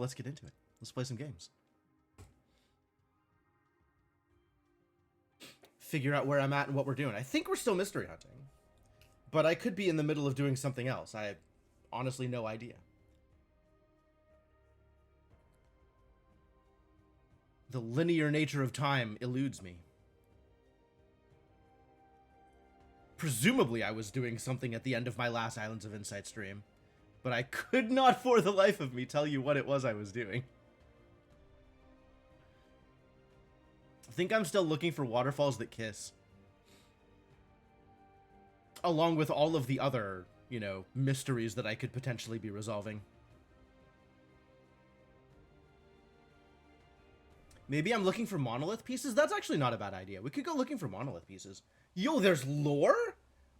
let's get into it. Let's play some games. Figure out where I'm at and what we're doing. I think we're still mystery hunting. But I could be in the middle of doing something else. I have honestly no idea. The linear nature of time eludes me. Presumably I was doing something at the end of my last Islands of Insight stream. But I could not for the life of me tell you what it was I was doing. I think I'm still looking for waterfalls that kiss. Along with all of the other, you know, mysteries that I could potentially be resolving. Maybe I'm looking for monolith pieces? That's actually not a bad idea. We could go looking for monolith pieces. Yo, there's lore?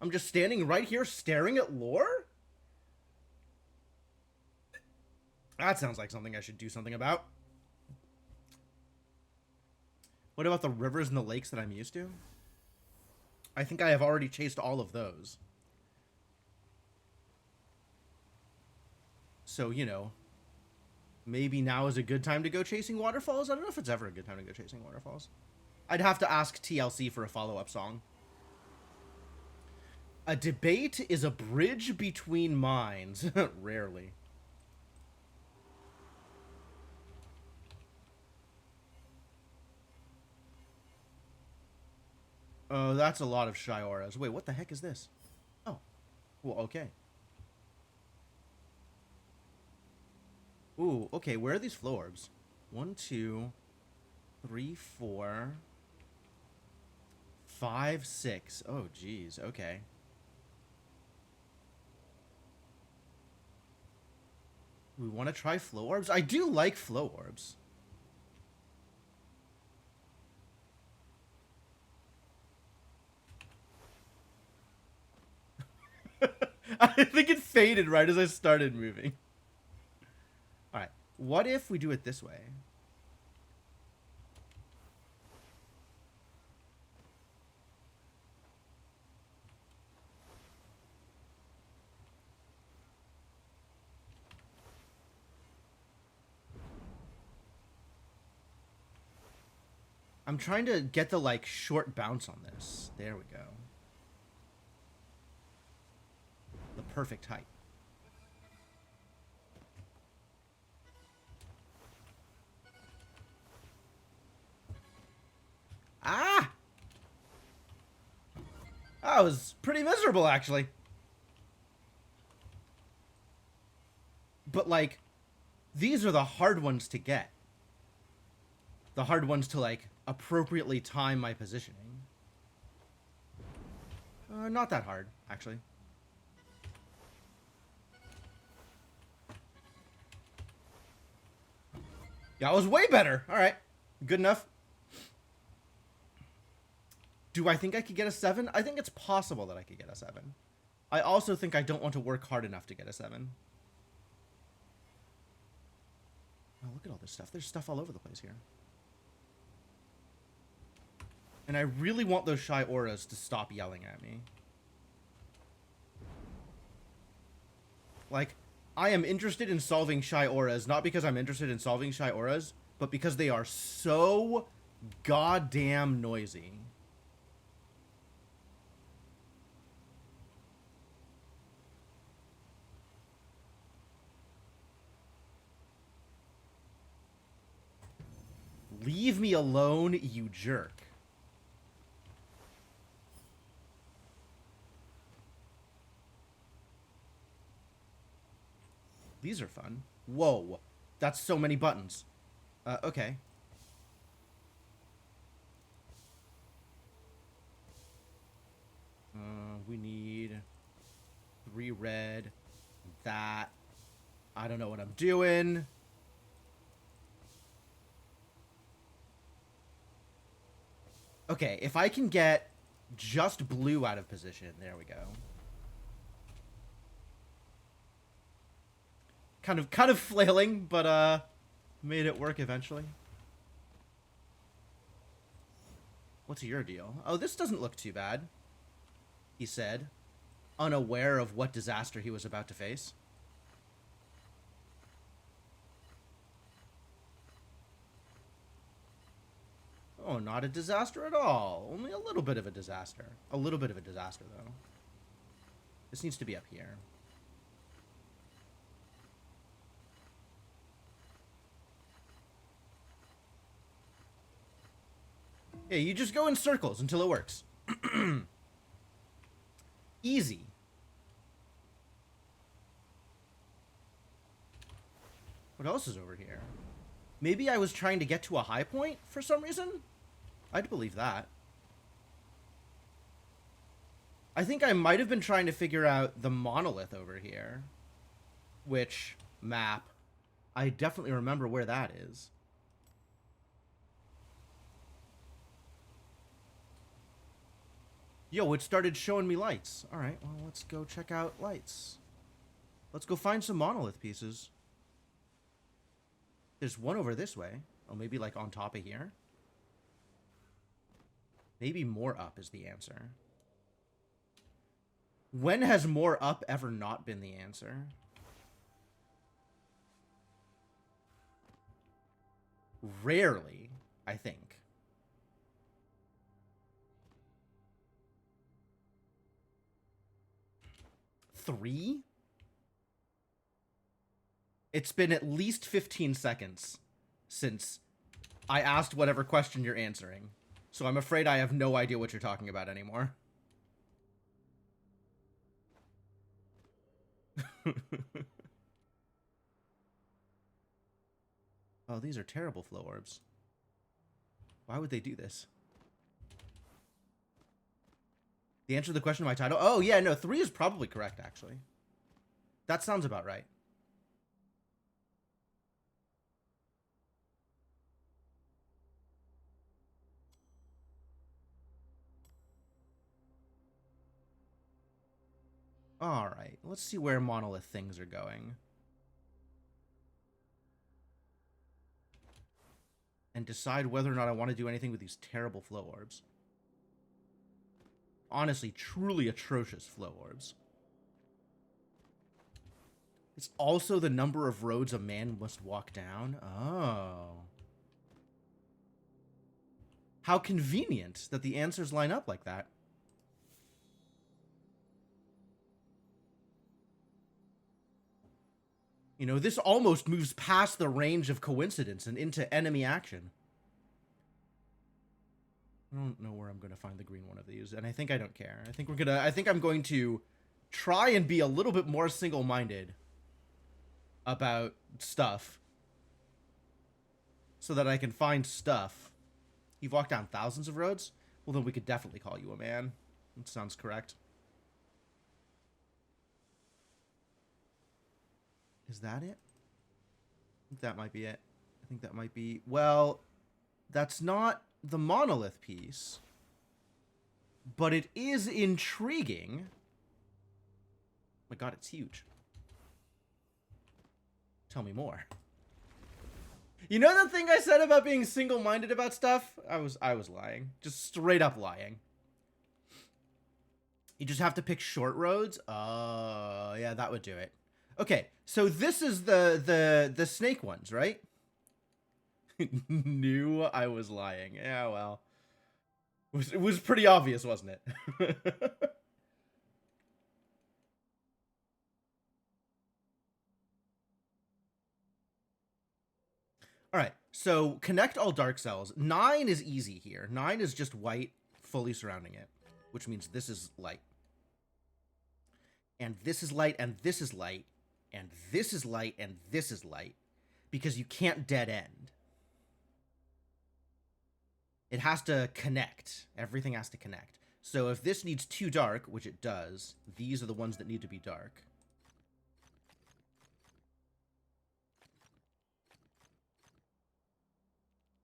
I'm just standing right here staring at lore? That sounds like something I should do something about. What about the rivers and the lakes that I'm used to? I think I have already chased all of those. So, you know, maybe now is a good time to go chasing waterfalls? I don't know if it's ever a good time to go chasing waterfalls. I'd have to ask TLC for a follow-up song. A debate is a bridge between minds. Rarely. Oh, that's a lot of shy auras. Wait, what the heck is this? Oh, well, okay. Ooh, okay, where are these flow orbs? 1, 2, 3, 4, 5, 6. Oh, geez, okay. We want to try flow orbs? I do like flow orbs. I think it faded right as I started moving. Alright, what if we do it this way? I'm trying to get the, like, short bounce on this. There we go. The perfect height. Ah! That was pretty miserable, actually. But, like, these are the hard ones to get. The hard ones to, like, appropriately time my positioning. Not that hard, actually. Yeah, it was way better. All right. Good enough. Do I think I could get a 7? I think it's possible that I could get a 7. I also think I don't want to work hard enough to get a 7. Oh, look at all this stuff. There's stuff all over the place here. And I really want those shy auras to stop yelling at me. Like, I am interested in solving shy auras, not because I'm interested in solving shy auras, but because they are so goddamn noisy. Leave me alone, you jerk. These are fun. Whoa. That's so many buttons. Okay. We need 3 red. That. I don't know what I'm doing. Okay, if I can get just blue out of position. There we go. Kind of flailing, but made it work eventually. What's your deal? Oh, this doesn't look too bad, he said, unaware of what disaster he was about to face. Oh, not a disaster at all. Only a little bit of a disaster. A little bit of a disaster, though. This needs to be up here. Yeah, you just go in circles until it works. Easy. What else is over here? Maybe I was trying to get to a high point for some reason? I'd believe that. I think I might have been trying to figure out the monolith over here. Which map? I definitely remember where that is. Yo, it started showing me lights. Alright, well, let's go check out lights. Let's go find some monolith pieces. There's one over this way. Oh, maybe like on top of here? Maybe more up is the answer. When has more up ever not been the answer? Rarely, I think. Three? It's been at least 15 seconds since I asked whatever question you're answering. So I'm afraid I have no idea what you're talking about anymore. Oh, these are terrible flow orbs. Why would they do this? The answer to the question of my title? Oh, yeah, no, 3 is probably correct, actually. That sounds about right. Alright, let's see where monolith things are going. And decide whether or not I want to do anything with these terrible flow orbs. Honestly, truly atrocious flow orbs. It's also the number of roads a man must walk down. Oh. How convenient that the answers line up like that. You know, this almost moves past the range of coincidence and into enemy action. I don't know where I'm going to find the green one of these, and I think I don't care. I think I'm going to try and be a little bit more single-minded about stuff so that I can find stuff. You've walked down thousands of roads? Well, then we could definitely call you a man. That sounds correct. Is that it? I think that might be it. I think that might be... Well, that's not the monolith piece. But it is intriguing. Oh my god, it's huge. Tell me more. You know that thing I said about being single-minded about stuff? I was lying. Just straight up lying. You just have to pick short roads? Oh, yeah, that would do it. Okay, so this is the snake ones, right? Knew I was lying. Yeah, well. It was pretty obvious, wasn't it? Alright, so connect all dark cells. 9 is easy here. 9 is just white, fully surrounding it. Which means this is light. And this is light, and this is light. And this is light, and this is light. Because you can't dead end. It has to connect. Everything has to connect. So if this needs 2 dark, which it does, these are the ones that need to be dark.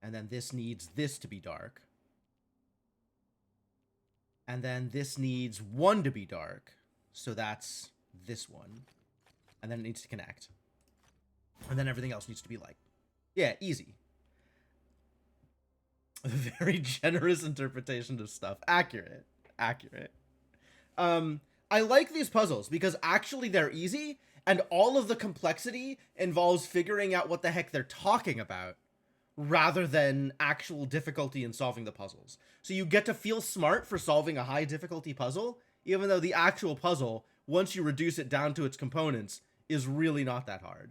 And then this needs this to be dark. And then this needs 1 to be dark. So that's this one. And then it needs to connect. And then everything else needs to be light. Yeah, easy. A very generous interpretation of stuff. Accurate. Accurate. I like these puzzles because actually they're easy, and all of the complexity involves figuring out what the heck they're talking about, rather than actual difficulty in solving the puzzles. So you get to feel smart for solving a high difficulty puzzle, even though the actual puzzle, once you reduce it down to its components, is really not that hard.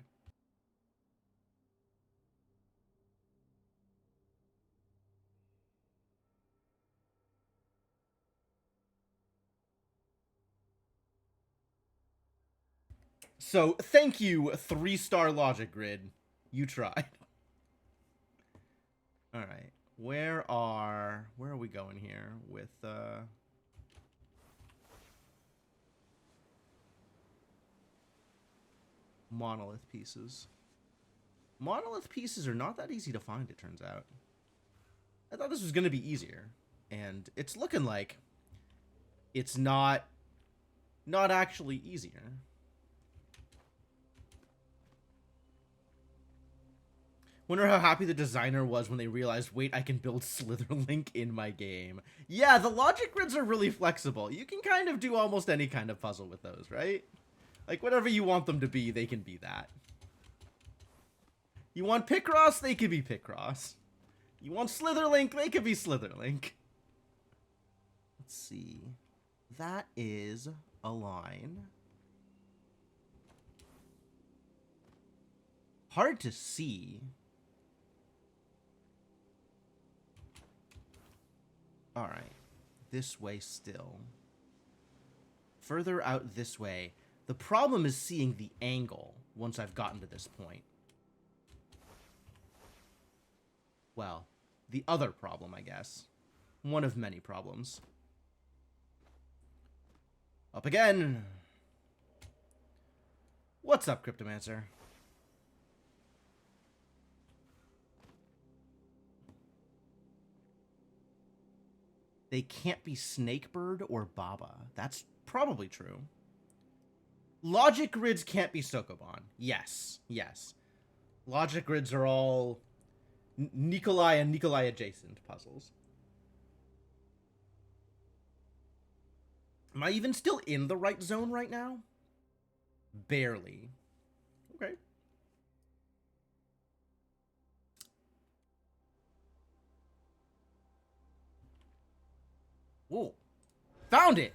So thank you, 3-star logic grid. You tried. All right. Where are we going here with monolith pieces? Monolith pieces are not that easy to find, it turns out. I thought this was going to be easier, and it's looking like it's not actually easier. Wonder how happy the designer was when they realized, wait, I can build Slitherlink in my game. Yeah, the logic grids are really flexible. You can kind of do almost any kind of puzzle with those, right? Like, whatever you want them to be, they can be that. You want Picross, they can be Picross. You want Slitherlink, they can be Slitherlink. Let's see. That is a line. Hard to see. Alright. This way still. Further out this way. The problem is seeing the angle once I've gotten to this point. Well, the other problem, I guess. One of many problems. Up again! What's up, Cryptomancer? They can't be Snakebird or Baba. That's probably true. Logic grids can't be Sokoban. Yes, yes. Logic grids are all Nikolai and Nikolai adjacent puzzles. Am I even still in the right zone right now? Barely. Okay. Whoa. Found it!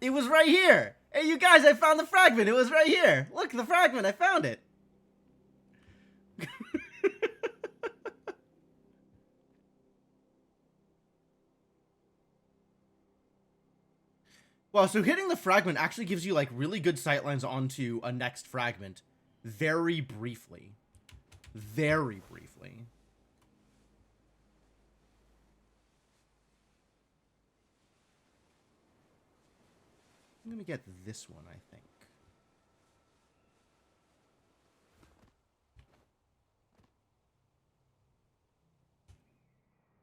It was right here! Hey, you guys, I found the fragment! It was right here! Look, the fragment! I found it! Well, so hitting the fragment actually gives you, like, really good sightlines onto a next fragment. Very briefly. Very briefly. I'm gonna get this one, I think.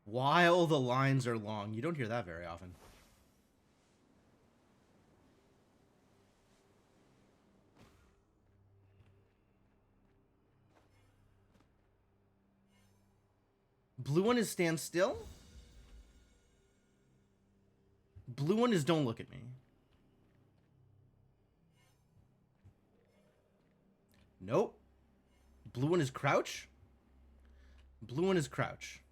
While the lines are long. You don't hear that very often. Blue one is stand still. Blue one is don't look at me. Nope. Blue one is crouch. Blue one is crouch.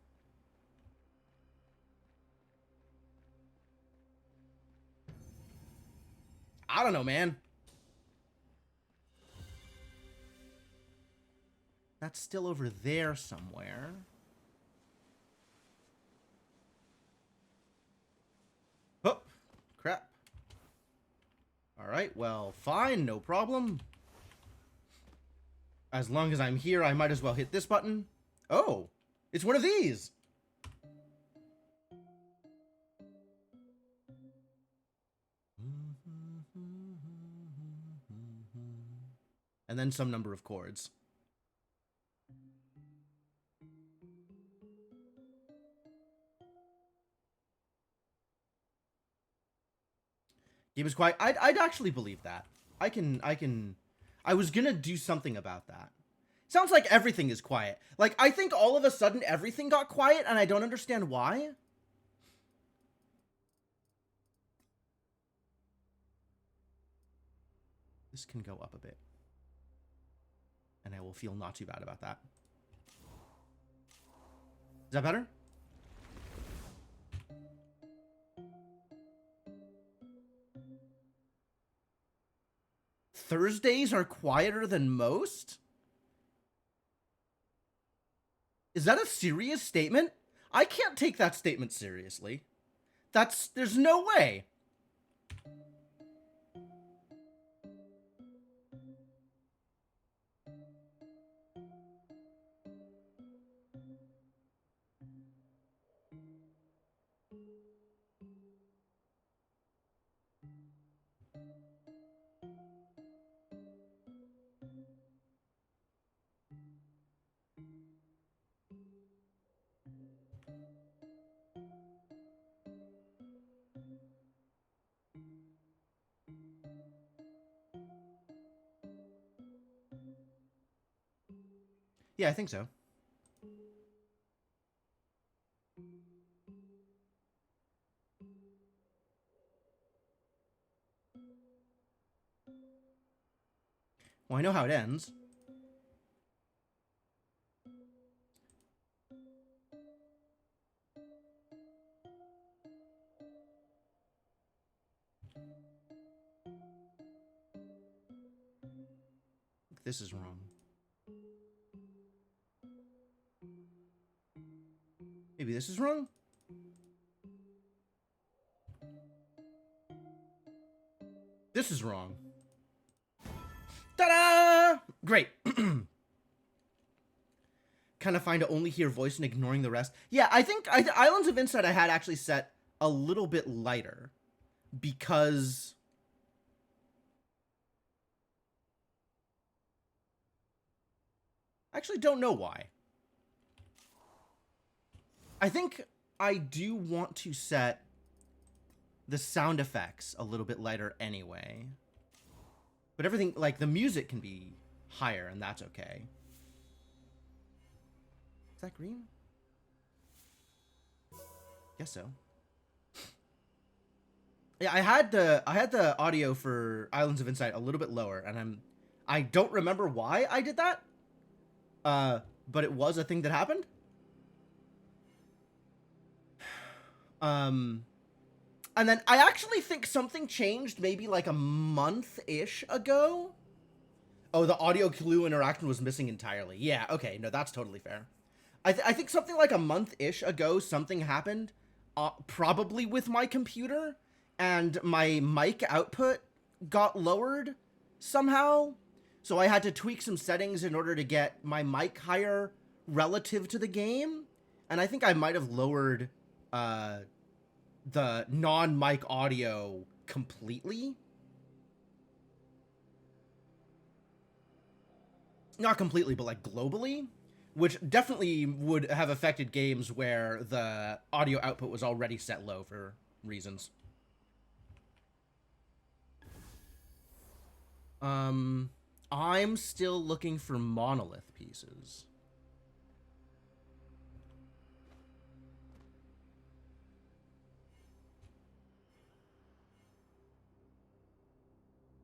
I don't know, man. That's still over there somewhere. Oh, crap. Alright, well, fine, no problem. As long as I'm here, I might as well hit this button. Oh, it's one of these! And then some number of chords. Game is quiet. I'd actually believe that. I was gonna do something about that. Sounds like everything is quiet. Like, I think all of a sudden everything got quiet, and I don't understand why. This can go up a bit. And I will feel not too bad about that. Is that better? Thursdays are quieter than most? Is that a serious statement? I can't take that statement seriously. There's no way. Yeah, I think so. Well, I know how it ends. This is wrong. Maybe this is wrong? This is wrong. Ta-da! Great. Kind of fine to only hear voice and ignoring the rest. Yeah, I think Islands of Insight I had actually set a little bit lighter because I actually don't know why. I think I do want to set the sound effects a little bit lighter anyway. But everything, like the music can be higher and that's okay. Is that green? Guess so. Yeah, I had the audio for Islands of Insight a little bit lower, and I don't remember why I did that. But it was a thing that happened. And then I actually think something changed maybe like a month-ish ago. Oh, the audio clue interaction was missing entirely. Yeah, okay, no, that's totally fair. I think something like a month-ish ago, something happened, probably with my computer, and my mic output got lowered somehow. So I had to tweak some settings in order to get my mic higher relative to the game. And I think I might have lowered the non-mic audio completely. Not completely, but like globally. Which definitely would have affected games where the audio output was already set low for reasons. I'm still looking for monolith pieces.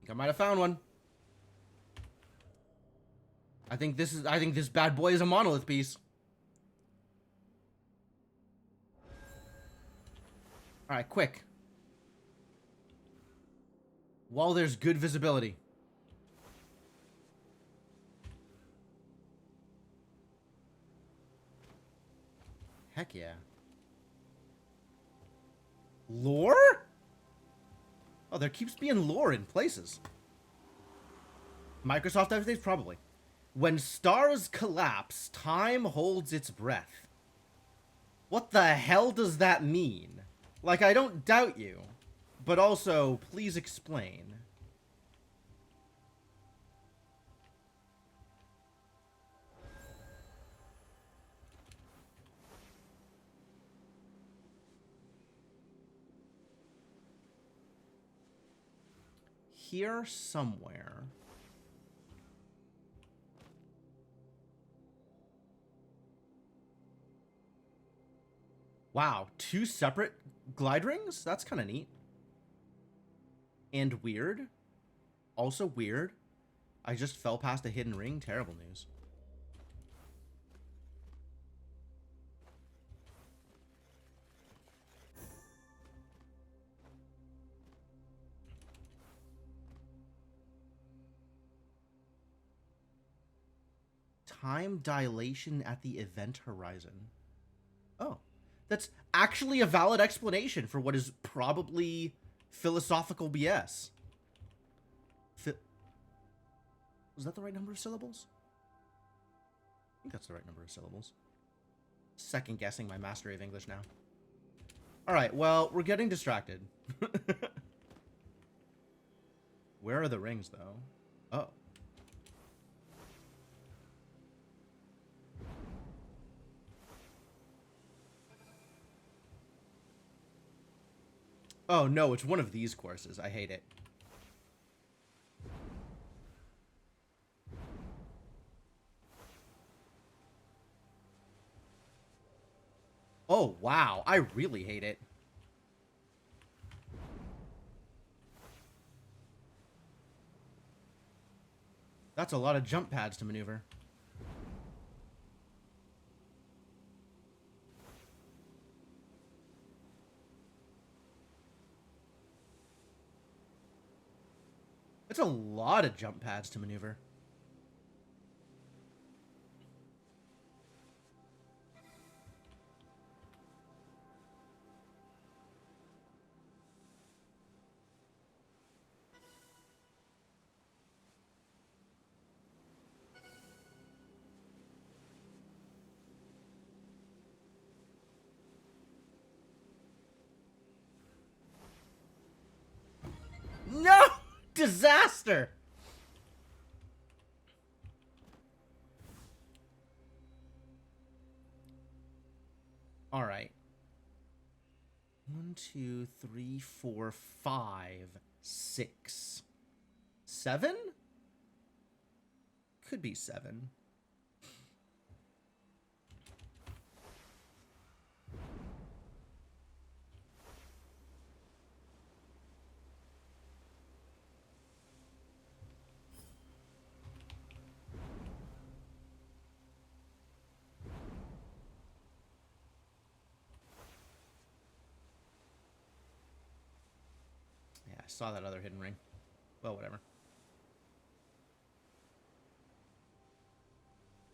I might have found one. I think this bad boy is a monolith piece. All right, quick. While there's good visibility. Heck yeah. Lore? Oh, there keeps being lore in places. Microsoft updates? Probably. When stars collapse, time holds its breath. What the hell does that mean? Like, I don't doubt you. But also, please explain. Here somewhere. Wow, 2 separate glide rings? That's kind of neat. And weird. Also weird. I just fell past a hidden ring. Terrible news. time dilation at the event horizon. Oh, that's actually a valid explanation for what is probably philosophical BS. Was that the right number of syllables? I think that's the right number of syllables. Second guessing my mastery of English now. Alright, well, we're getting distracted. Where are the rings, though? Oh. Oh, no, it's one of these courses. I hate it. Oh, wow. I really hate it. That's a lot of jump pads to maneuver. It's a lot of jump pads to maneuver. No! Disaster! Alright. 1, 2, 3, 4, 5, 6, 7? Could be 7. Yeah, I saw that other hidden ring. Well, whatever.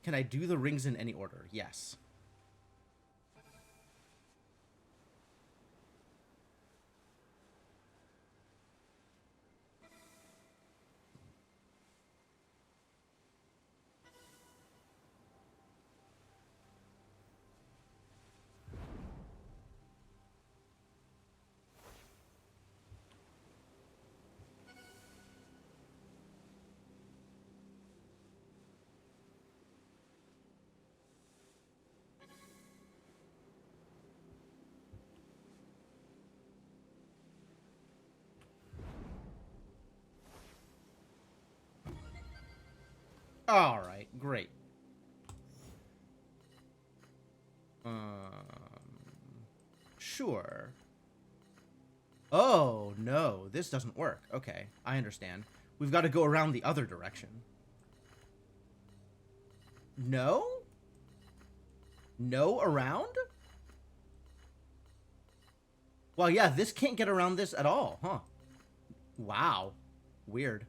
Can I do the rings in any order? Yes. Alright, great. Sure. Oh, no, this doesn't work. Okay, I understand. We've got to go around the other direction. No? No around? Well, yeah, this can't get around this at all, huh? Wow. Weird.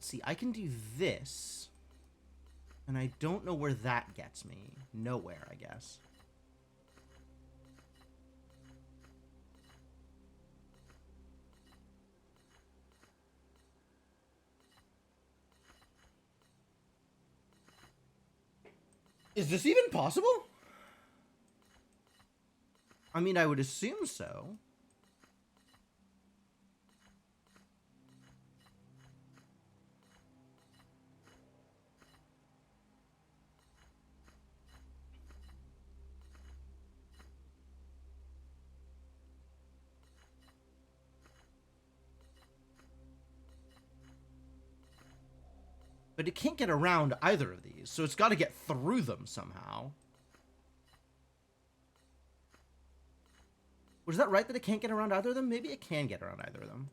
Let's see, I can do this. And I don't know where that gets me. Nowhere, I guess. Is this even possible? I mean, I would assume so. But it can't get around either of these, so it's got to get through them somehow. Was that right that it can't get around either of them? Maybe it can get around either of them.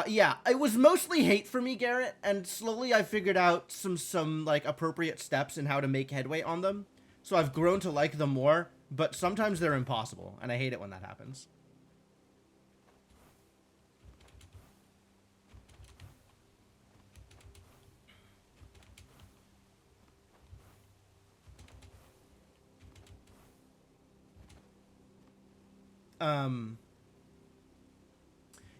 Yeah, it was mostly hate for me, Garrett, and slowly I figured out some like appropriate steps in how to make headway on them. So I've grown to like them more, but sometimes they're impossible, and I hate it when that happens.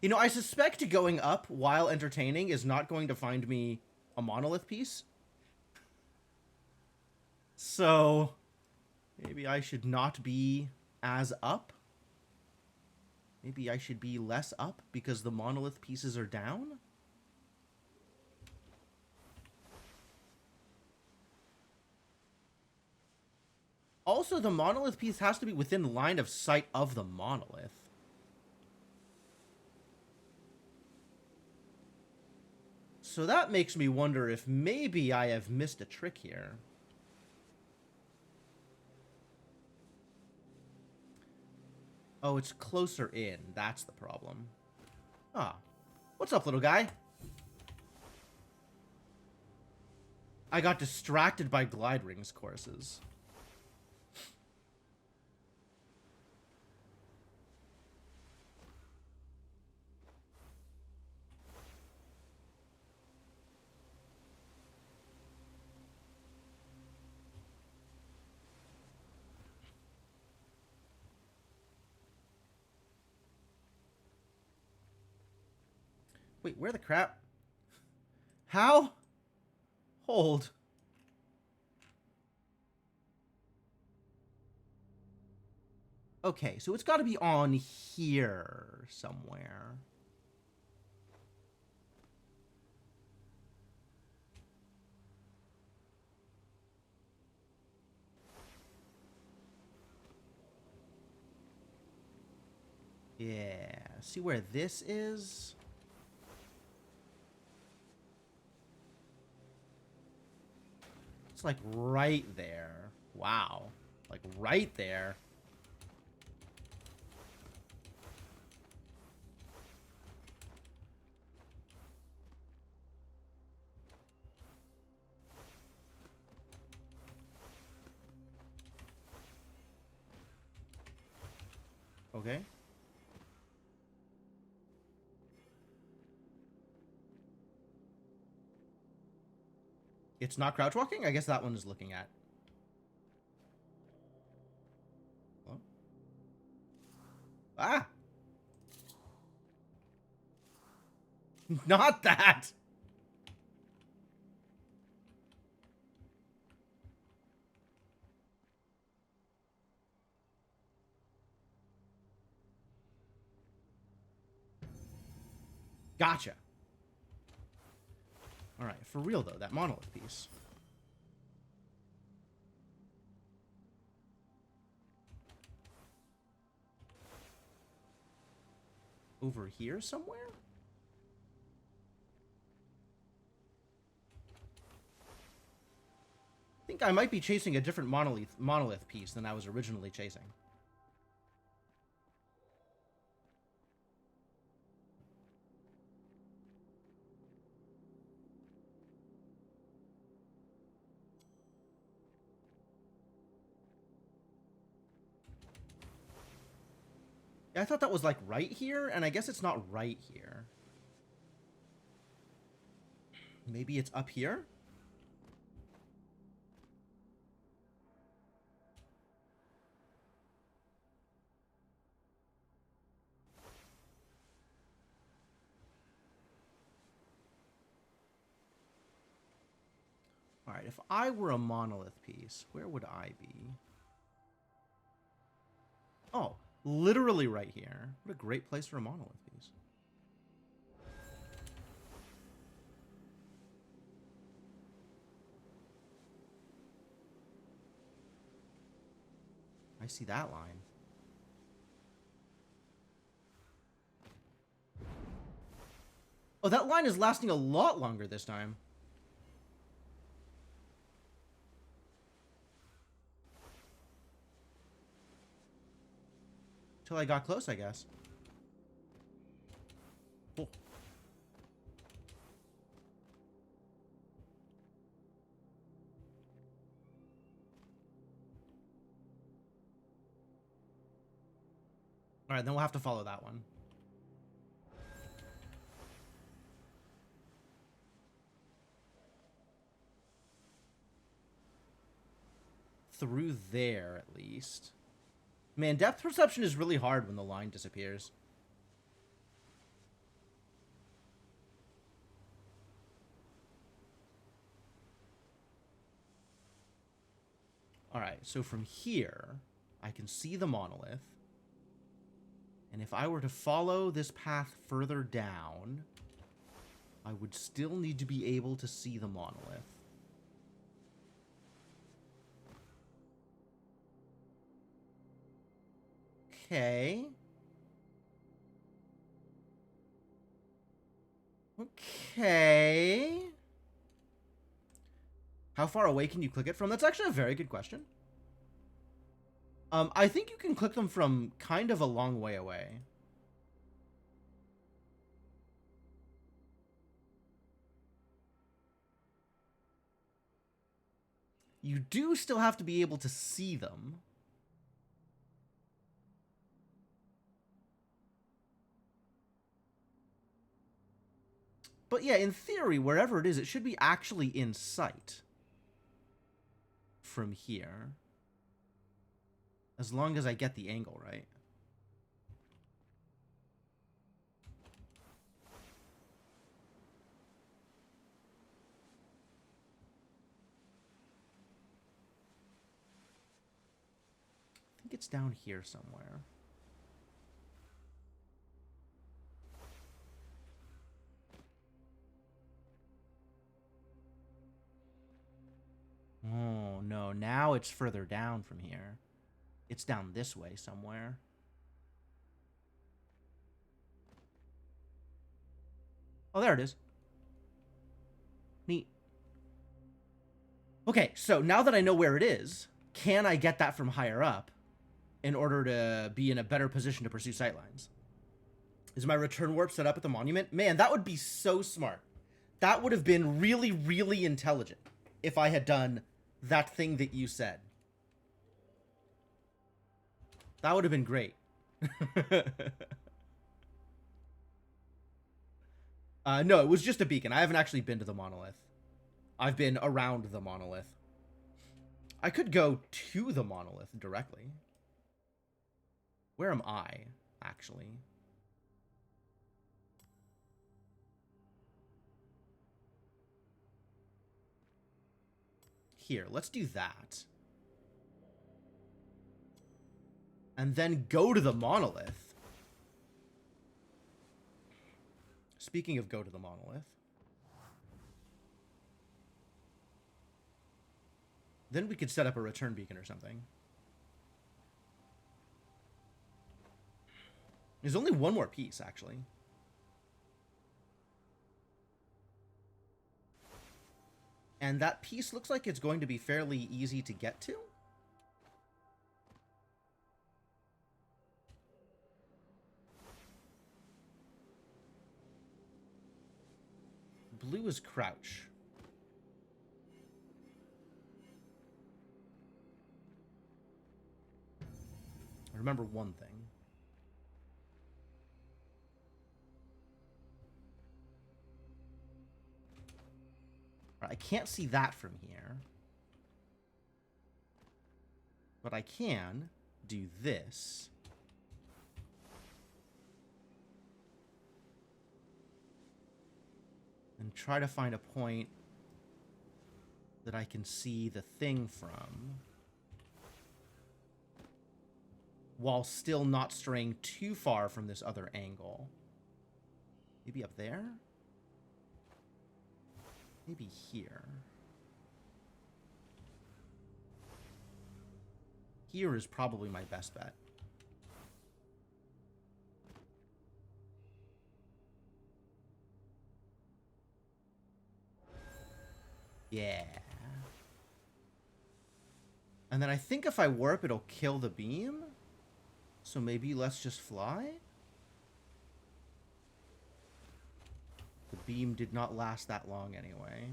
You know, I suspect going up while entertaining is not going to find me a monolith piece. So maybe I should not be as up. Maybe I should be less up because the monolith pieces are down. Also, the monolith piece has to be within line of sight of the monolith. So that makes me wonder if maybe I have missed a trick here. Oh, it's closer in. That's the problem. Ah. What's up, little guy? I got distracted by glide rings courses. Wait, where the crap? How? Hold. Okay, so it's got to be on here somewhere. Yeah, see where this is? It's like right there. Wow. Like right there. Okay. It's not crouch walking? I guess that one is looking at. Oh. Ah! Not that! Gotcha. Alright, for real though, that monolith piece. Over here somewhere? I think I might be chasing a different monolith piece than I was originally chasing. Yeah, I thought that was like right here, and I guess it's not right here. Maybe it's up here? Alright, if I were a monolith piece, where would I be? Oh, literally right here. What a great place for a monolith piece. I see that line. Oh, that line is lasting a lot longer this time. Till I got close, I guess. Cool. Alright, then we'll have to follow that one. Through there, at least. Man, depth perception is really hard when the line disappears. Alright, so from here, I can see the monolith. And if I were to follow this path further down, I would still need to be able to see the monolith. Okay. Okay. How far away can you click it from? That's actually a very good question. I think you can click them from kind of a long way away. You do still have to be able to see them. But yeah, in theory, wherever it is, it should be actually in sight from here. As long as I get the angle right. I think it's down here somewhere. Oh, no. Now it's further down from here. It's down this way somewhere. Oh, there it is. Neat. Okay, so now that I know where it is, can I get that from higher up in order to be in a better position to pursue sightlines? Is my return warp set up at the monument? Man, that would be so smart. That would have been really, really intelligent if I had done that thing that you said. That would have been great. No, it was just a beacon. I haven't actually been to the monolith. I've been around the monolith. I could go to the monolith directly. Where am I, actually? Here, let's do that. And then go to the monolith. Speaking of go to the monolith. Then we could set up a return beacon or something. There's only one more piece, actually. And that piece looks like it's going to be fairly easy to get to. Blue is crouch. Remember one thing. I can't see that from here. But I can do this. And try to find a point that I can see the thing from, while still not straying too far from this other angle. Maybe up there? Maybe here. Here is probably my best bet. Yeah. And then I think if I warp, it'll kill the beam. So maybe let's just fly? The beam did not last that long anyway.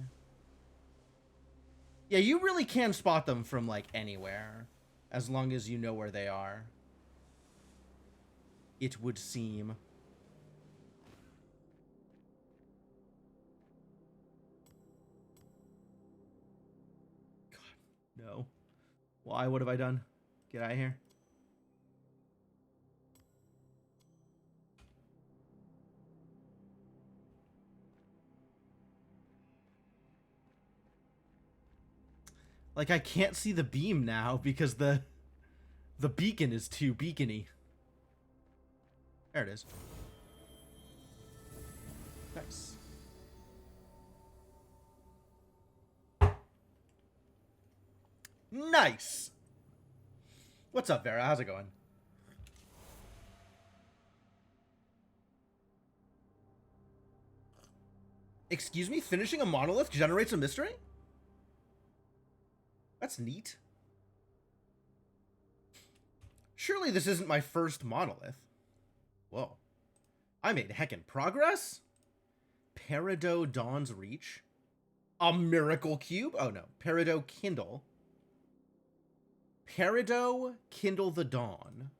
Yeah, you really can spot them from, like, anywhere. As long as you know where they are. It would seem. God, no. Why? What have I done? Get out of here. Like, I can't see the beam now because the beacon is too beacony. There it is. Nice. Nice! What's up, Vera? How's it going? Excuse me? Finishing a monolith generates a mystery? That's neat. Surely this isn't my first monolith. Whoa. I made heckin' progress? Peridot Dawn's Reach? A Miracle Cube? Oh no. Peridot Kindle. Peridot Kindle the Dawn.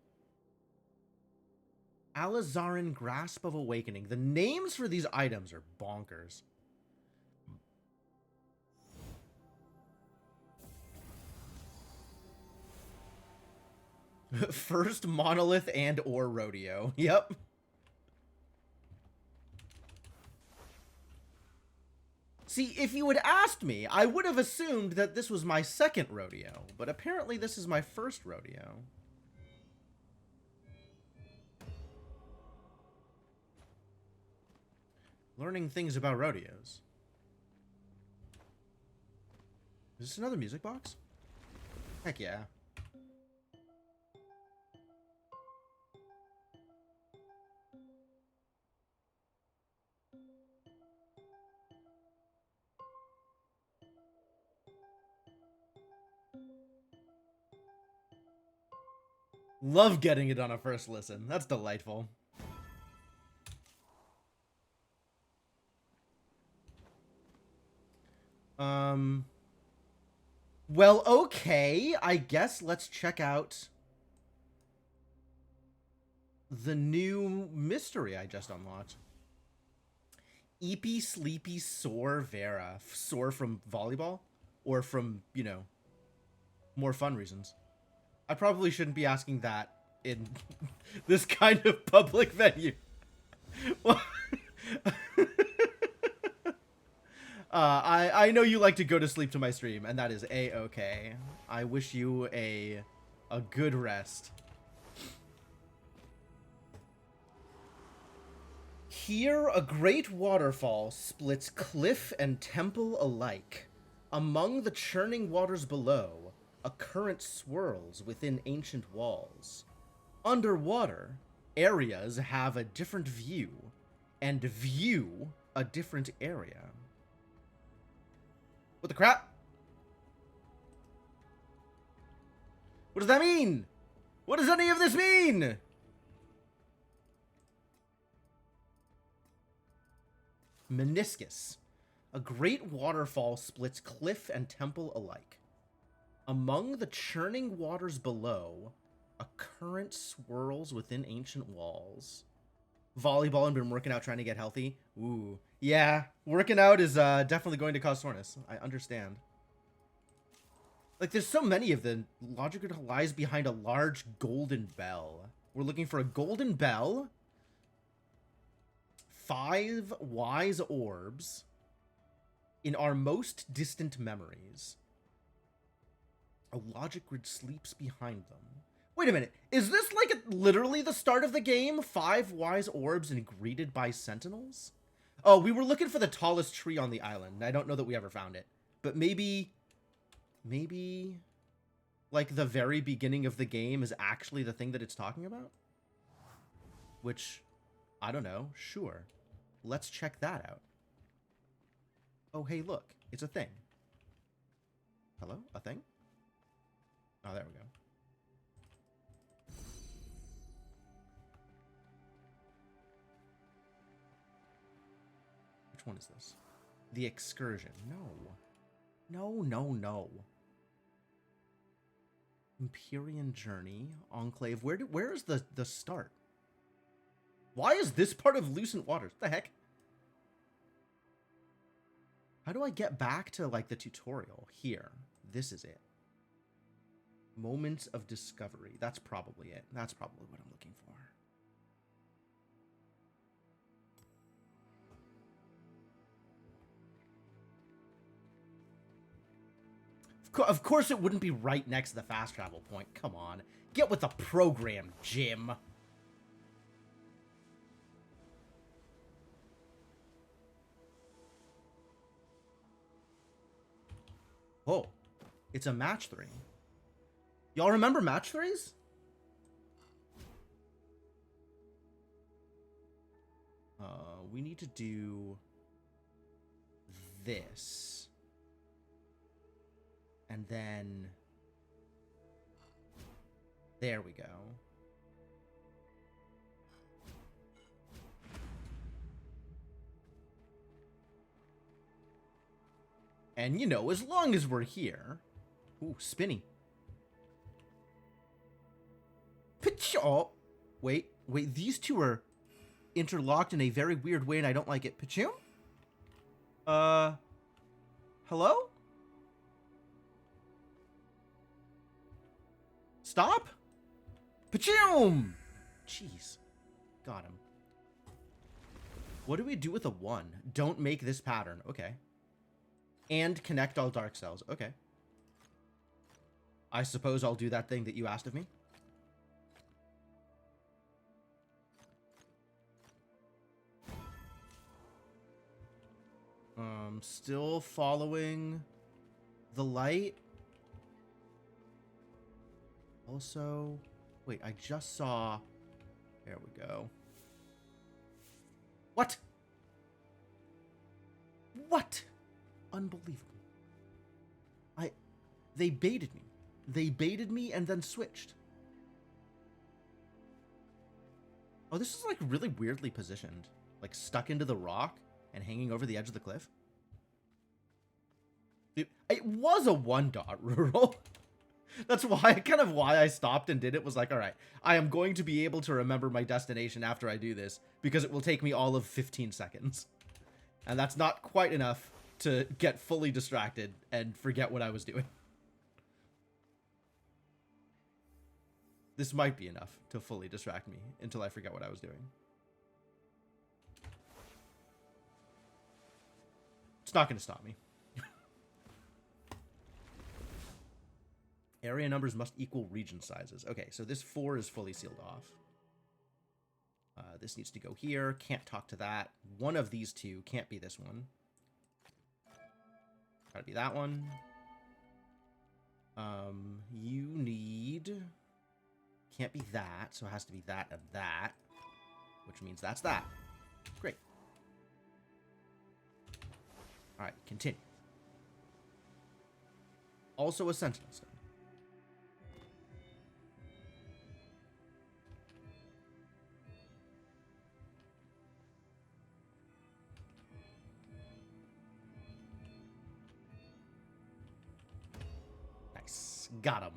Alizarin Grasp of Awakening. The names for these items are bonkers. First monolith and or rodeo. Yep. See, if you had asked me, I would have assumed that this was my second rodeo, but apparently this is my first rodeo. Learning things about rodeos. Is this another music box? Heck yeah. Love getting it on a first listen. That's delightful. Well, okay. I guess let's check out the new mystery I just unlocked. Eepy Sleepy Sore Vera. Sore from volleyball? Or from, you know, more fun reasons. I probably shouldn't be asking that in this kind of public venue. I know you like to go to sleep to my stream, and that is a-okay. I wish you a good rest. Here, a great waterfall splits cliff and temple alike. Among the churning waters below, a current swirls within ancient walls. Underwater, areas have a different view, and view a different area. What the crap? What does that mean? What does any of this mean? Meniscus. A great waterfall splits cliff and temple alike. Among the churning waters below, a current swirls within ancient walls. Volleyball and been working out trying to get healthy. Ooh. Yeah, working out is definitely going to cause soreness. I understand. Like, there's so many of them. Logic lies behind a large golden bell. We're looking for a golden bell, 5 wise orbs in our most distant memories. A logic grid sleeps behind them. Wait a minute. Is this like literally the start of the game? 5 wise orbs and greeted by sentinels? Oh, we were looking for the tallest tree on the island. I don't know that we ever found it. But maybe like the very beginning of the game is actually the thing that it's talking about? Which, I don't know. Sure. Let's check that out. Oh, hey, look. It's a thing. Hello? A thing? Oh, there we go. Which one is this? The Excursion. No. No, no, no. Empyrean Journey. Enclave. Where is the start? Why is this part of Lucent Waters? What the heck? How do I get back to, like, the tutorial? Here. This is it. Moments of Discovery. That's probably it. That's probably what I'm looking for. Of course it wouldn't be right next to the fast travel point. Come on. Get with the program, Jim. Oh. It's a match 3. Y'all remember match 3s? We need to do this. And then there we go. And, you know, as long as we're here... Ooh, spinny. Oh, wait, these two are interlocked in a very weird way, and I don't like it. Pachum? Hello? Stop? Pachum! Jeez. Got him. What do we do with a 1? Don't make this pattern. Okay. And connect all dark cells. Okay. I suppose I'll do that thing that you asked of me. Still following the light. Also, wait, I just saw... There we go. What? What? Unbelievable. They baited me. They baited me and then switched. Oh, this is like really weirdly positioned. Like stuck into the rock and hanging over the edge of the cliff. It was a 1-dot rural. That's why, why I stopped and did it, was like, all right, I am going to be able to remember my destination after I do this, because it will take me all of 15 seconds. And that's not quite enough to get fully distracted and forget what I was doing. This might be enough to fully distract me until I forget what I was doing. It's not going to stop me. Area numbers must equal region sizes. Okay, so this 4 is fully sealed off. This needs to go here. Can't talk to that. One of these two can't be this one. Gotta be that one. You need... Can't be that, so it has to be that and that. Which means that's that. Great. Alright, continue. Also a sentinel stone. Nice. Got him.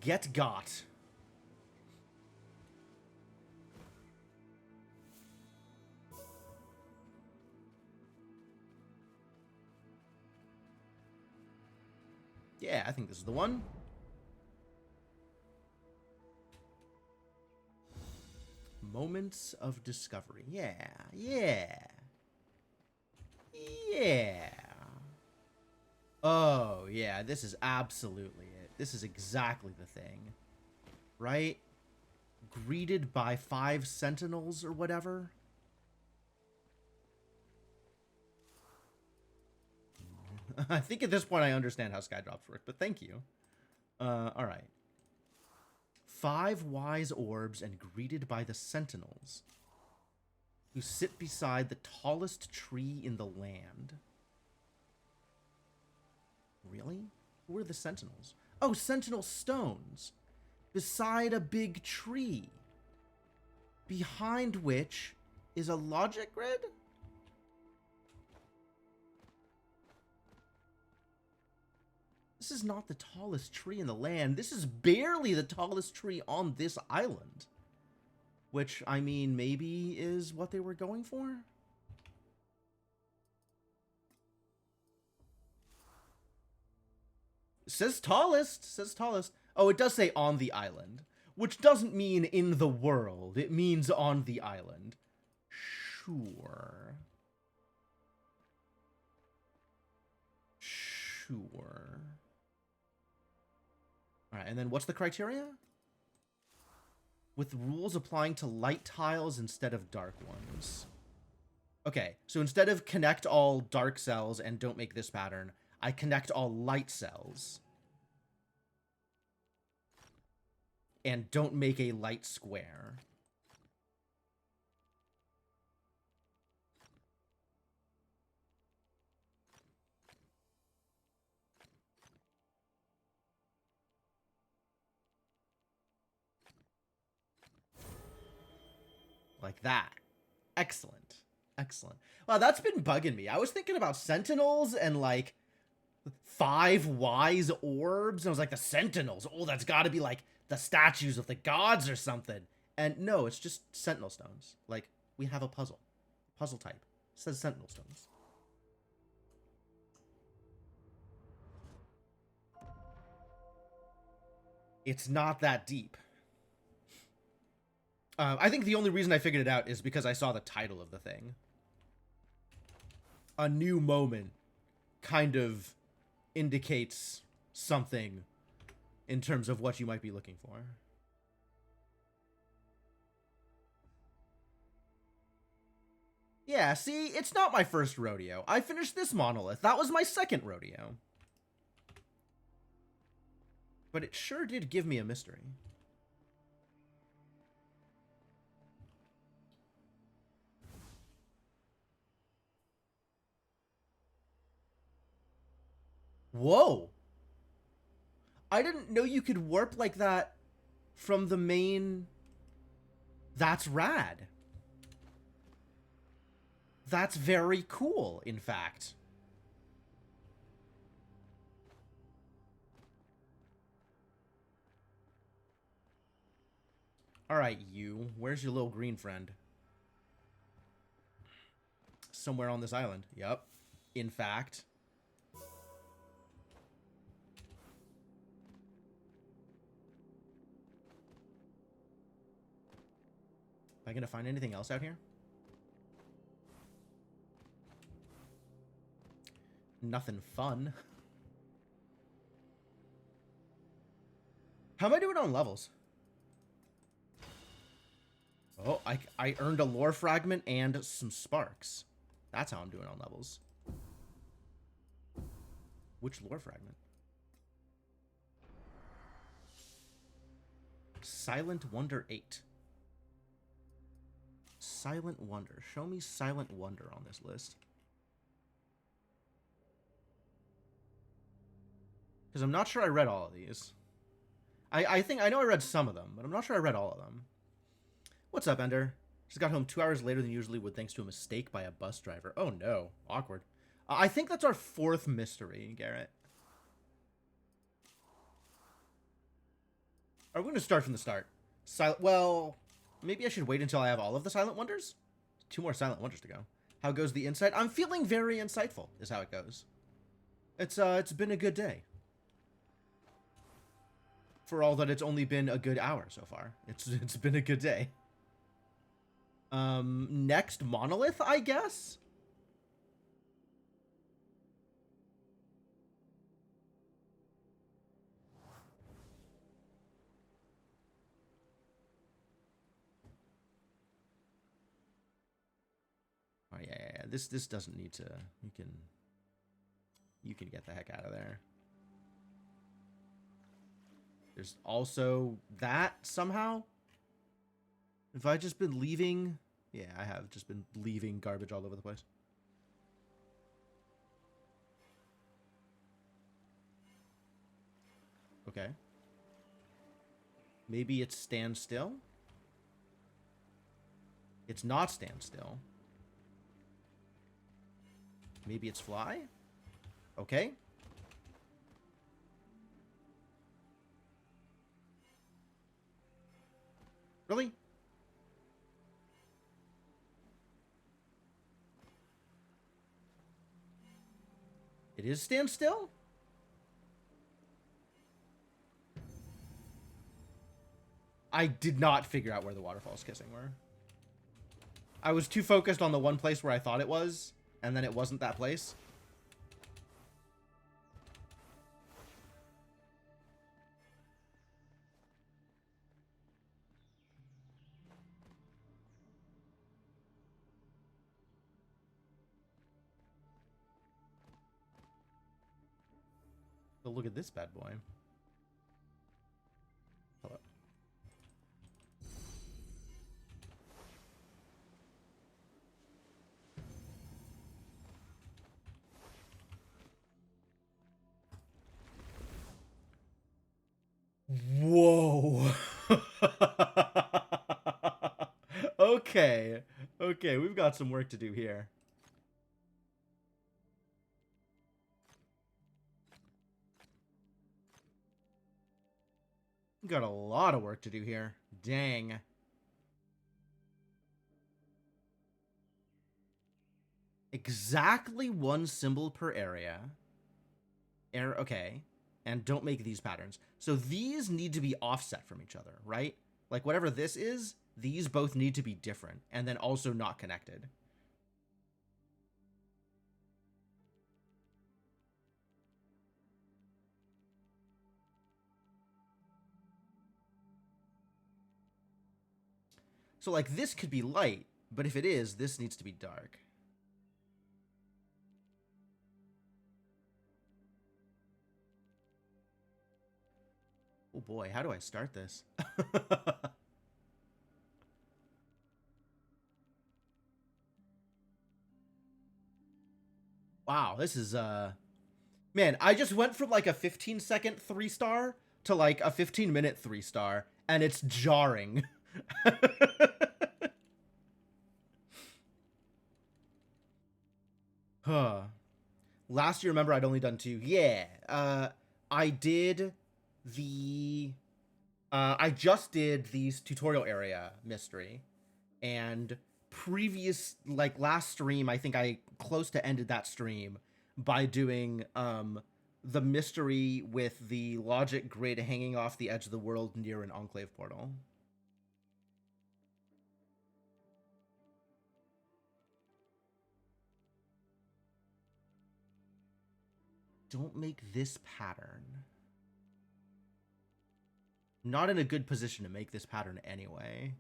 Get got. Yeah, I think this is the one. Moments of Discovery. Yeah, yeah. Yeah. Oh, yeah, this is absolutely it. This is exactly the thing. Right? Greeted by 5 sentinels or whatever. I think at this point I understand how Skydrops work, but thank you. Alright. 5 wise orbs and greeted by the sentinels, who sit beside the tallest tree in the land. Really? Who are the sentinels? Oh, sentinel stones. Beside a big tree. Behind which is a logic grid? This is not the tallest tree in the land. This is barely the tallest tree on this island. Which, I mean, maybe is what they were going for? Says tallest. Says tallest. Oh, it does say on the island. Which doesn't mean in the world. It means on the island. Sure. Sure. Alright, and then what's the criteria? With rules applying to light tiles instead of dark ones. Okay, so instead of connect all dark cells and don't make this pattern, I connect all light cells. And don't make a light square. Like that. Excellent. Excellent. Wow, that's been bugging me. I was thinking about sentinels and like 5 wise orbs. And I was like, the sentinels. Oh, that's got to be like the statues of the gods or something. And no, it's just sentinel stones. Like, we have a puzzle. Puzzle type. It says sentinel stones. It's not that deep. I think the only reason I figured it out is because I saw the title of the thing. A new moment kind of indicates something in terms of what you might be looking for. Yeah, see, it's not my first rodeo. I finished this monolith. That was my second rodeo. But it sure did give me a mystery. Whoa! I didn't know you could warp like that from the main... That's rad. That's very cool, in fact. Alright, you. Where's your little green friend? Somewhere on this island. Yup. In fact... Am I gonna find anything else out here? Nothing fun. How am I doing on levels? Oh, I earned a lore fragment and some sparks. That's how I'm doing on levels. Which lore fragment? Silent Wonder 8. Silent Wonder. Show me Silent Wonder on this list. Because I'm not sure I read all of these. I think I know I read some of them, but I'm not sure I read all of them. What's up, Ender? Just got home 2 hours later than usually would thanks to a mistake by a bus driver. Oh no. Awkward. I think that's our 4th mystery, Garrett. Are we going to start from the start? Well, maybe I should wait until I have all of the Silent Wonders? 2 more Silent Wonders to go. How goes the insight? I'm feeling very insightful, is how it goes. It's been a good day. For all that it's only been a good hour so far. It's been a good day. Next monolith, I guess? Oh yeah. This doesn't need to. You can get the heck out of there. There's also that somehow. Have I just been leaving? Yeah, I have just been leaving garbage all over the place. Okay. Maybe it's stand still? It's not stand still. Maybe it's fly? Okay. Really? It is stand still? I did not figure out where the waterfalls kissing were. I was too focused on the one place where I thought it was, and then it wasn't that place. But look at this bad boy. Hello. Whoa. Okay. Okay, we've got some work to do here. We've got a lot of work to do here. Dang. Exactly one symbol per area. Okay. And don't make these patterns. So these need to be offset from each other, right? Like whatever this is, these both need to be different and then also not connected. So like this could be light, but if it is, this needs to be dark. Oh boy, how do I start this? Wow, this is man, I just went from like a 15-second 3-star to like a 15-minute 3-star, and it's jarring. Huh. Last year, remember, I'd only done 2. Yeah. I did the I just did these tutorial area mystery, and previous like last stream, I think I close to ended that stream by doing the mystery with the logic grid hanging off the edge of the world near an enclave portal. Don't make this pattern. Not in a good position to make this pattern anyway.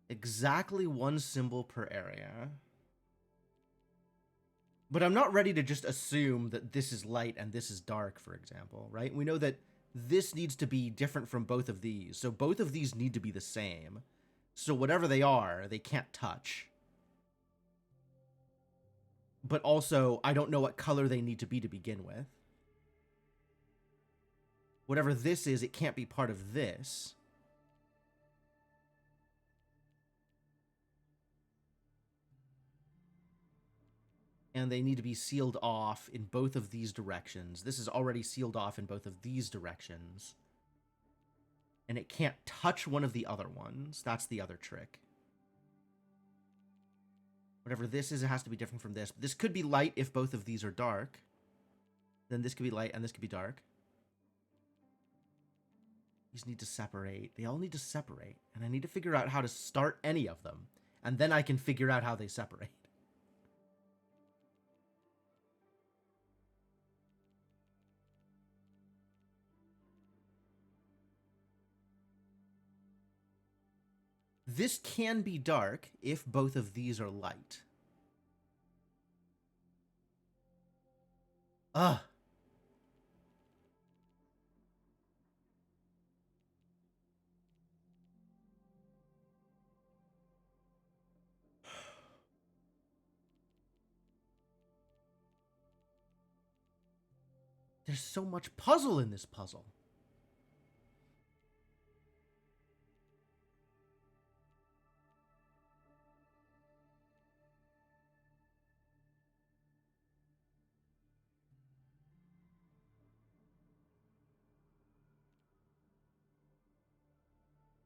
Exactly one symbol per area. But I'm not ready to just assume that this is light and this is dark, for example, right? We know that this needs to be different from both of these. So both of these need to be the same. So whatever they are, they can't touch. But also, I don't know what color they need to begin with. Whatever this is, it can't be part of this. And they need to be sealed off in both of these directions. This is already sealed off in both of these directions. And it can't touch one of the other ones. That's the other trick. Whatever this is, it has to be different from this. This could be light if both of these are dark. Then this could be light and this could be dark. These need to separate. They all need to separate. And I need to figure out how to start any of them. And then I can figure out how they separate. This can be dark if both of these are light. Ugh. There's so much puzzle in this puzzle.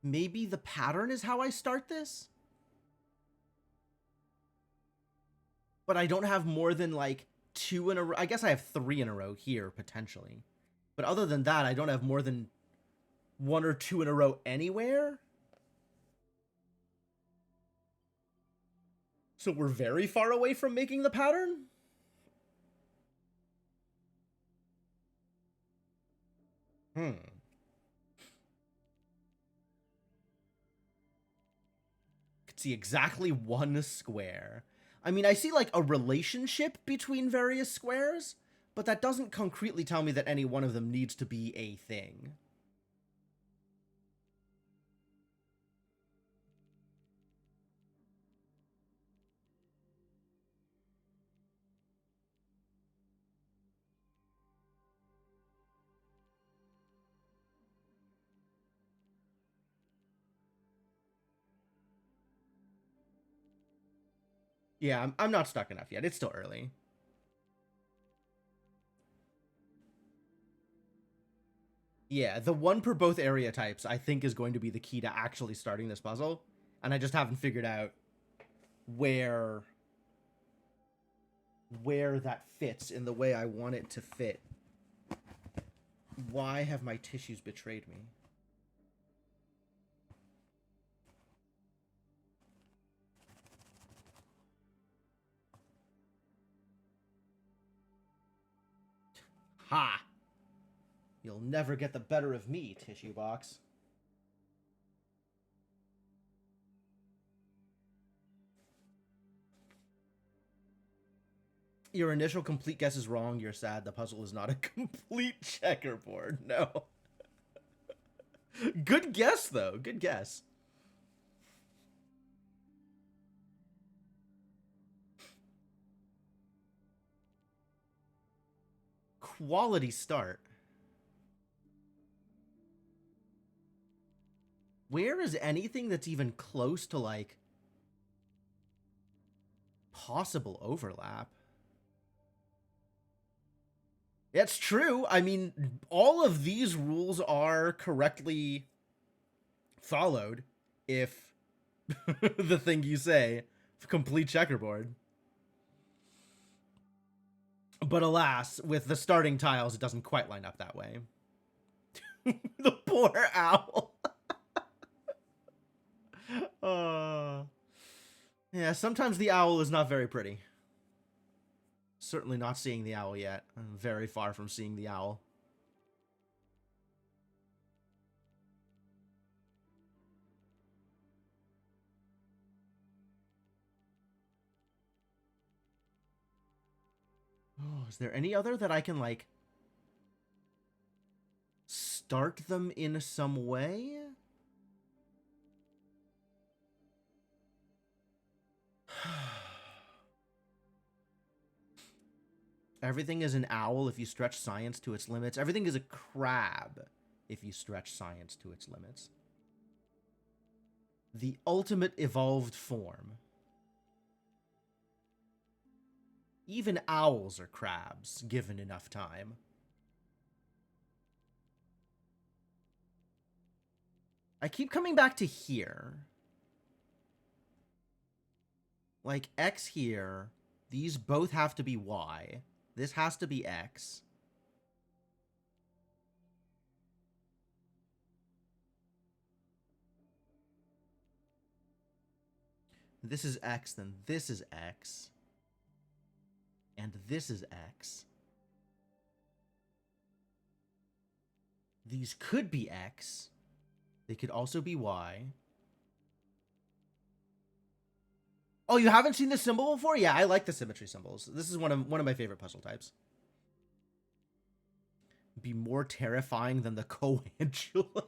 Maybe the pattern is how I start this? But I don't have more than like 2 in a row. I guess I have 3 in a row here, potentially. But other than that, I don't have more than 1 or 2 in a row anywhere. So we're very far away from making the pattern? Could see exactly 1 square. I mean, I see like a relationship between various squares, but that doesn't concretely tell me that any one of them needs to be a thing. Yeah, I'm not stuck enough yet. It's still early. Yeah, the 1 per both area types, I think, is going to be the key to actually starting this puzzle. And I just haven't figured out where that fits in the way I want it to fit. Why have my tissues betrayed me? Ha! You'll never get the better of me, tissue box. Your initial complete guess is wrong. You're sad. The puzzle is not a complete checkerboard. No. Good guess, though. Good guess. Quality start. Where is anything that's even close to, like, possible overlap? It's true. I mean, all of these rules are correctly followed if the thing you say, complete checkerboard. But alas, with the starting tiles, it doesn't quite line up that way. The poor owl. Yeah, sometimes the owl is not very pretty. Certainly not seeing the owl yet. I'm very far from seeing the owl. Oh, is there any other that I can, like, start them in some way? Everything is an owl if you stretch science to its limits. Everything is a crab if you stretch science to its limits. The ultimate evolved form. Even owls are crabs, given enough time. I keep coming back to here. Like, X here. These both have to be Y. This has to be X. This is X, then this is X. And this is X. These could be X. They could also be Y. Oh, you haven't seen this symbol before? Yeah, I like the symmetry symbols. This is one of my favorite puzzle types. Be more terrifying than the Coantula.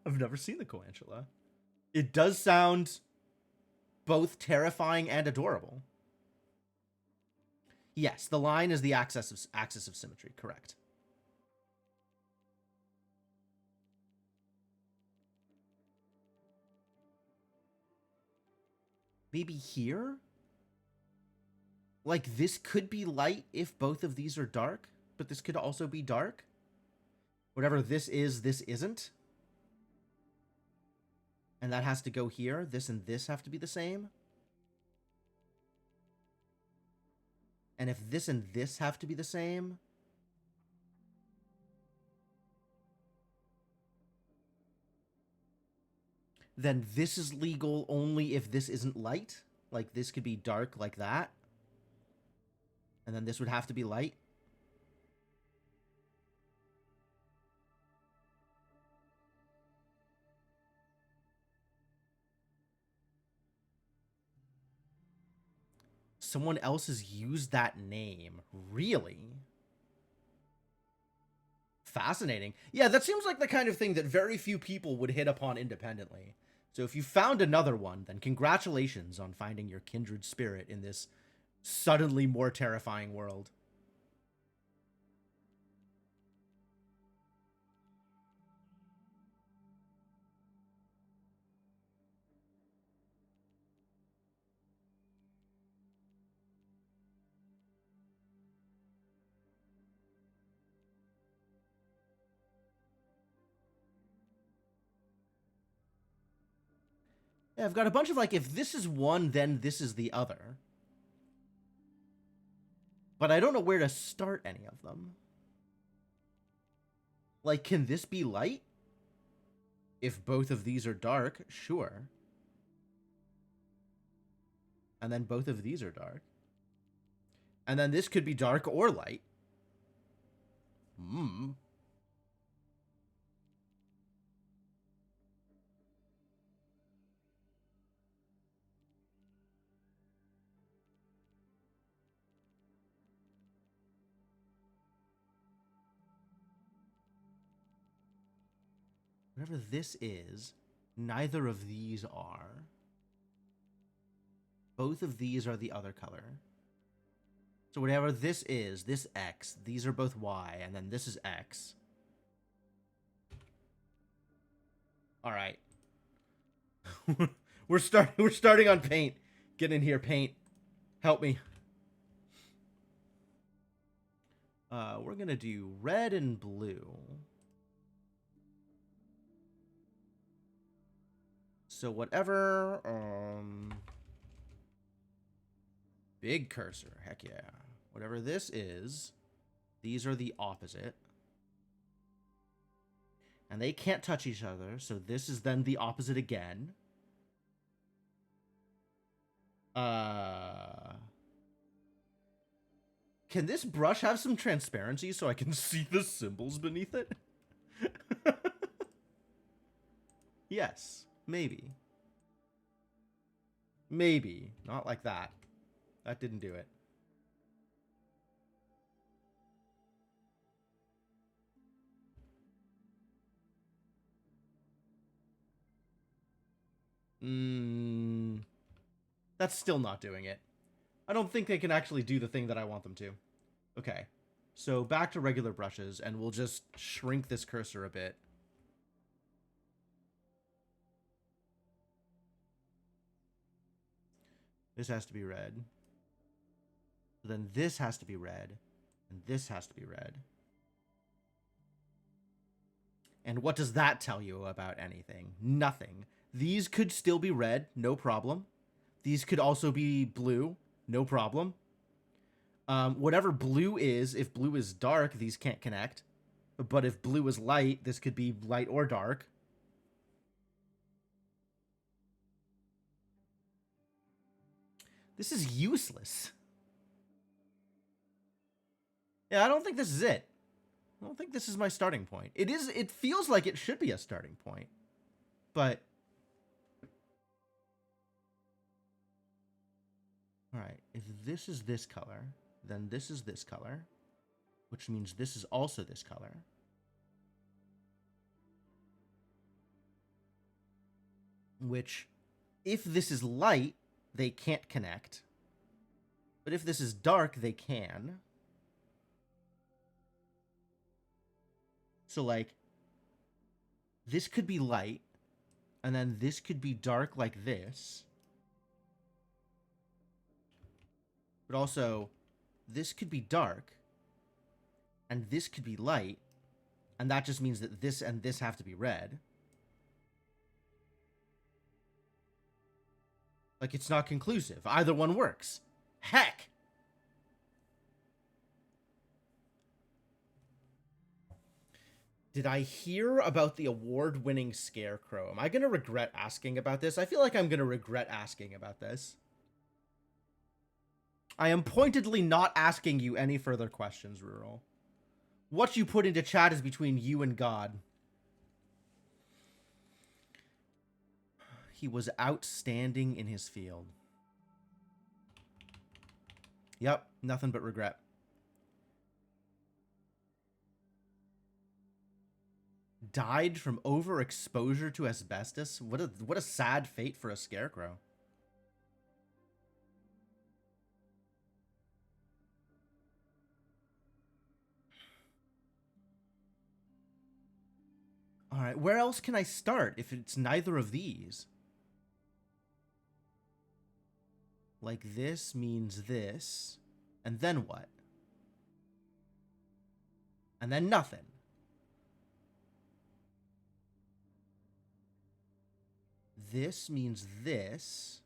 I've never seen the Coantula. It does sound both terrifying and adorable. Yes, the line is the axis of symmetry, correct. Maybe here? Like, this could be light if both of these are dark, but this could also be dark. Whatever this is, this isn't. And that has to go here. This and this have to be the same. And if this and this have to be the same... then this is legal only if this isn't light. Like, this could be dark like that. And then this would have to be light. Someone else has used that name. Really? Fascinating. Yeah, that seems like the kind of thing that very few people would hit upon independently. So if you found another one, then congratulations on finding your kindred spirit in this suddenly more terrifying world. Yeah, I've got a bunch of, like, if this is one, then this is the other. But I don't know where to start any of them. Like, can this be light? If both of these are dark, sure. And then both of these are dark. And then this could be dark or light. Whatever this is, neither of these are. Both of these are the other color. So whatever this is, this X, these are both Y, and then this is X. All right. we're starting on paint. Get in here, paint. Help me. We're gonna do red and blue. So whatever, big cursor, heck yeah. Whatever this is, these are the opposite. And they can't touch each other, so this is then the opposite again. Can this brush have some transparency so I can see the symbols beneath it? Yes, maybe. Maybe. Not like that. That didn't do it. That's still not doing it. I don't think they can actually do the thing that I want them to. Okay. So back to regular brushes, and we'll just shrink this cursor a bit. This has to be red. Then this has to be red. And this has to be red. And what does that tell you about anything? Nothing. These could still be red, no problem. These could also be blue, no problem. Whatever blue is, if blue is dark, these can't connect. But if blue is light, this could be light or dark. This is useless. Yeah, I don't think this is it. I don't think this is my starting point. It feels like it should be a starting point. But... alright, if this is this color, then this is this color, which means this is also this color. Which, if this is light, they can't connect. But if this is dark, they can. So, like, this could be light, and then this could be dark like this. But also, this could be dark, and this could be light, and that just means that this and this have to be red. Like, it's not conclusive. Either one works. Heck! Did I hear about the award-winning Scarecrow? Am I going to regret asking about this? I feel like I'm going to regret asking about this. I am pointedly not asking you any further questions, Rural. What you put into chat is between you and God. He was outstanding in his field. Yep, nothing but regret. Died from overexposure to asbestos? What a sad fate for a Scarecrow. Alright, where else can I start if it's neither of these? Like, this means this. And then what? And then nothing. This means this.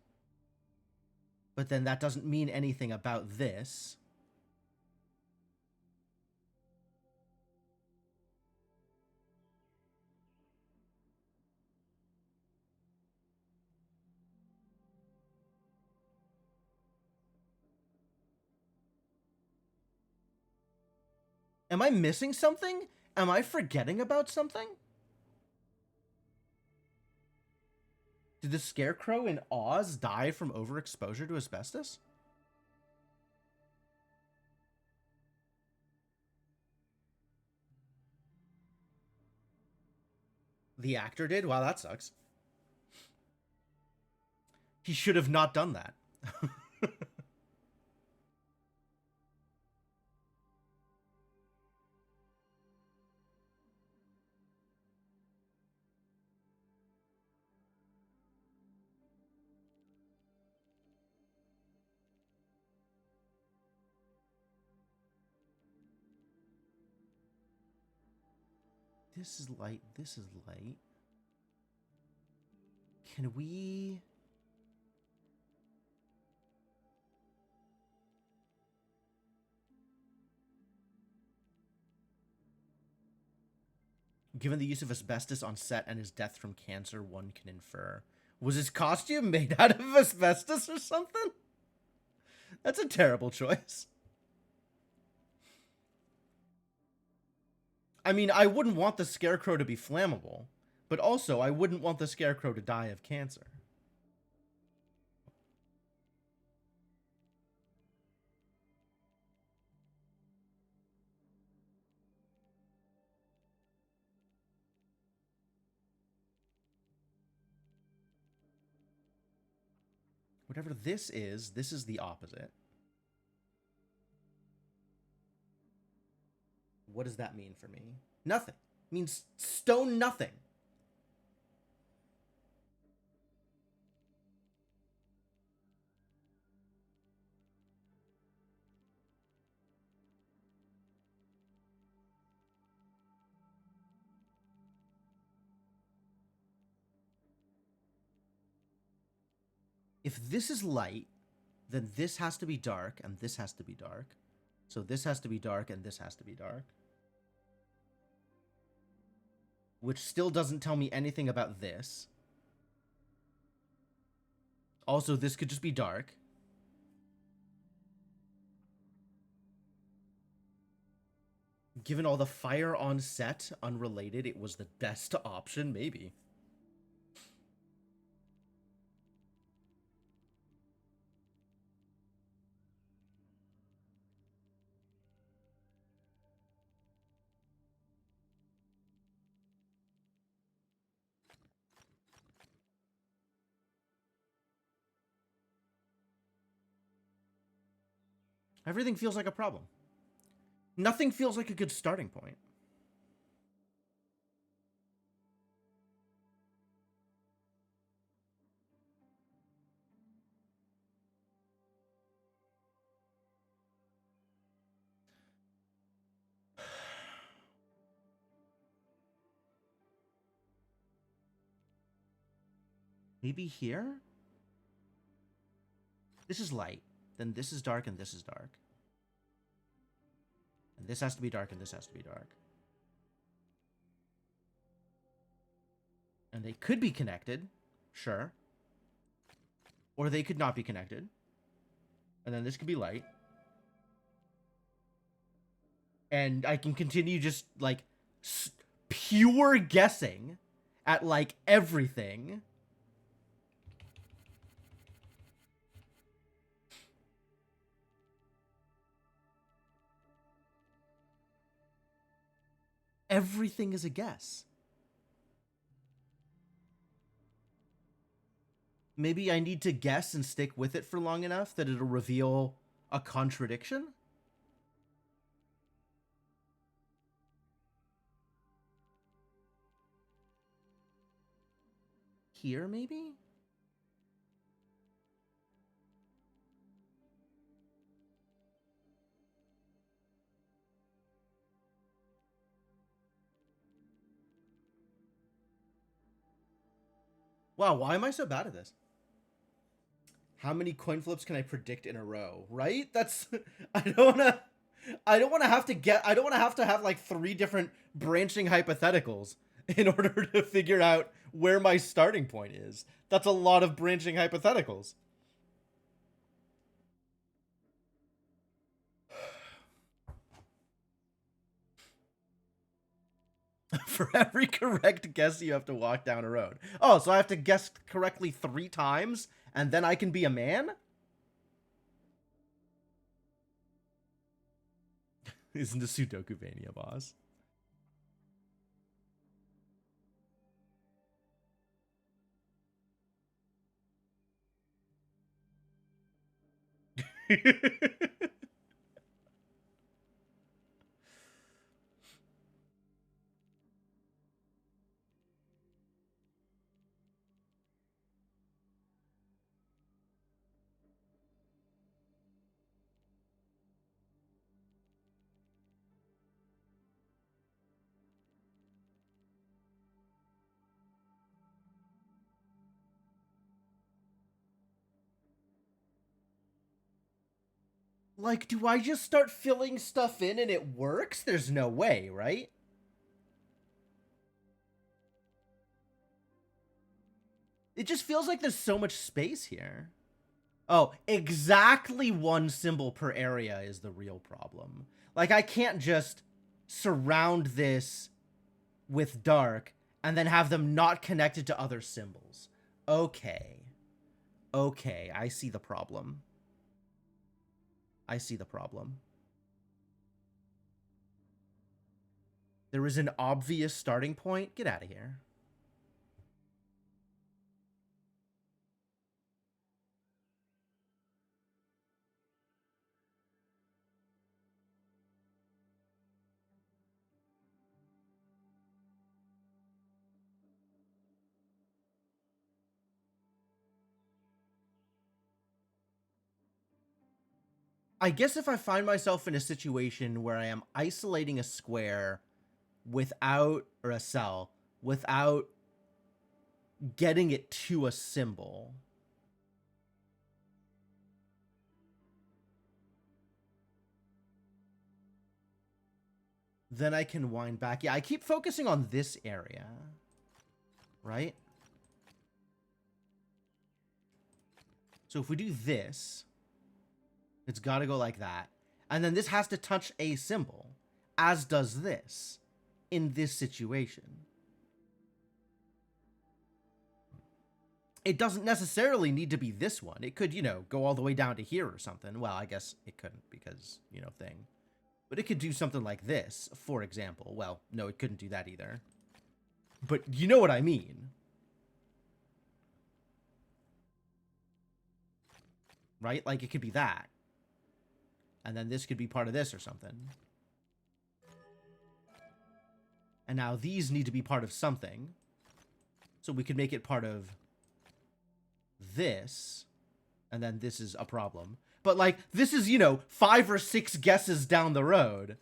But then that doesn't mean anything about this. Am I missing something? Am I forgetting about something? Did the Scarecrow in Oz die from overexposure to asbestos? The actor did? Wow, that sucks. He should have not done that. This is light. This is light. Can we... Given the use of asbestos on set and his death from cancer, one can infer. Was his costume made out of asbestos or something? That's a terrible choice. I mean, I wouldn't want the Scarecrow to be flammable, but also I wouldn't want the Scarecrow to die of cancer. Whatever this is the opposite. What does that mean for me? Nothing. It means stone nothing. If this is light, then this has to be dark, and this has to be dark. So this has to be dark, and this has to be dark. Which still doesn't tell me anything about this. Also, this could just be dark. Given all the fire on set, unrelated, it was the best option, maybe. Everything feels like a problem. Nothing feels like a good starting point. Maybe here? This is light. Then this is dark and this is dark. And this has to be dark and this has to be dark. And they could be connected. Sure. Or they could not be connected. And then this could be light. And I can continue just, like, pure guessing at, like, everything. Everything is a guess. Maybe I need to guess and stick with it for long enough that it'll reveal a contradiction? Here, maybe? Wow, why am I so bad at this? How many coin flips can I predict in a row? Right? That's I don't want to have to get I don't want to have like 3 different branching hypotheticals in order to figure out where my starting point is. That's a lot of branching hypotheticals. For every correct guess, you have to walk down a road. Oh, so I have to guess correctly 3 times, and then I can be a man? Isn't a Sudoku-vania, boss? Like, do I just start filling stuff in and it works? There's no way, right? It just feels like there's so much space here. Oh, exactly 1 symbol per area is the real problem. Like, I can't just surround this with dark and then have them not connected to other symbols. Okay. Okay, I see the problem. I see the problem. There is an obvious starting point. Get out of here. I guess if I find myself in a situation where I am isolating a square without, or a cell, without getting it to a symbol, then I can wind back. Yeah, I keep focusing on this area, right? So if we do this, it's got to go like that. And then this has to touch a symbol, as does this, in this situation. It doesn't necessarily need to be this one. It could, you know, go all the way down to here or something. Well, I guess it couldn't because, you know, thing. But it could do something like this, for example. Well, no, it couldn't do that either. But you know what I mean. Right? Like, it could be that. And then this could be part of this or something. And now these need to be part of something. So we could make it part of this. And then this is a problem. But, like, this is, you know, 5 or 6 guesses down the road.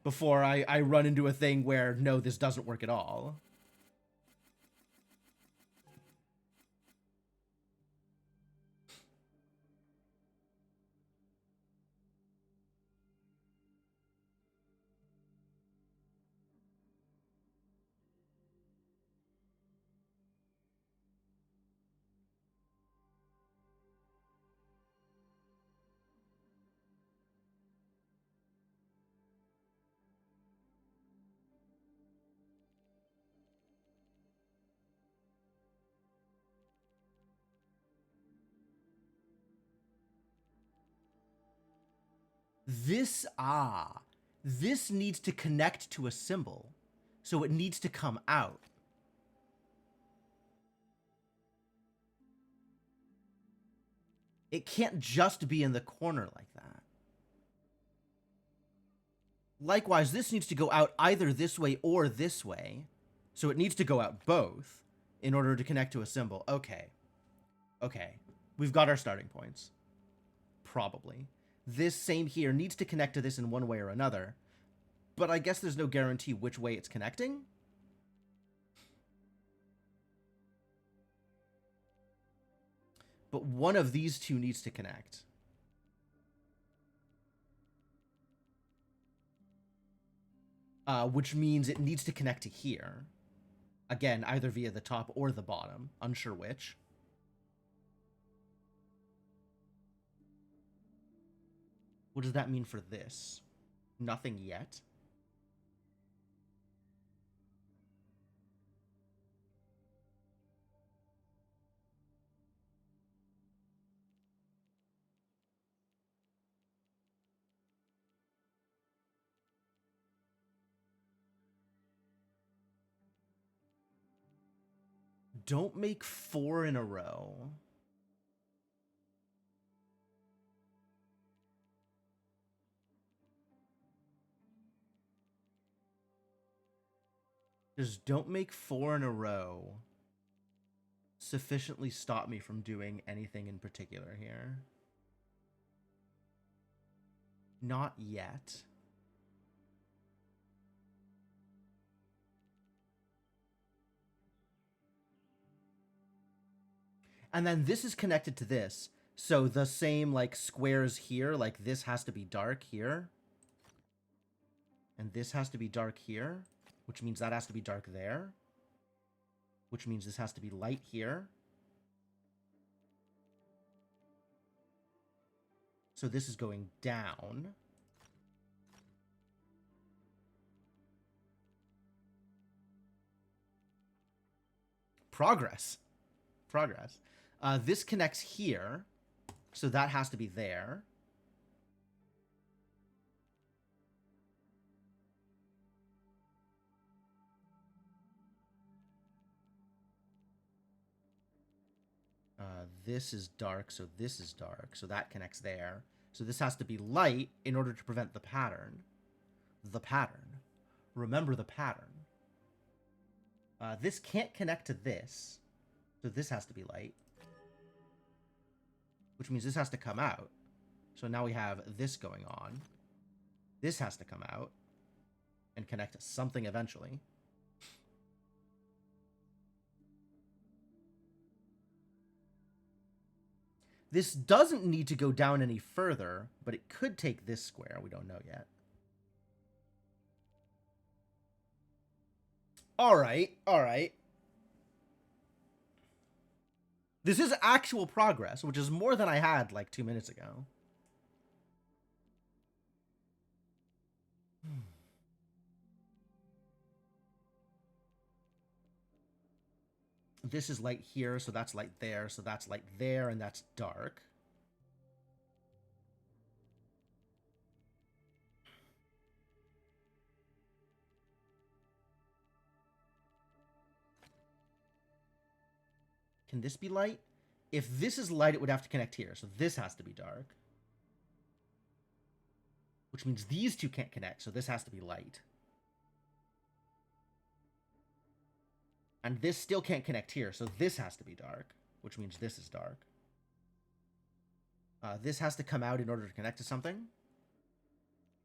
Before I run into a thing where, no, this doesn't work at all. This needs to connect to a symbol. So it needs to come out. It can't just be in the corner like that. Likewise, this needs to go out either this way or this way. So it needs to go out both in order to connect to a symbol. Okay. Okay. We've got our starting points. Probably. This same here needs to connect to this in one way or another. But I guess there's no guarantee which way it's connecting. But one of these two needs to connect. Which means it needs to connect to here. Again, either via the top or the bottom. Unsure which. What does that mean for this? Nothing yet. Don't make 4 in a row. Just don't make 4 in a row sufficiently stop me from doing anything in particular here. Not yet. And then this is connected to this. So the same, like, squares here, like, this has to be dark here. And this has to be dark here, which means that has to be dark there. Which means this has to be light here. So this is going down. Progress. Progress. This connects here. So that has to be there. This is dark, so this is dark. So that connects there. So this has to be light in order to prevent the pattern. The pattern. Remember the pattern. This can't connect to this. So this has to be light. Which means this has to come out. So now we have this going on. This has to come out. And connect to something eventually. This doesn't need to go down any further, but it could take this square. We don't know yet. Alright, alright. This is actual progress, which is more than I had like 2 minutes ago. This is light here, so that's light there, so that's light there, and that's dark. Can this be light? If this is light, it would have to connect here, so this has to be dark. which means these two can't connect, so this has to be light. And this still can't connect here, so this has to be dark, which means this is dark. This has to come out in order to connect to something.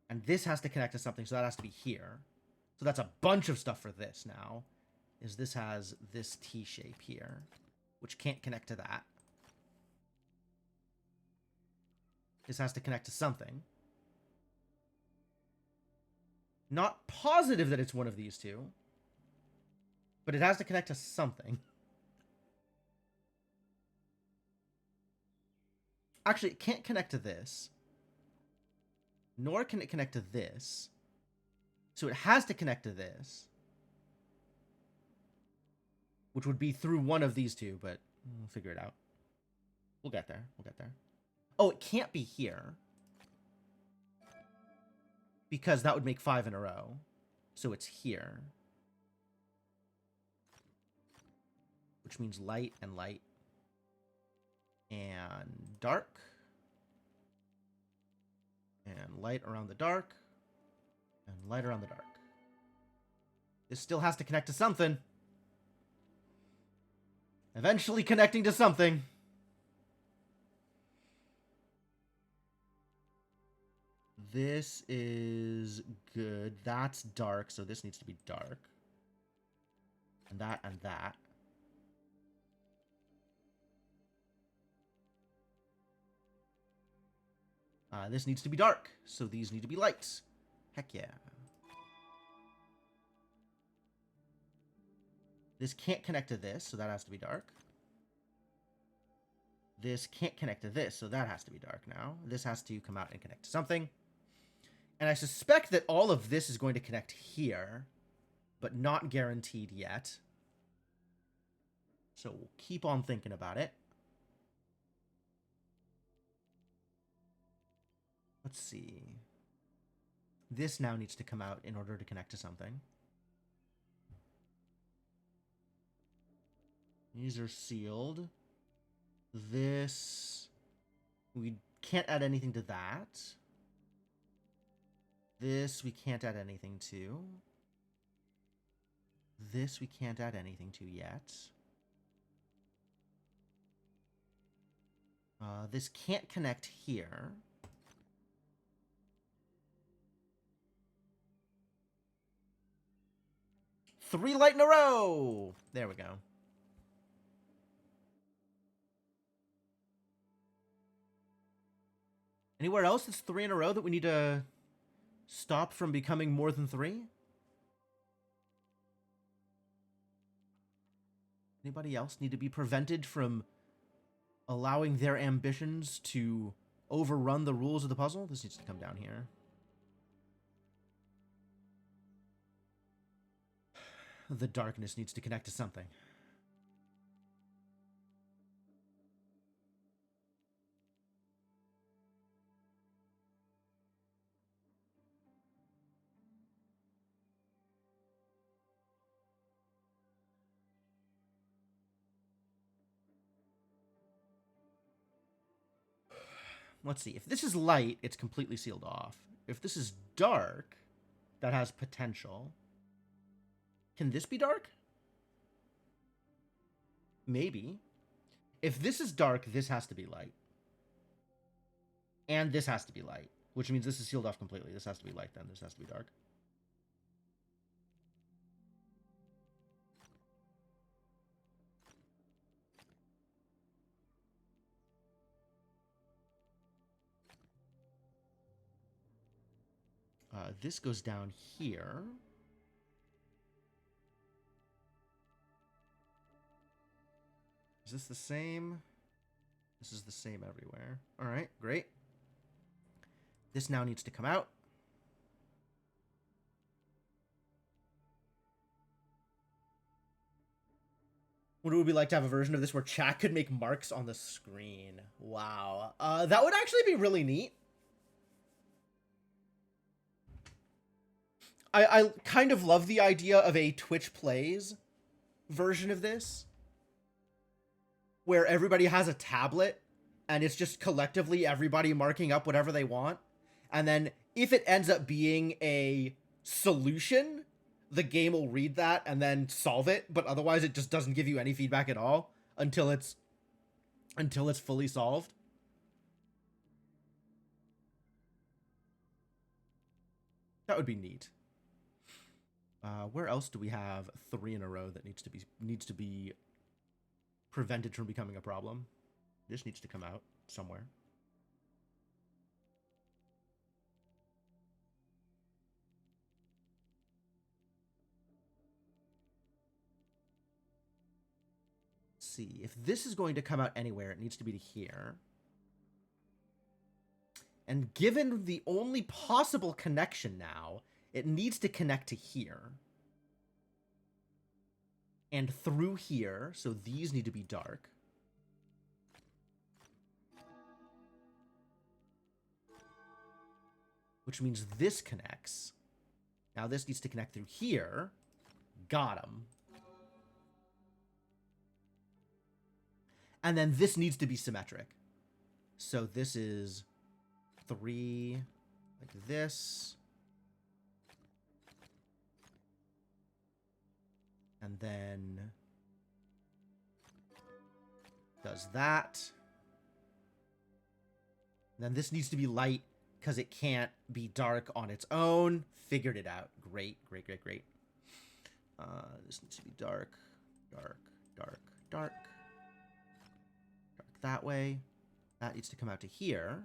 And this has to connect to something, so that has to be here. So that's a bunch of stuff for this now. Is this has this T shape here, which can't connect to that. This has to connect to something. Not positive that it's one of these two, but it has to connect to something. Actually, it can't connect to this. Nor can it connect to this. So it has to connect to this. Which would be through one of these two, but we'll figure it out. We'll get there. We'll get there. Oh, it can't be here. Because that would make 5 in a row. So it's here. Which means light and light. And dark. And light around the dark. And light around the dark. This still has to connect to something. Eventually connecting to something. This is good. That's dark, so this needs to be dark. And that and that. This needs to be dark, so these need to be lights. Heck yeah. This can't connect to this, so that has to be dark. This can't connect to this, so that has to be dark now. This has to come out and connect to something. And I suspect that all of this is going to connect here, but not guaranteed yet. So we'll keep on thinking about it. Let's see. This now needs to come out in order to connect to something. These are sealed. This... we can't add anything to that. This we can't add anything to. This we can't add anything to yet. This can't connect here. Three light in a row! There we go. Anywhere else that's 3 in a row that we need to stop from becoming more than 3? Anybody else need to be prevented from allowing their ambitions to overrun the rules of the puzzle? This needs to come down here. The darkness needs to connect to something. Let's see. If this is light, it's completely sealed off. If this is dark, that has potential. Can this be dark? Maybe. If this is dark, this has to be light. And this has to be light, which means this is sealed off completely. This has to be light then. This has to be dark. This goes down here. Is this the same? This is the same everywhere. All right, great. This now needs to come out. What it would be like to have a version of this where chat could make marks on the screen? Wow. That would actually be really neat. I kind of love the idea of a Twitch Plays version of this, where everybody has a tablet and it's just collectively everybody marking up whatever they want. And then if it ends up being a solution, the game will read that and then solve it, but otherwise it just doesn't give you any feedback at all until it's fully solved. That would be neat. Where else do we have 3 in a row that needs to be prevented from becoming a problem? This needs to come out somewhere. Let's see. If this is going to come out anywhere, it needs to be to here. And given the only possible connection now, it needs to connect to here. And through here, so these need to be dark. Which means this connects. Now this needs to connect through here. Got him. And then this needs to be symmetric. So this is 3, like this. And then does that. And then this needs to be light because it can't be dark on its own. Figured it out. Great, great, great, great. This needs to be dark, dark, dark, dark. Dark that way. That needs to come out to here.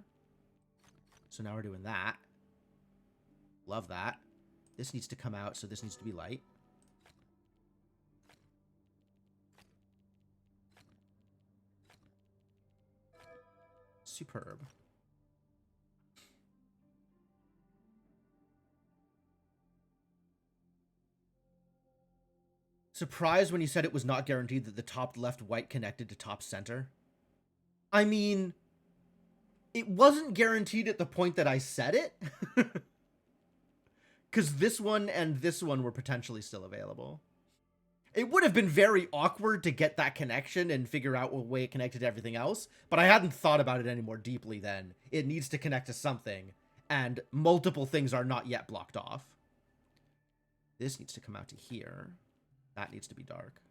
So now we're doing that. Love that. This needs to come out, so this needs to be light. Superb. Surprised when you said it was not guaranteed that the top left white connected to top center. I mean, it wasn't guaranteed at the point that I said it. Because this one and this one were potentially still available. It would have been very awkward to get that connection and figure out what way it connected to everything else, but I hadn't thought about it any more deeply then. It needs to connect to something, and multiple things are not yet blocked off. This needs to come out to here. That needs to be dark.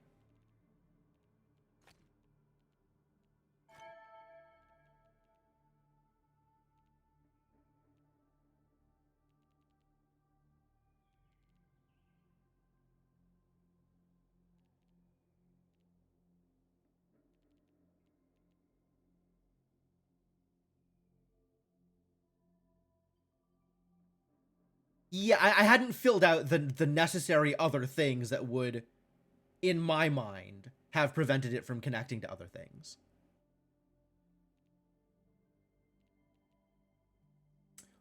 Yeah, I hadn't filled out the necessary other things that would, in my mind, have prevented it from connecting to other things.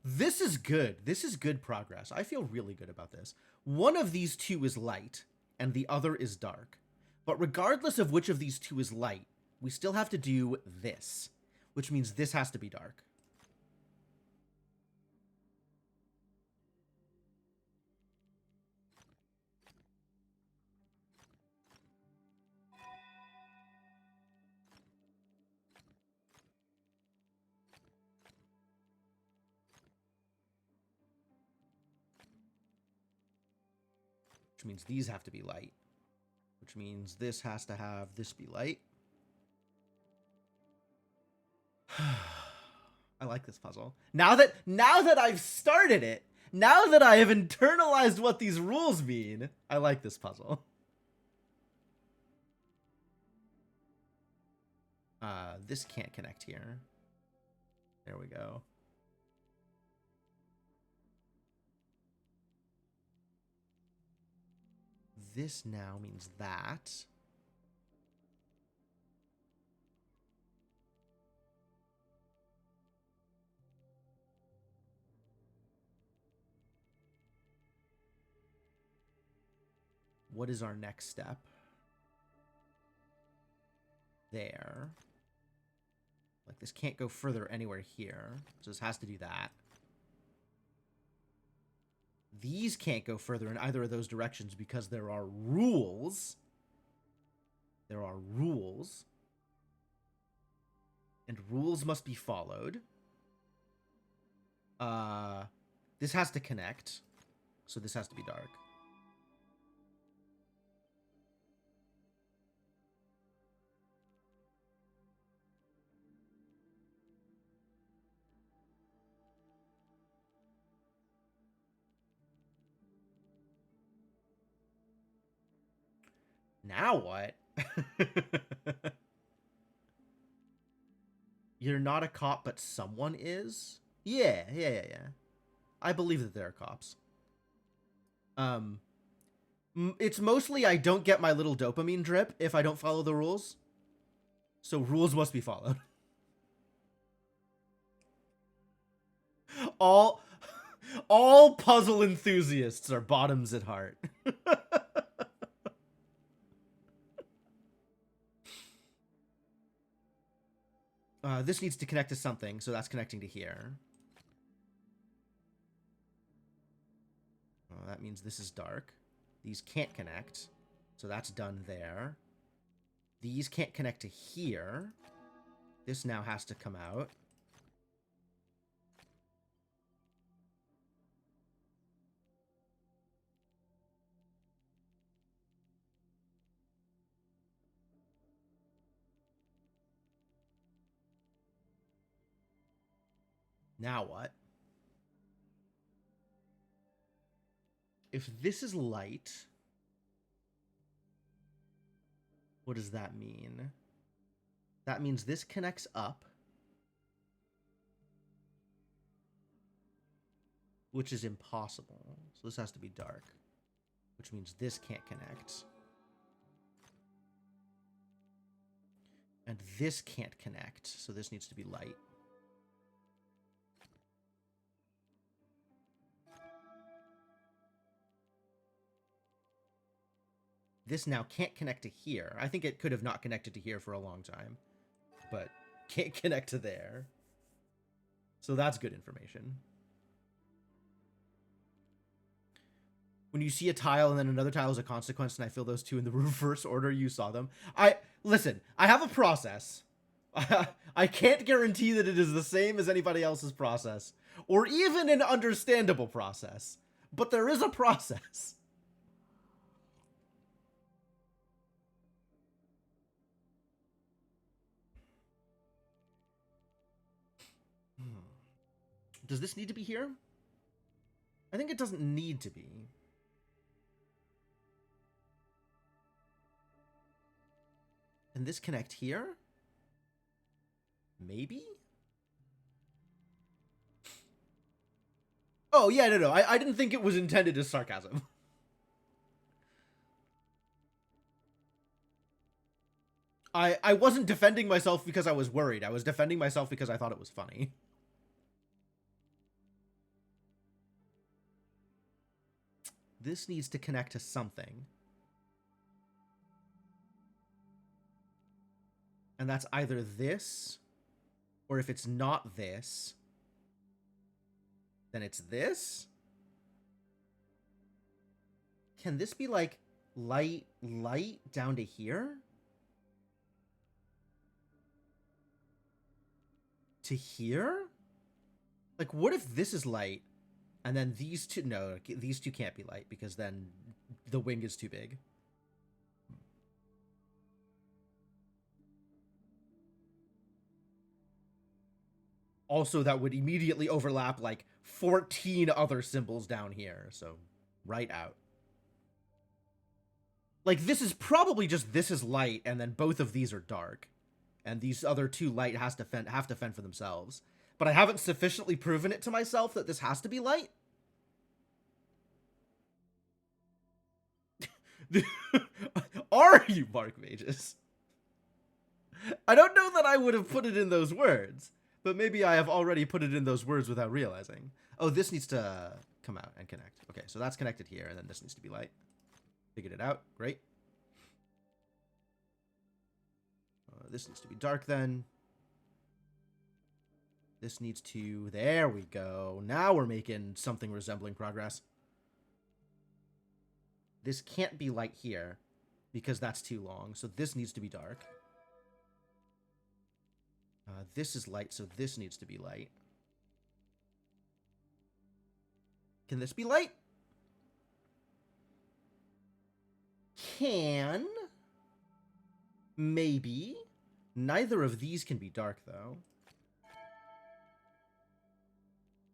This is good. This is good progress. I feel really good about this. One of these two is light, and the other is dark. But regardless of which of these two is light, we still have to do this, which means this has to be dark. Which means these have to be light. Which means this has to have this be light. I like this puzzle. Now that I've started it, now that I have internalized what these rules mean, I like this puzzle. This can't connect here. There we go. This now means that. What is our next step? There. Like, this can't go further anywhere here, so this has to do that. These can't go further in either of those directions because there are rules. There are rules. And rules must be followed. This has to connect. So this has to be dark. Now what? You're not a cop, but someone is? Yeah. I believe that there are cops. It's mostly I don't get my little dopamine drip if I don't follow the rules. So rules must be followed. all puzzle enthusiasts are bottoms at heart. This needs to connect to something, so that's connecting to here. That means this is dark. These can't connect, so that's done there. These can't connect to here. This now has to come out. Now what? If this is light, what does that mean? That means this connects up, which is impossible. So this has to be dark, which means this can't connect. And this can't connect, so this needs to be light. This now can't connect to here. I think it could have not connected to here for a long time, but can't connect to there. So that's good information. When you see a tile and then another tile is a consequence, and I fill those two in the reverse order you saw them. Listen, I have a process. I can't guarantee that it is the same as anybody else's process, or even an understandable process, but there is a process. Does this need to be here? I think it doesn't need to be. And this connect here? Maybe? Oh, yeah, no. I didn't think it was intended as sarcasm. I wasn't defending myself because I was worried. I was defending myself because I thought it was funny. This needs to connect to something. And that's either this, or if it's not this, then it's this? Can this be like light down to here? To here? Like, what if this is light, and then these two... No, these two can't be light, because then the wing is too big. Also, that would immediately overlap, like, 14 other symbols down here, so right out. Like, this is probably just this is light, and then both of these are dark. And these other two light have to fend for themselves. But I haven't sufficiently proven it to myself that this has to be light. Are you, Mark Mages? I don't know that I would have put it in those words, but maybe I have already put it in those words without realizing. Oh, this needs to come out and connect. Okay, so that's connected here, and then this needs to be light. Figured it out. Great. This needs to be dark then. This needs to... There we go. Now we're making something resembling progress. This can't be light here because that's too long. So this needs to be dark. This is light, so this needs to be light. Can this be light? Can. Maybe. Neither of these can be dark, though.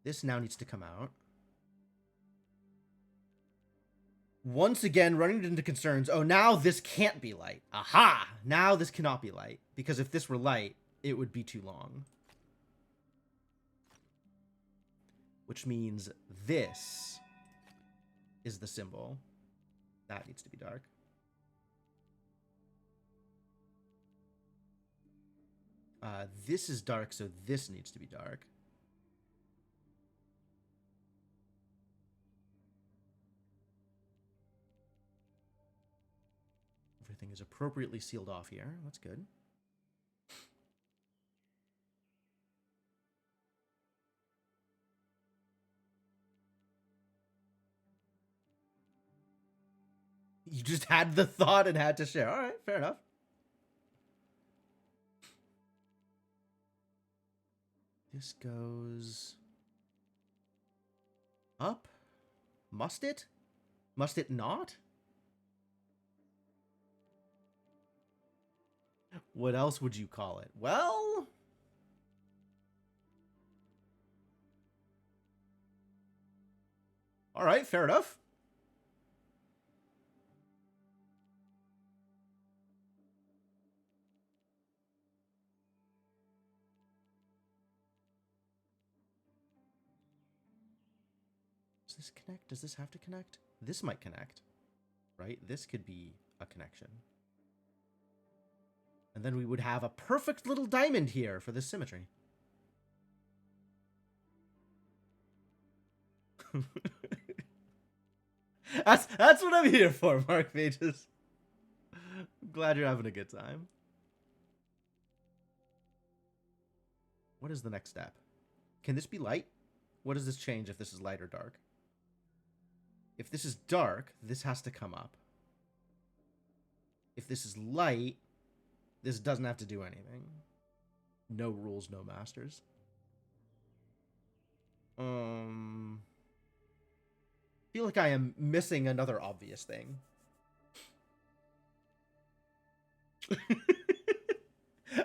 This now needs to come out. Once again, running into concerns. Oh, now this can't be light. Aha! Now this cannot be light. Because if this were light, it would be too long. Which means this is the symbol. That needs to be dark. This is dark, so this needs to be dark. Everything is appropriately sealed off here. That's good. You just had the thought and had to share. All right, fair enough. This goes up. Must it? Must it not? What else would you call it? Well... all right, fair enough. Does this connect? Does this have to connect? This might connect, right? This could be a connection. And then we would have a perfect little diamond here for this symmetry. That's what I'm here for, Mark Pages. I'm glad you're having a good time. What is the next step? Can this be light? What does this change if this is light or dark? If this is dark, this has to come up. If this is light, this doesn't have to do anything. No rules, no masters. Feel like I am missing another obvious thing.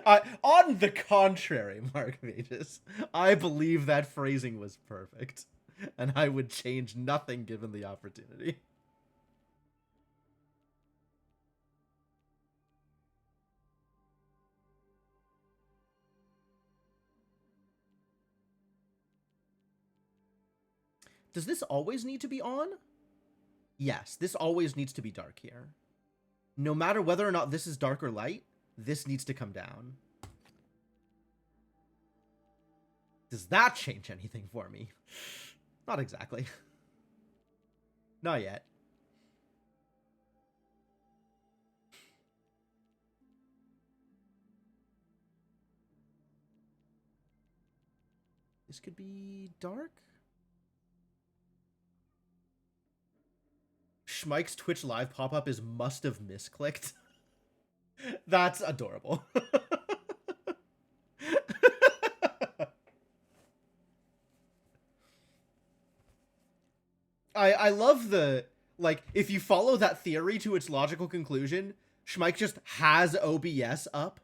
On the contrary, Mark Mages, I believe that phrasing was perfect, and I would change nothing given the opportunity. Does this always need to be on? Yes, this always needs to be dark here. No matter whether or not this is dark or light, this needs to come down. Does that change anything for me? Not exactly. Not yet. This could be dark? Schmike's Twitch live pop-up is must have misclicked. That's adorable. I love the, like, if you follow that theory to its logical conclusion, Schmike just has OBS up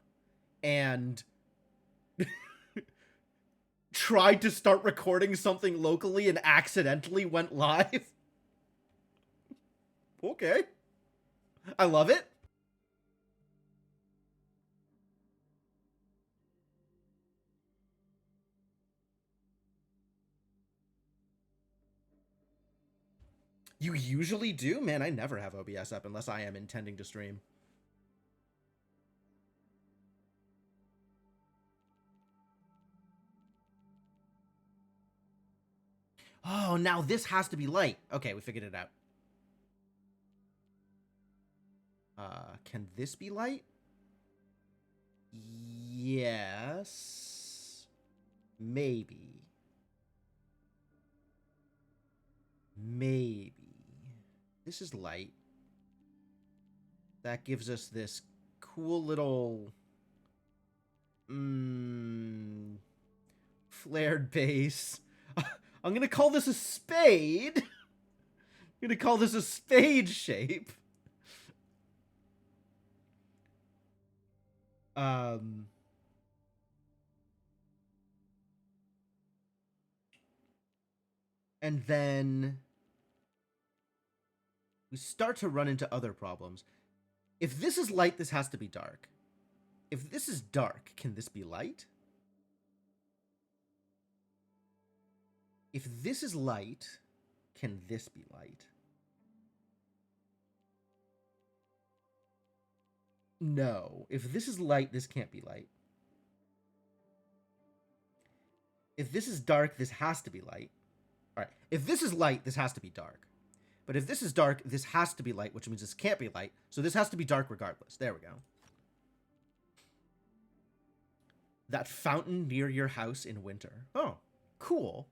and tried to start recording something locally and accidentally went live. Okay. I love it. You usually do? Man, I never have OBS up unless I am intending to stream. Oh, now this has to be light. Okay, we figured it out. Can this be light? Yes. Maybe. Maybe. This is light. That gives us this cool little... flared base. I'm going to call this a spade. I'm going to call this a spade shape. And then we start to run into other problems. If this is light, this has to be dark. If this is dark, can this be light? If this is light, can this be light? No. If this is light, this can't be light. If this is dark, this has to be light. All right. If this is light, this has to be dark. But if this is dark, this has to be light, which means this can't be light. So this has to be dark regardless. There we go. That fountain near your house in winter. Oh, cool.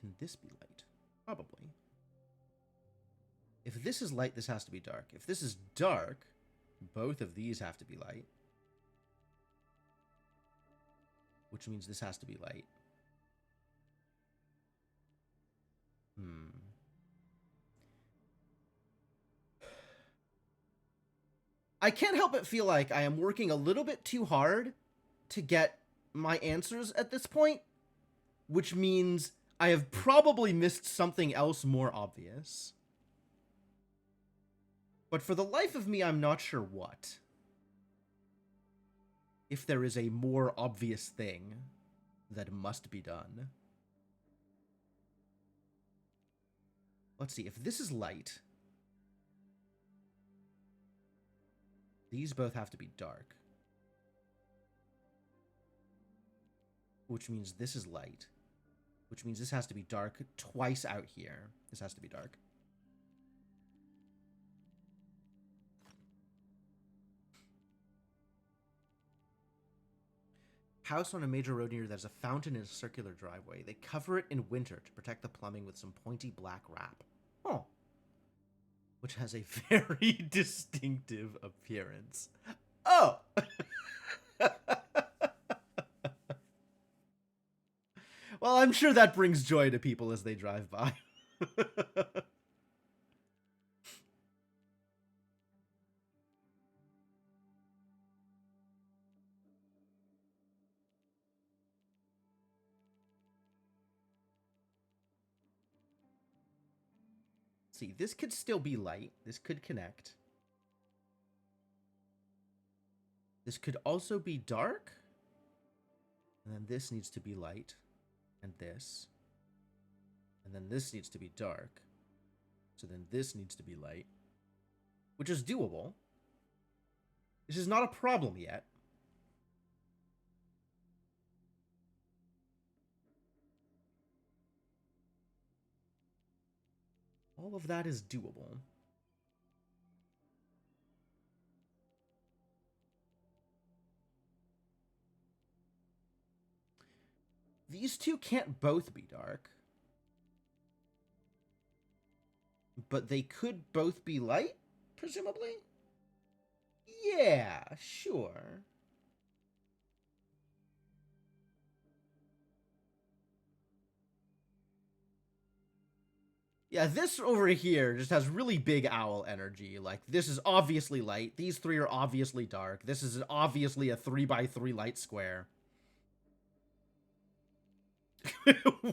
Can this be light? Probably. If this is light, this has to be dark. If this is dark, both of these have to be light. Which means this has to be light. I can't help but feel like I am working a little bit too hard to get my answers at this point, which means I have probably missed something else more obvious. But for the life of me, I'm not sure what. If there is a more obvious thing that must be done. Let's see, if this is light, these both have to be dark. Which means this is light. Which means this has to be dark twice out here. This has to be dark. House on a major road near there's a fountain in a circular driveway. They cover it in winter to protect the plumbing with some pointy black wrap. Oh. Which has a very distinctive appearance. Oh! Well, I'm sure that brings joy to people as they drive by. See, this could still be light. This could connect. This could also be dark. And then this needs to be light. And this. And then this needs to be dark. So then this needs to be light. Which is doable. This is not a problem yet. All of that is doable. These two can't both be dark. But they could both be light, presumably? Yeah, sure. Yeah, this over here just has really big owl energy. Like, this is obviously light. These three are obviously dark. This is obviously a 3x3 light square.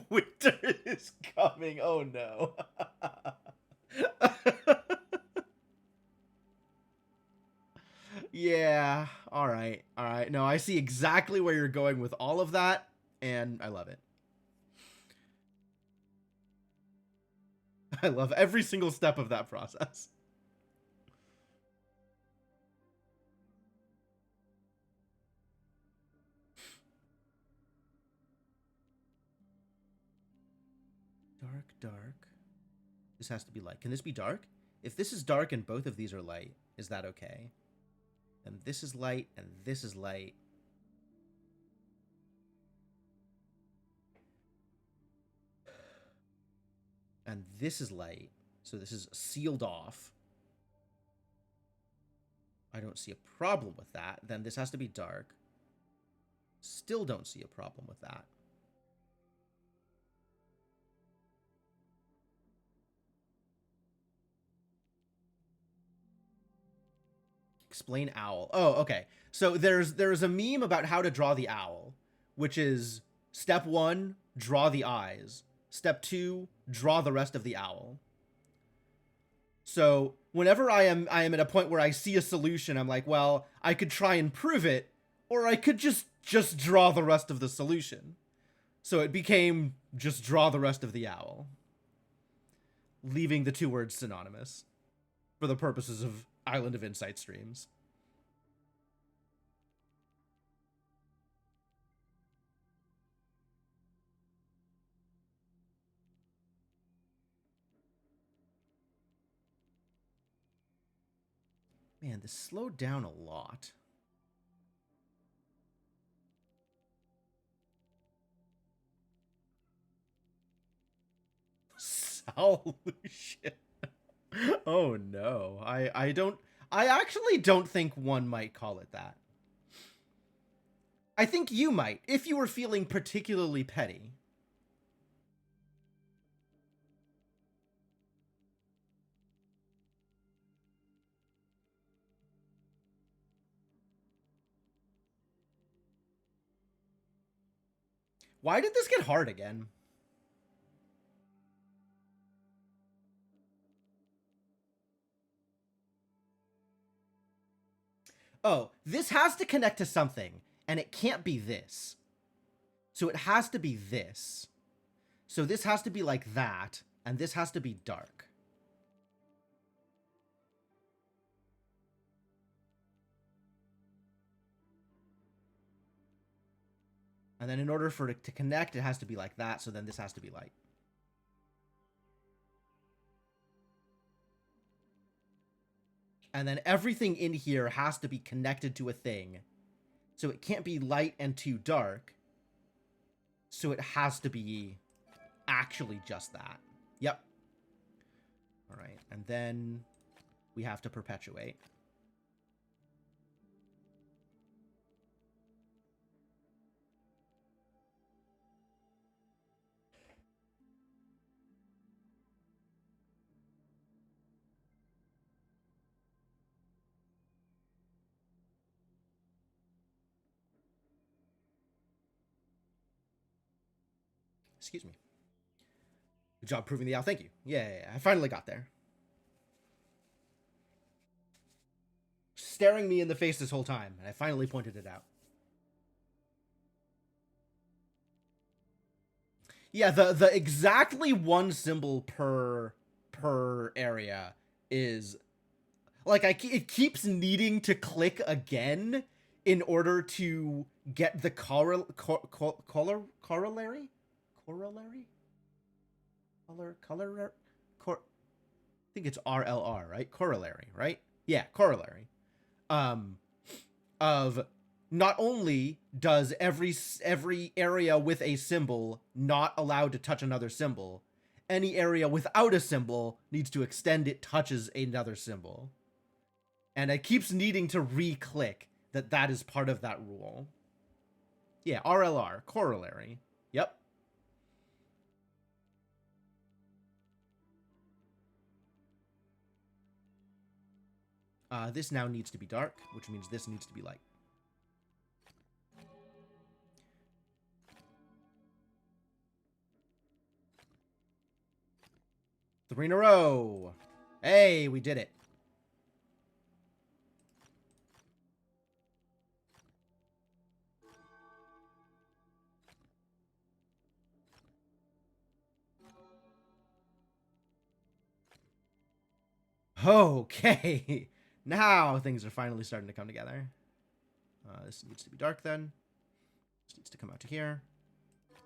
Winter is coming. Oh, no. Yeah, all right. All right. No, I see exactly where you're going with all of that, and I love it. I love every single step of that process. Dark, dark. This has to be light. Can this be dark? If this is dark and both of these are light, is that okay? And this is light, and this is light. And this is light. So this is sealed off. I don't see a problem with that. Then this has to be dark. Still don't see a problem with that. Explain owl. Oh, okay. So there's a meme about how to draw the owl, which is step 1, draw the eyes. Step 2, draw the rest of the owl. So whenever I am at a point where I see a solution, I'm like, well, I could try and prove it, or I could just draw the rest of the solution. So it became just draw the rest of the owl, leaving the two words synonymous for the purposes of Island of Insight streams. Man, this slowed down a lot. Solution. Oh no. I actually don't think one might call it that. I think you might, if you were feeling particularly petty. Why did this get hard again? Oh, this has to connect to something, and it can't be this. So it has to be this. So this has to be like that, and this has to be dark. And then in order for it to connect, it has to be like that, so then this has to be light. And then everything in here has to be connected to a thing. So it can't be light and too dark. So it has to be actually just that. Yep. All right, and then we have to perpetuate. Excuse me. Good job proving the out. Thank you. Yeah, I finally got there. Staring me in the face this whole time, and I finally pointed it out. Yeah, the exactly one symbol per area is like it keeps needing to click again in order to get the corollary I think it's RLR, right? Corollary, right? Yeah, corollary. Um of not only does every area with a symbol not allowed to touch another symbol, any area without a symbol needs to extend it touches another symbol. And it keeps needing to re-click that is part of that rule. Yeah, RLR, corollary. Yep. This now needs to be dark, which means this needs to be light. Three in a row. Hey, we did it. Okay. Now things are finally starting to come together. This needs to be dark then. This needs to come out to here.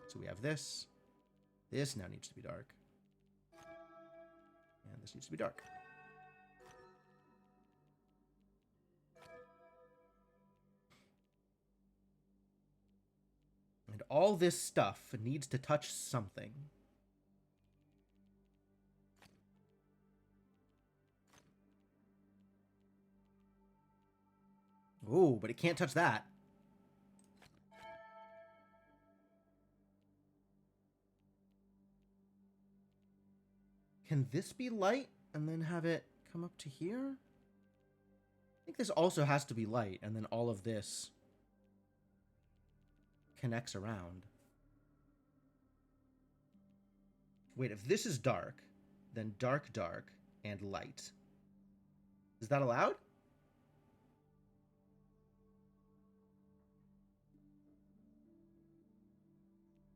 So we have this. This now needs to be dark. And this needs to be dark. And all this stuff needs to touch something. Ooh, but it can't touch that. Can this be light and then have it come up to here? I think this also has to be light, and then all of this connects around. Wait, if this is dark, then dark, dark, and light. Is that allowed?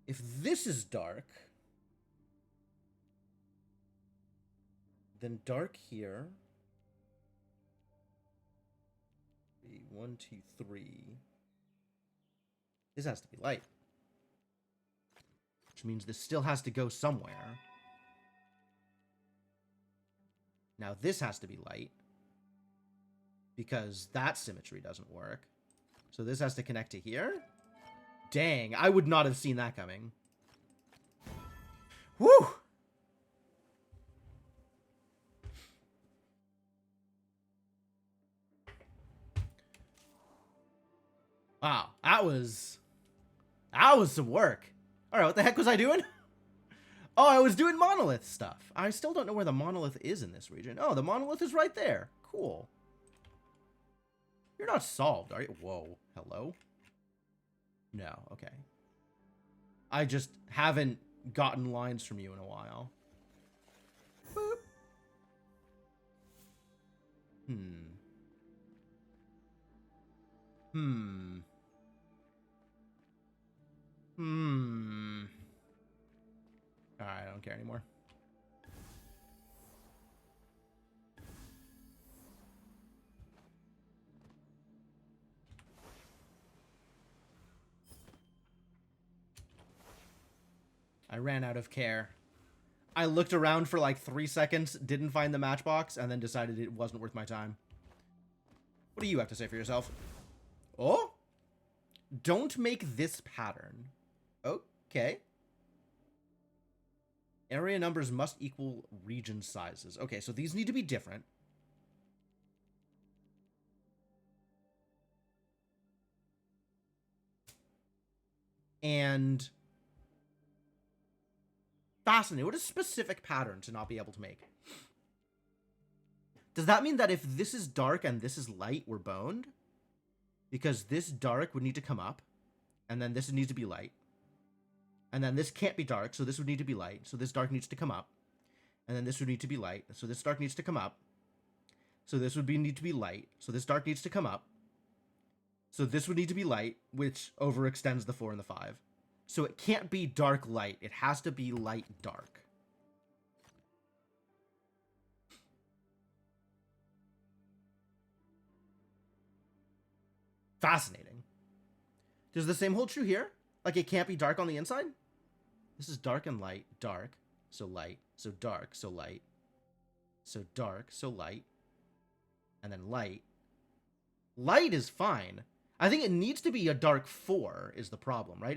If this is dark, then dark here. 1, 2, 3. This has to be light. Which means this still has to go somewhere. Now this has to be light. Because that symmetry doesn't work. So this has to connect to here? Dang, I would not have seen that coming. Woo! Wow, that was some work. Alright, what the heck was I doing? Oh, I was doing monolith stuff. I still don't know where the monolith is in this region. Oh, the monolith is right there. Cool. You're not solved, are you? Whoa, hello? No, okay. I just haven't gotten lines from you in a while. Boop. Alright, I don't care anymore. I ran out of care. I looked around for like 3 seconds, didn't find the matchbox, and then decided it wasn't worth my time. What do you have to say for yourself? Oh? Don't make this pattern. Okay. Area numbers must equal region sizes. Okay, so these need to be different. And fascinating. What a specific pattern to not be able to make. Does that mean that if this is dark and this is light, we're boned? Because this dark would need to come up, and then this needs to be light. And then this can't be dark, so this would need to be light. So this dark needs to come up. And then this would need to be light. So this dark needs to come up. So this would need to be light. So this dark needs to come up. So this would need to be light, which overextends the 4 and the 5. So it can't be dark light. It has to be light dark. Fascinating. Does the same hold true here? Like it can't be dark on the inside? This is dark and light. Dark. So light. So dark. So light. So dark. So light. And then light. Light is fine. I think it needs to be a dark 4 is the problem, right?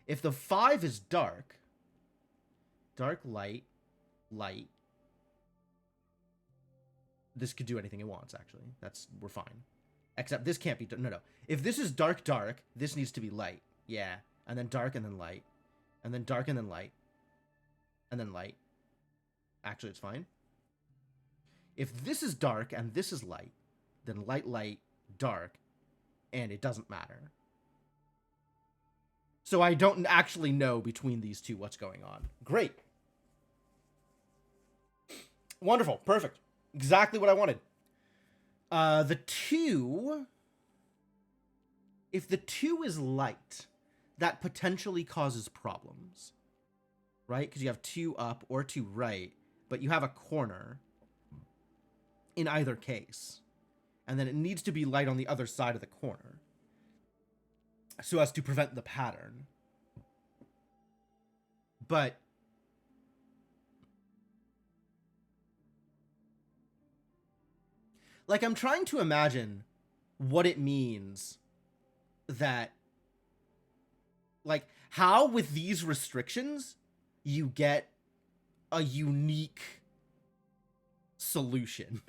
If the 5 is dark, dark, light, light. This could do anything it wants, actually. We're fine. Except this can't be, no. If this is dark, dark, this needs to be light. Yeah. And then dark and then light. And then dark and then light. And then light. Actually, it's fine. If this is dark and this is light, then light, light, dark, and it doesn't matter. So I don't actually know between these two what's going on. Great. Wonderful. Perfect. Exactly what I wanted. The 2... If the 2 is light, that potentially causes problems. Right? Because you have 2 up or 2 right, but you have a corner in either case. And then it needs to be light on the other side of the corner, so as to prevent the pattern. But like, I'm trying to imagine what it means that, like, how with these restrictions you get a unique solution.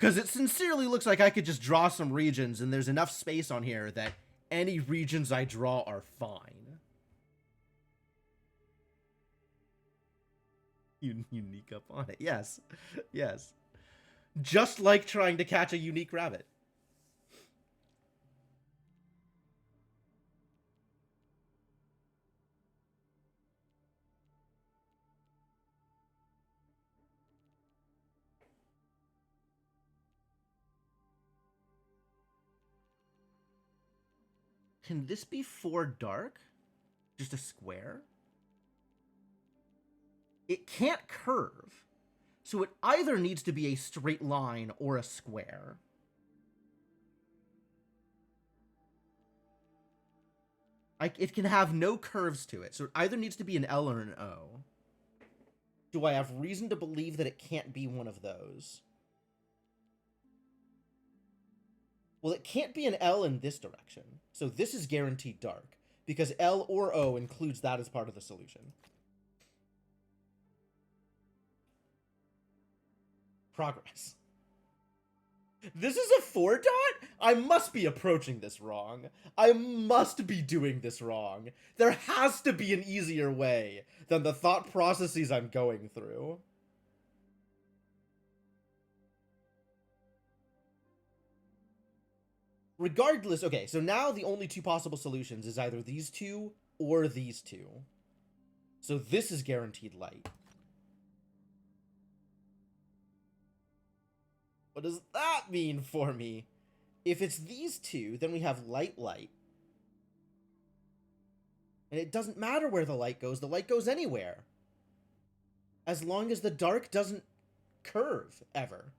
Because it sincerely looks like I could just draw some regions, and there's enough space on here that any regions I draw are fine. You unique up on it. Yes. Yes. Just like trying to catch a unique rabbit. Can this be 4 dark? Just a square? It can't curve. So it either needs to be a straight line or a square. It can have no curves to it. So it either needs to be an L or an O. Do I have reason to believe that it can't be one of those? Well, it can't be an L in this direction. So this is guaranteed dark, because L or O includes that as part of the solution. Progress. This is a 4 dot? I must be approaching this wrong. I must be doing this wrong. There has to be an easier way than the thought processes I'm going through. Regardless, okay, so now the only 2 possible solutions is either these 2 or these 2. So this is guaranteed light. What does that mean for me? If it's these 2, then we have light, light. And it doesn't matter where the light goes anywhere. As long as the dark doesn't curve, ever.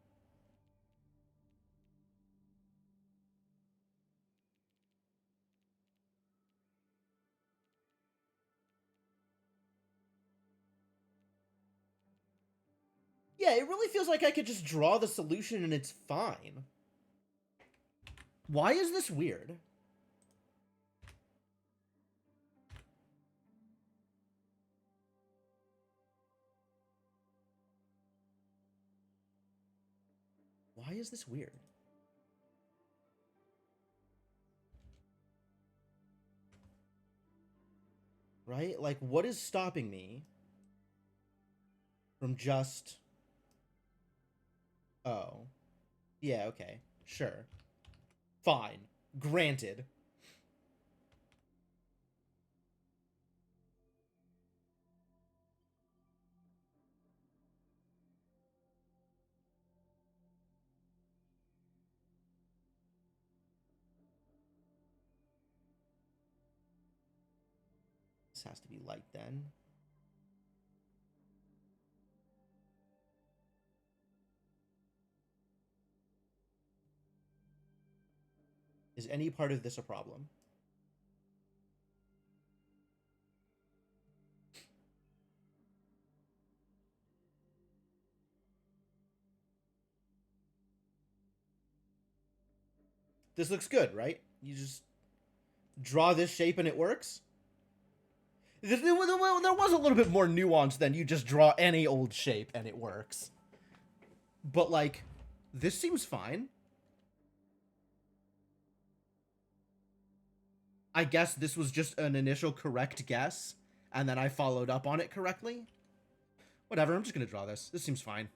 Yeah, it really feels like I could just draw the solution and it's fine. Why is this weird? Why is this weird? Right? Like, what is stopping me from just... Oh. Yeah, okay. Sure. Fine. Granted. This has to be light then. Is any part of this a problem? This looks good, right? You just draw this shape and it works? There was a little bit more nuance than you just draw any old shape and it works. But, like, this seems fine. I guess this was just an initial correct guess, and then I followed up on it correctly. Whatever, I'm just gonna draw this. This seems fine.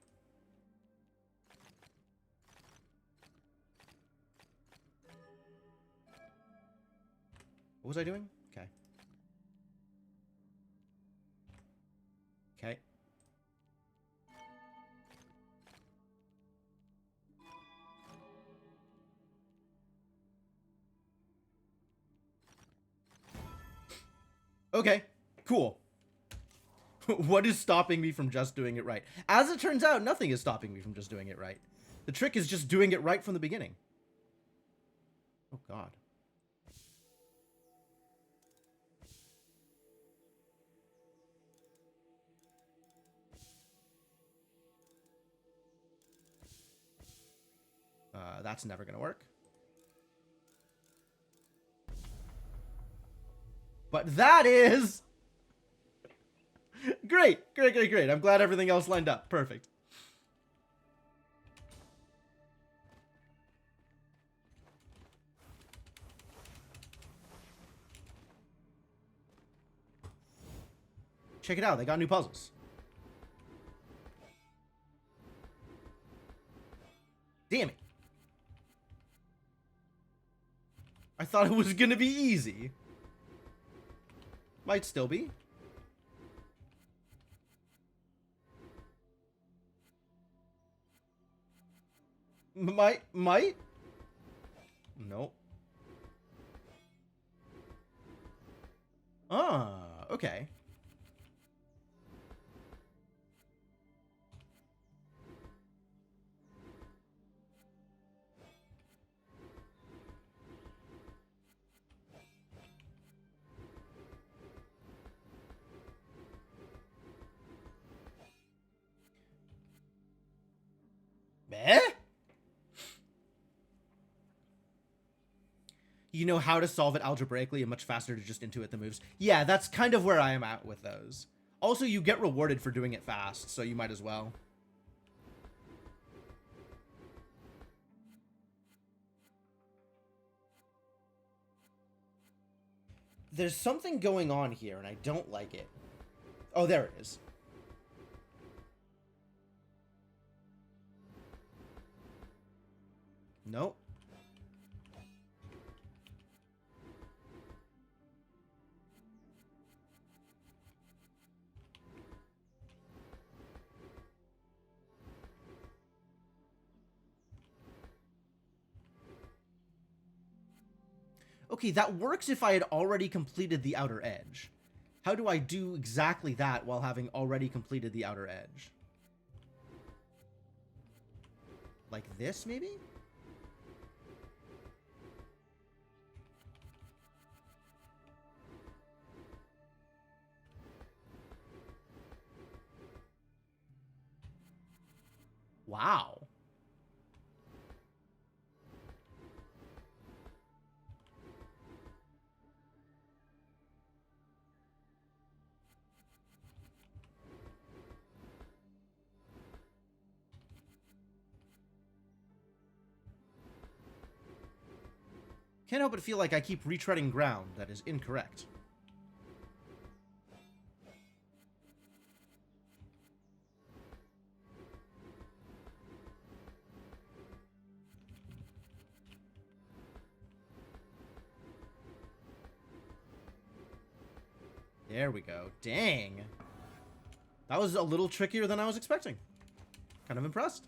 What was I doing? Okay. Okay. Okay, cool. What is stopping me from just doing it right? As it turns out, nothing is stopping me from just doing it right. The trick is just doing it right from the beginning. Oh, God. That's never gonna work. But that is... Great, great, great, great. I'm glad everything else lined up. Perfect. Check it out. They got new puzzles. Damn it. I thought it was gonna be easy. Might still be. Might? Nope. Ah, okay. Eh? You know how to solve it algebraically and much faster to just intuit the moves. Yeah, that's kind of where I am at with those. Also, you get rewarded for doing it fast, so you might as well. There's something going on here, and I don't like it. Oh, there it is. Nope. Okay, that works if I had already completed the outer edge. How do I do exactly that while having already completed the outer edge? Like this, maybe? Wow. Can't help but feel like I keep retreading ground that is incorrect. There we go. Dang. That was a little trickier than I was expecting. Kind of impressed.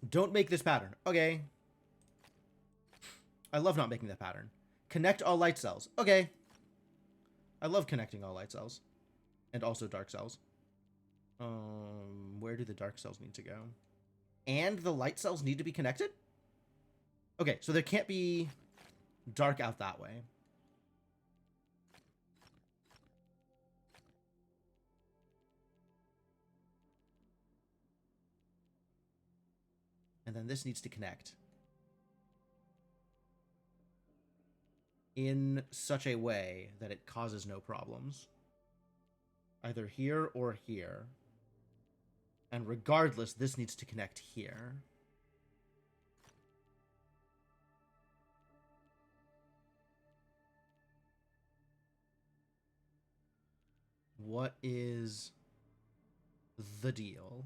Don't make this pattern. Okay. I love not making that pattern. Connect all light cells. Okay. I love connecting all light cells. And also dark cells. Where do the dark cells need to go? And the light cells need to be connected? Okay, so there can't be dark out that way. And then this needs to connect. In such a way that it causes no problems. Either here or here. And regardless, this needs to connect here. What is the deal?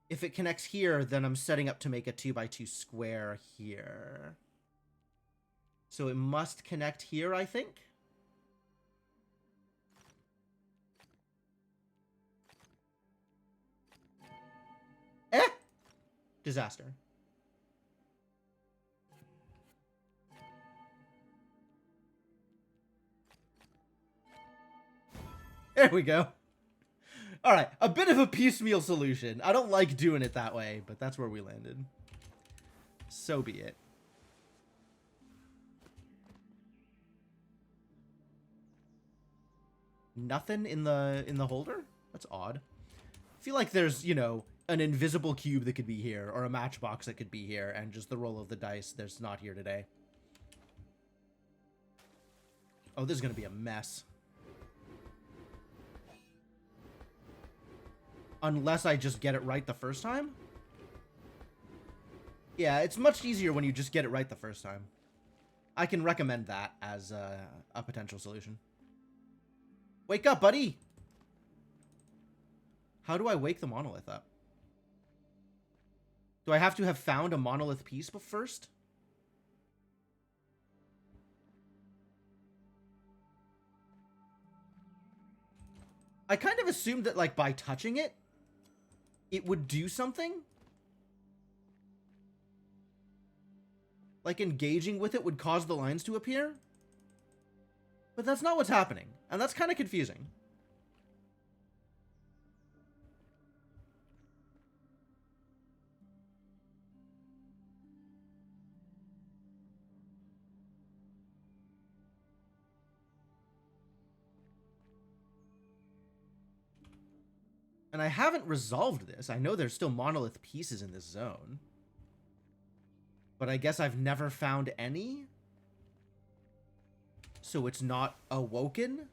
If it connects here, then I'm setting up to make a 2x2 square here. So it must connect here, I think? Eh! Disaster. There we go. All right, a bit of a piecemeal solution. I don't like doing it that way, but that's where we landed. So be it. Nothing in the holder? That's odd. I feel like there's, you know, an invisible cube that could be here, or a matchbox that could be here, and just the roll of the dice there's not here today. Oh, this is gonna be a mess. Unless I just get it right the first time? Yeah, it's much easier when you just get it right the first time. I can recommend that as a potential solution. Wake up, buddy! How do I wake the monolith up? Do I have to have found a monolith piece first? I kind of assumed that, like, by touching it, it would do something. Like, engaging with it would cause the lines to appear. But that's not what's happening. And that's kind of confusing. And I haven't resolved this. I know there's still monolith pieces in this zone. But I guess I've never found any. So it's not awoken.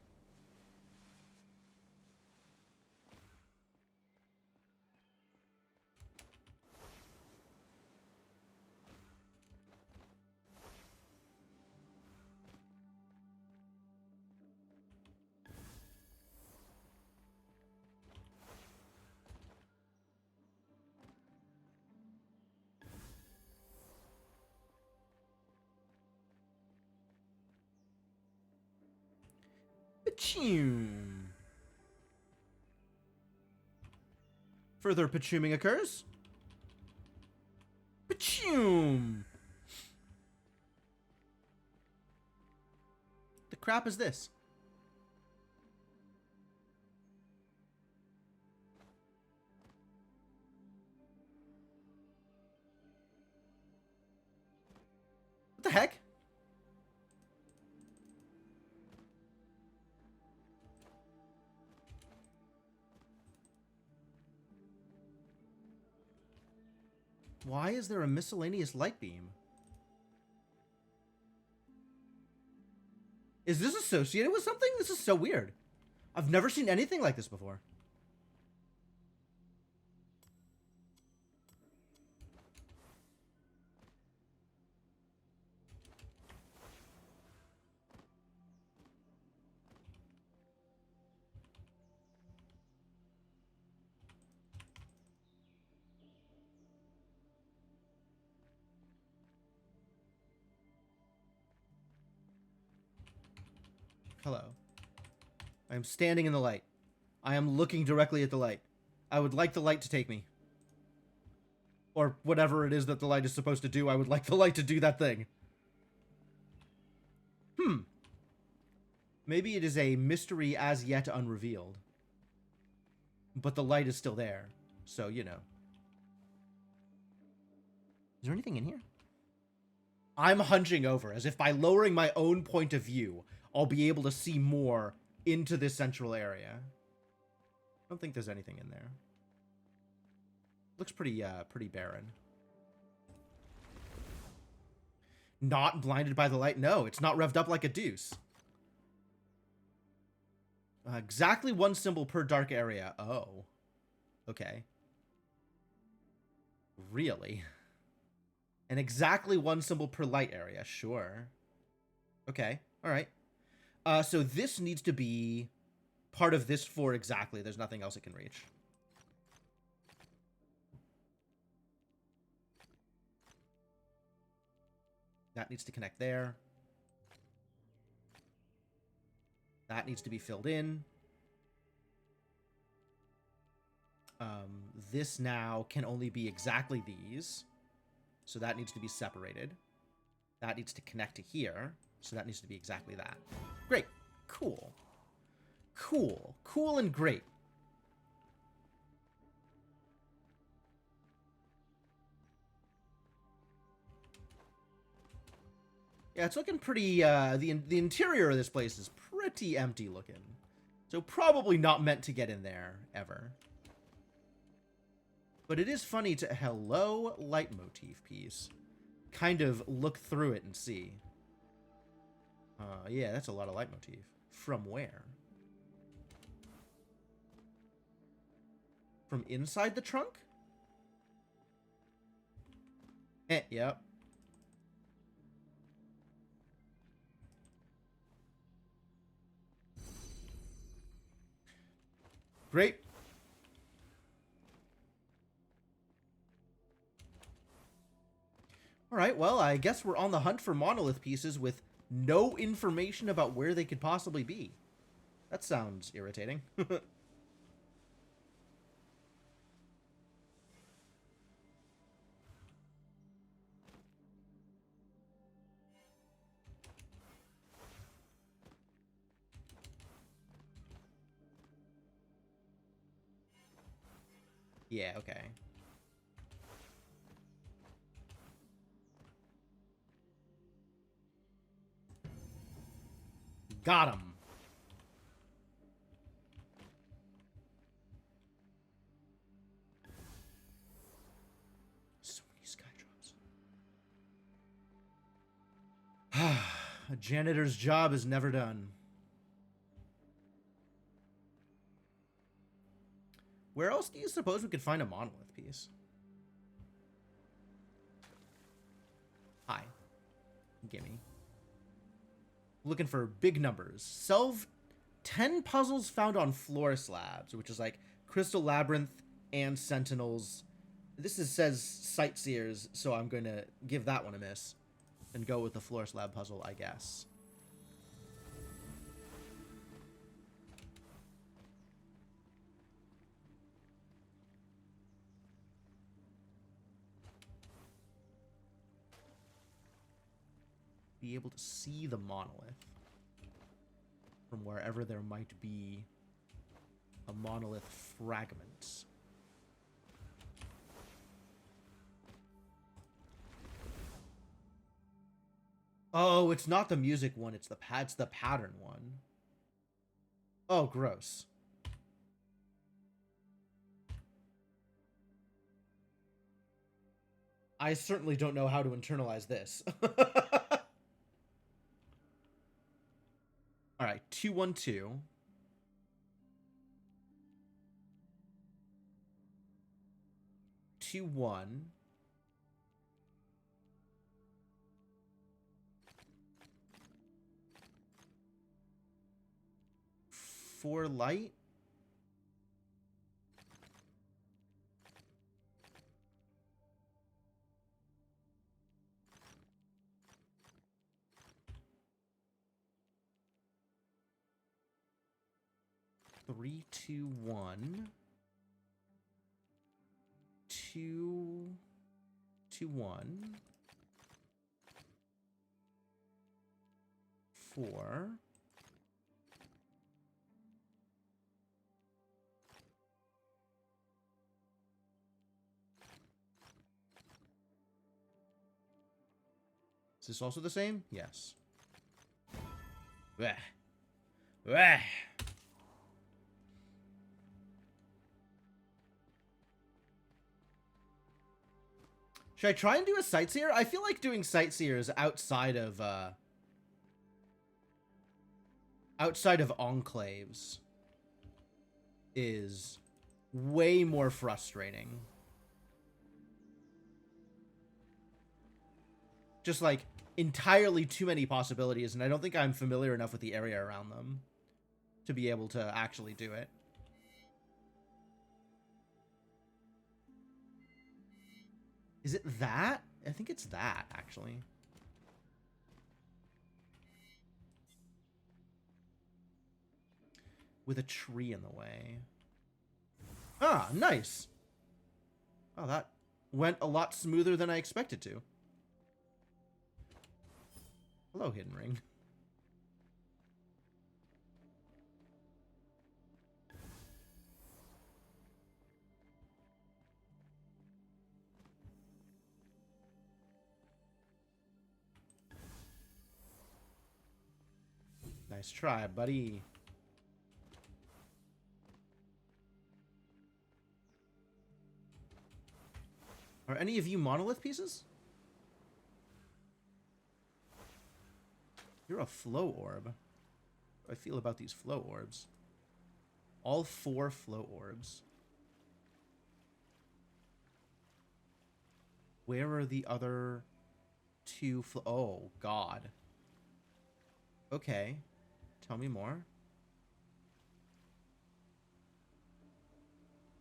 Further pachuming occurs. Pachum! The crap is this? What the heck? Why is there a miscellaneous light beam? Is this associated with something? This is so weird. I've never seen anything like this before. Hello. I am standing in the light. I am looking directly at the light. I would like the light to take me. Or whatever it is that the light is supposed to do, I would like the light to do that thing. Maybe it is a mystery as yet unrevealed. But the light is still there. So, you know. Is there anything in here? I'm hunching over, as if by lowering my own point of view, I'll be able to see more into this central area. I don't think there's anything in there. Looks pretty barren. Not blinded by the light? No, it's not revved up like a deuce. Exactly one symbol per dark area. Oh. Okay. Really? And exactly one symbol per light area. Sure. Okay. All right. So this needs to be part of this floor exactly. There's nothing else it can reach. That needs to connect there. That needs to be filled in. This now can only be exactly these. So that needs to be separated. That needs to connect to here. So that needs to be exactly that. Great. Cool. Cool. Cool and great. Yeah, it's looking pretty, the interior of this place is pretty empty looking. So probably not meant to get in there, ever. But it is funny to, hello, leitmotif piece. Kind of look through it and see. Yeah, that's a lot of leitmotif. From where? From inside the trunk? Yep. Great. Alright, well, I guess we're on the hunt for monolith pieces with no information about where they could possibly be. That sounds irritating. Yeah, okay. Got him. So many sky drops. A janitor's job is never done. Where else do you suppose we could find a monolith piece? Hi. Gimme. Looking for big numbers. Solve 10 puzzles found on floor slabs, which is like Crystal Labyrinth and Sentinels. This says Sightseers, so I'm going to give that one a miss and go with the floor slab puzzle, I guess. Be able to see the monolith from wherever there might be a monolith fragment. Oh, it's not the music one, it's the pattern one. Oh, gross. I certainly don't know how to internalize this. All right, 212. 2-1. For light. Three, two, one. 2, 2, 1. 4. Is this also the same? Yes. Blech. Blech. Should I try and do a Sightseer? I feel like doing Sightseers outside of Enclaves is way more frustrating. Just like entirely too many possibilities, and I don't think I'm familiar enough with the area around them to be able to actually do it. Is it that? I think it's that, actually. With a tree in the way. Ah, nice. Oh, that went a lot smoother than I expected to. Hello, Hidden Ring. Nice try, buddy. Are any of you monolith pieces? You're a flow orb. How do I feel about these flow orbs? All 4 flow orbs. Where are the other 2 oh, God. Okay. Tell me more.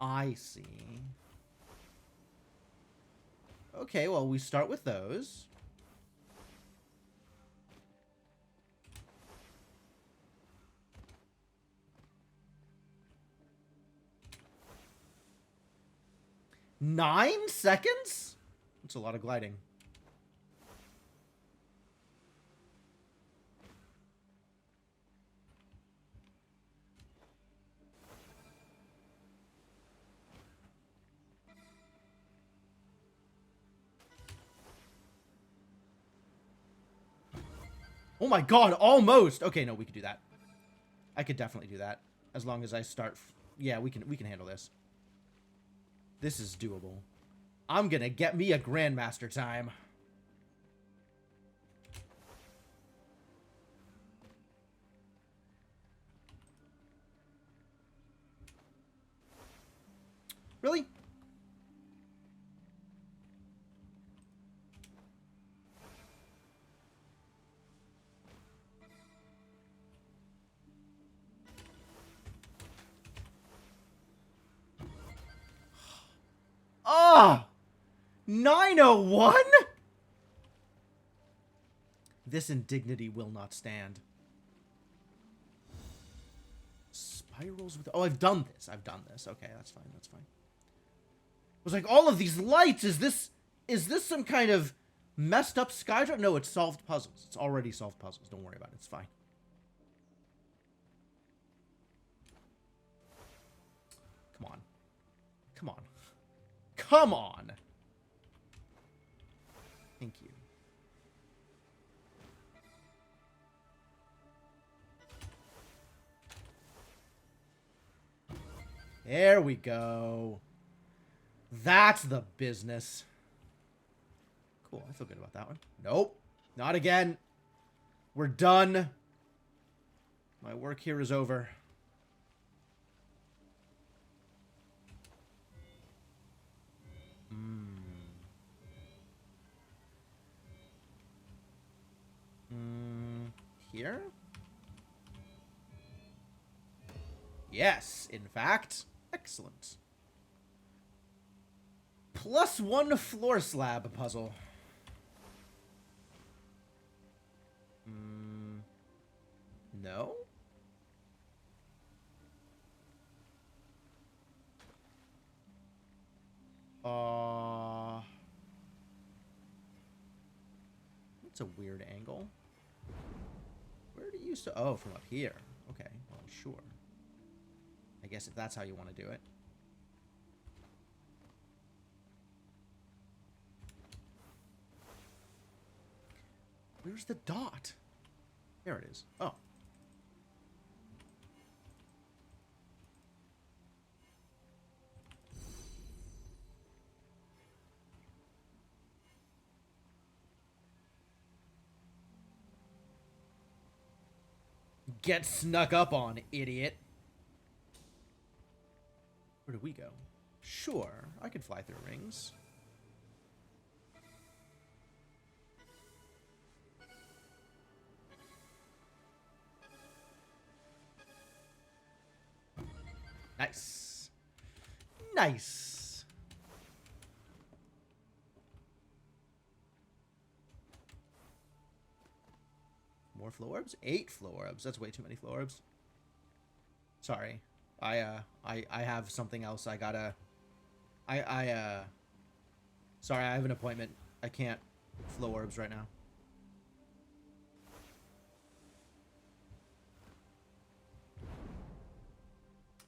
I see. Okay, well, we start with those. Nine seconds? That's a lot of gliding. Oh my god, almost. Okay, no, we could do that. I could definitely do that. As long as I start... Yeah, we can handle this. This is doable. I'm gonna get me a Grandmaster time. Really? Ah! 901? This indignity will not stand. Spirals with... Oh, I've done this. I've done this. Okay, that's fine. That's fine. I was like, all of these lights, is this some kind of messed up Skydrop? No, it's solved puzzles. It's already solved puzzles. Don't worry about it. It's fine. Come on. Come on. Come on! Thank you. There we go. That's the business. Cool, I feel good about that one. Nope. Not again. We're done. My work here is over. Here? Yes, in fact. Excellent. +1 floor slab puzzle. No? That's a weird angle. Where do you... Oh, from up here. Okay, well, sure. I guess if that's how you want to do it. Where's the dot? There it is. Oh. Get snuck up on, idiot. Where do we go? Sure, I could fly through rings. Nice. Nice. More flow orbs? 8 flow orbs. That's way too many flow orbs. Sorry. I have something else I gotta... Sorry, I have an appointment. I can't flow orbs right now.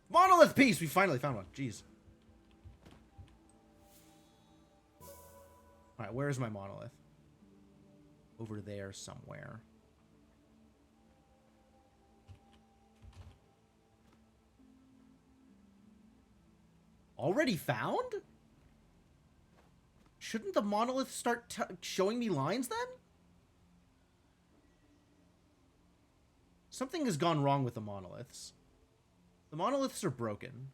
Monolith piece! We finally found one. Jeez. Alright, where is my monolith? Over there somewhere. Already found? Shouldn't the monolith start showing me lines then? Something has gone wrong with the monoliths. The monoliths are broken.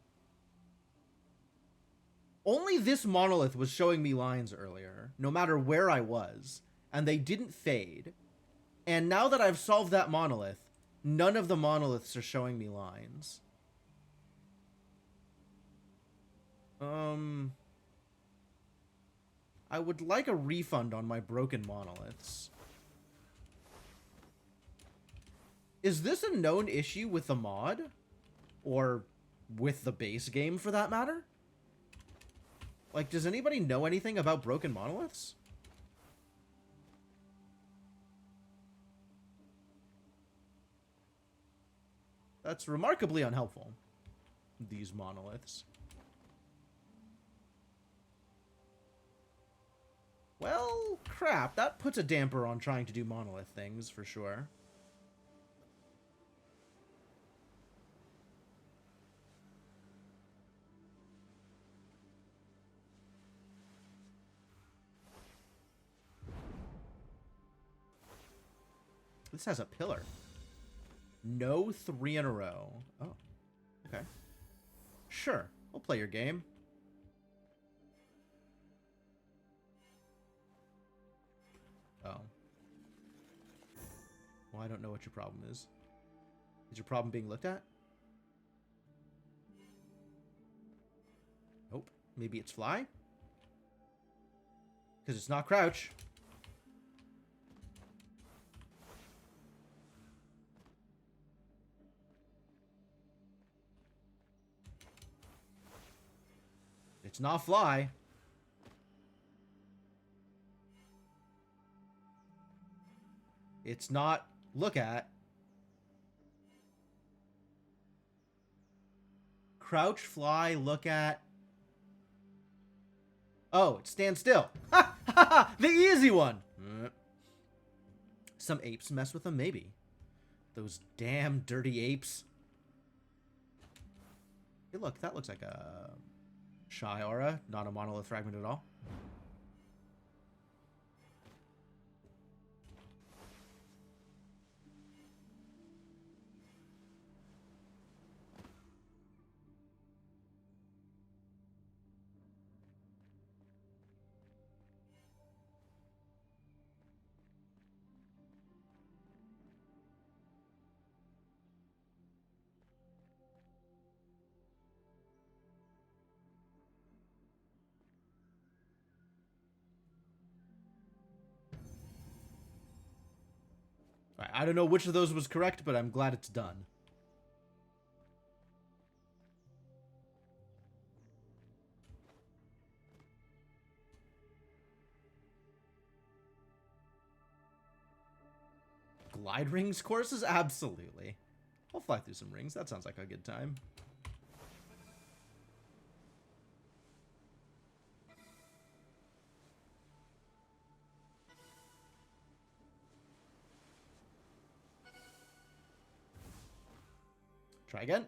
Only this monolith was showing me lines earlier, no matter where I was, and they didn't fade. And now that I've solved that monolith, none of the monoliths are showing me lines. Um, I would like a refund on my broken monoliths. Is this a known issue with the mod? Or with the base game, for that matter? Like, does anybody know anything about broken monoliths? That's remarkably unhelpful. These monoliths. Well, crap. That puts a damper on trying to do monolith things, for sure. This has a pillar. No 3 in a row. Oh, okay. Sure, we'll play your game. Oh. Well, I don't know what your problem is. Is your problem being looked at? Nope. Maybe it's fly? Because it's not crouch. It's not fly. It's not look at. Crouch, fly, look at. Oh, it stands still. Ha ha ha! The easy one! Some apes mess with them, maybe. Those damn dirty apes. Hey, look, that looks like a shy aura, not a monolith fragment at all. I don't know which of those was correct, but I'm glad it's done. Glide rings courses? Absolutely. I'll fly through some rings. That sounds like a good time. Try again.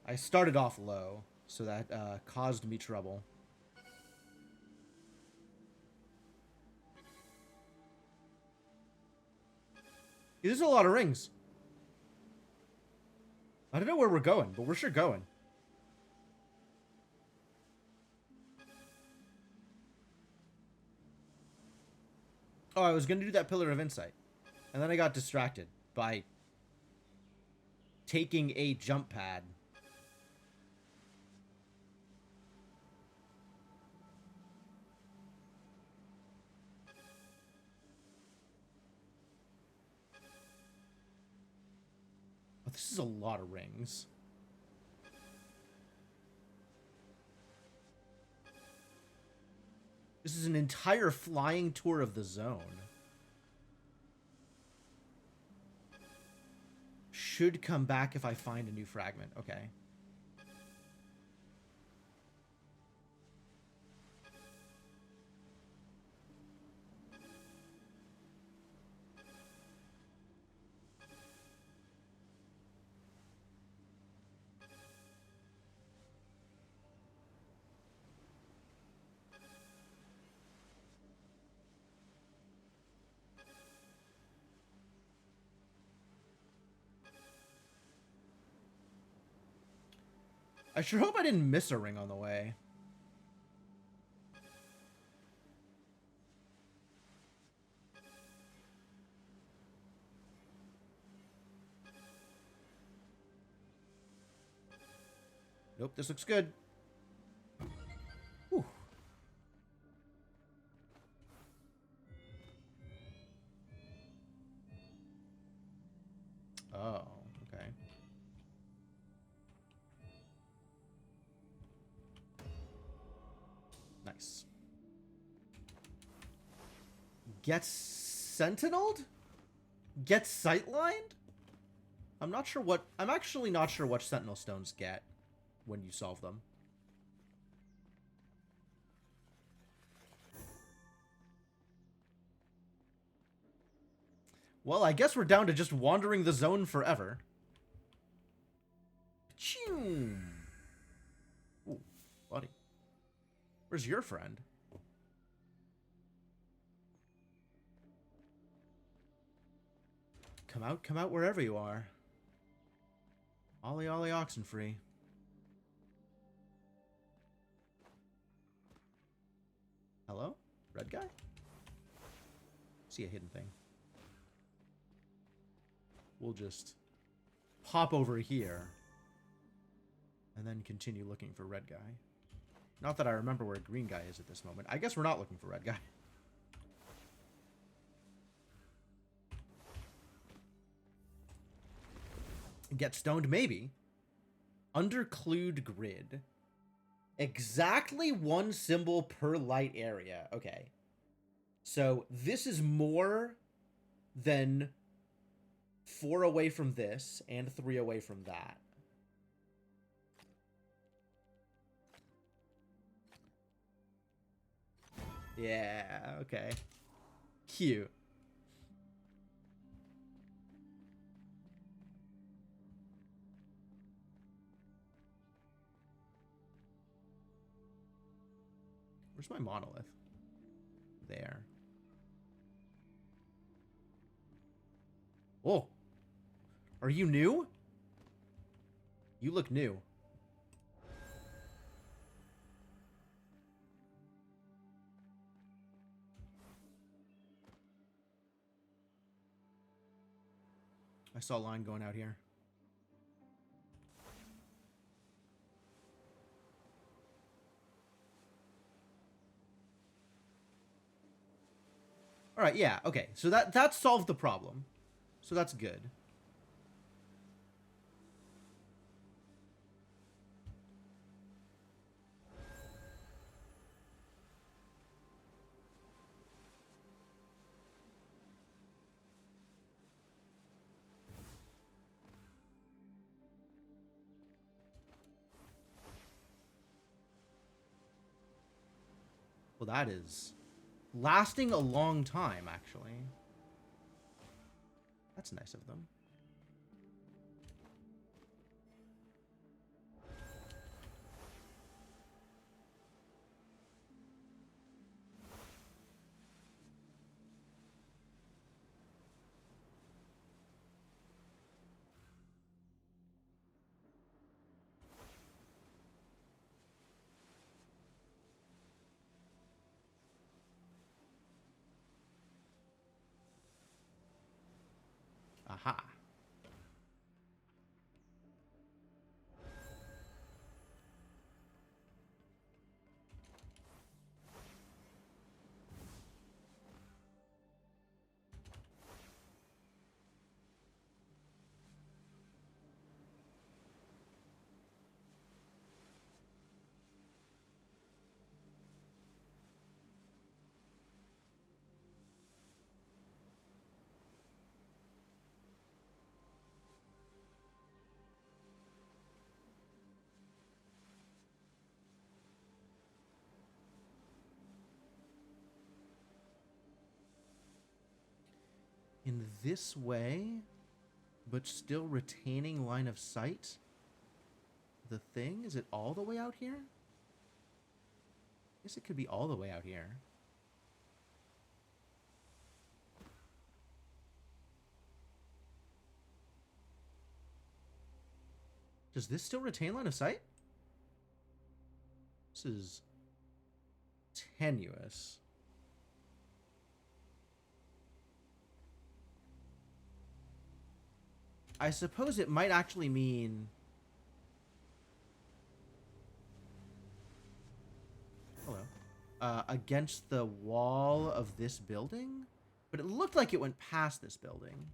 I started off low, so that caused me trouble. Yeah, there's a lot of rings. I don't know where we're going, but we're sure going. Oh, I was going to do that Pillar of Insight. And then I got distracted by taking a jump pad. Oh, this is a lot of rings. This is an entire flying tour of the zone. Should come back if I find a new fragment. Okay. I sure hope I didn't miss a ring on the way. Nope, this looks good. Whew. Oh, okay. Nice. Get sentineled? Get sightlined? I'm actually not sure what sentinel stones get when you solve them. Well, I guess we're down to just wandering the zone forever. Achoo! Ooh, buddy. Where's your friend? Come out wherever you are. Ollie, ollie, Oxenfree. Hello? Red guy? See a hidden thing. We'll just pop over here and then continue looking for red guy. Not that I remember where green guy is at this moment. I guess we're not looking for red guy. Get stoned, maybe. Underclued grid. Exactly one symbol per light area. Okay. So this is more than 4 away from this and 3 away from that. Yeah, okay. Cute. Where's my monolith? There. Oh. Are you new? You look new. I saw a line going out here. All right, yeah, okay. So that solved the problem. So that's good. Well, that is lasting a long time, actually. That's nice of them. Aha. In this way, but still retaining line of sight? The thing? Is it all the way out here? I guess it could be all the way out here. Does this still retain line of sight? This is tenuous. I suppose it might actually mean against the wall of this building, but it looked like it went past this building.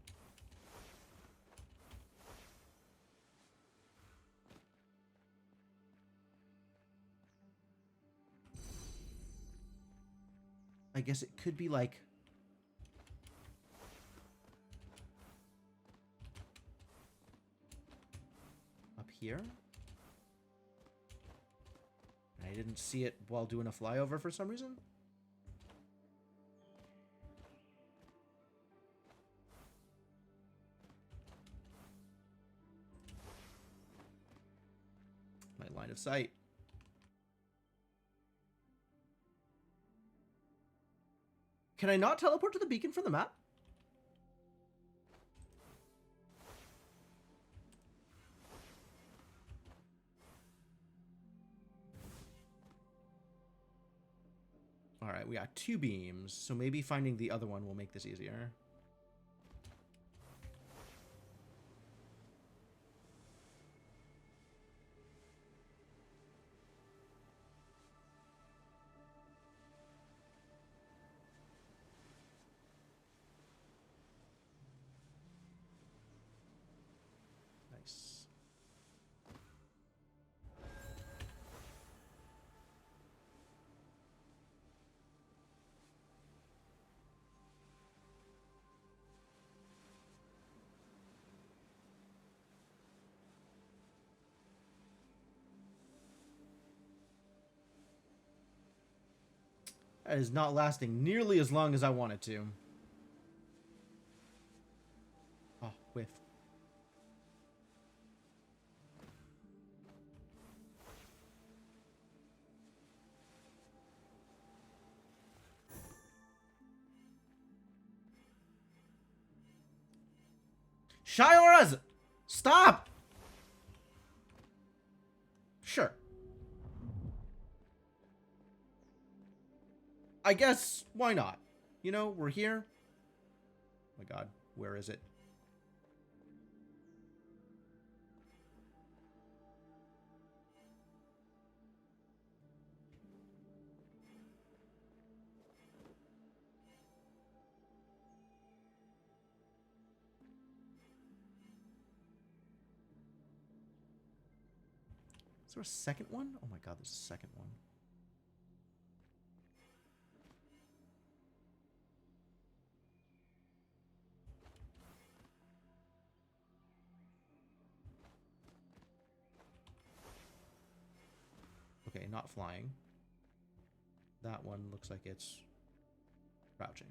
I guess it could be like up here. I didn't see it while doing a flyover for some reason. My line of sight. Can I not teleport to the beacon from the map? Alright, we got 2 beams, so maybe finding the other one will make this easier. Nice. That is not lasting nearly as long as I wanted to. Oh, whiff. Shy auras! Stop! Sure. I guess, why not? You know, we're here. Oh my god, where is it? Is there a second one? Oh my god, there's a second one. Okay, not flying. That one looks like it's crouching.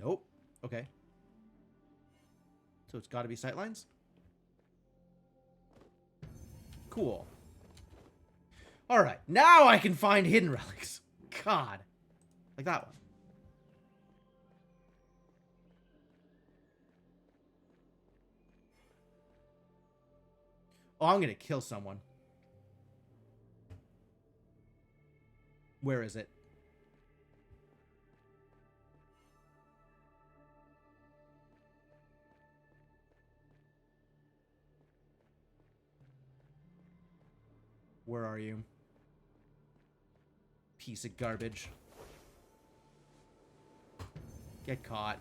Nope. Okay. So it's got to be sightlines? Cool. Alright, now I can find hidden relics. God. Like that one. Oh, I'm gonna kill someone. Where is it? Where are you? Piece of garbage. Get caught.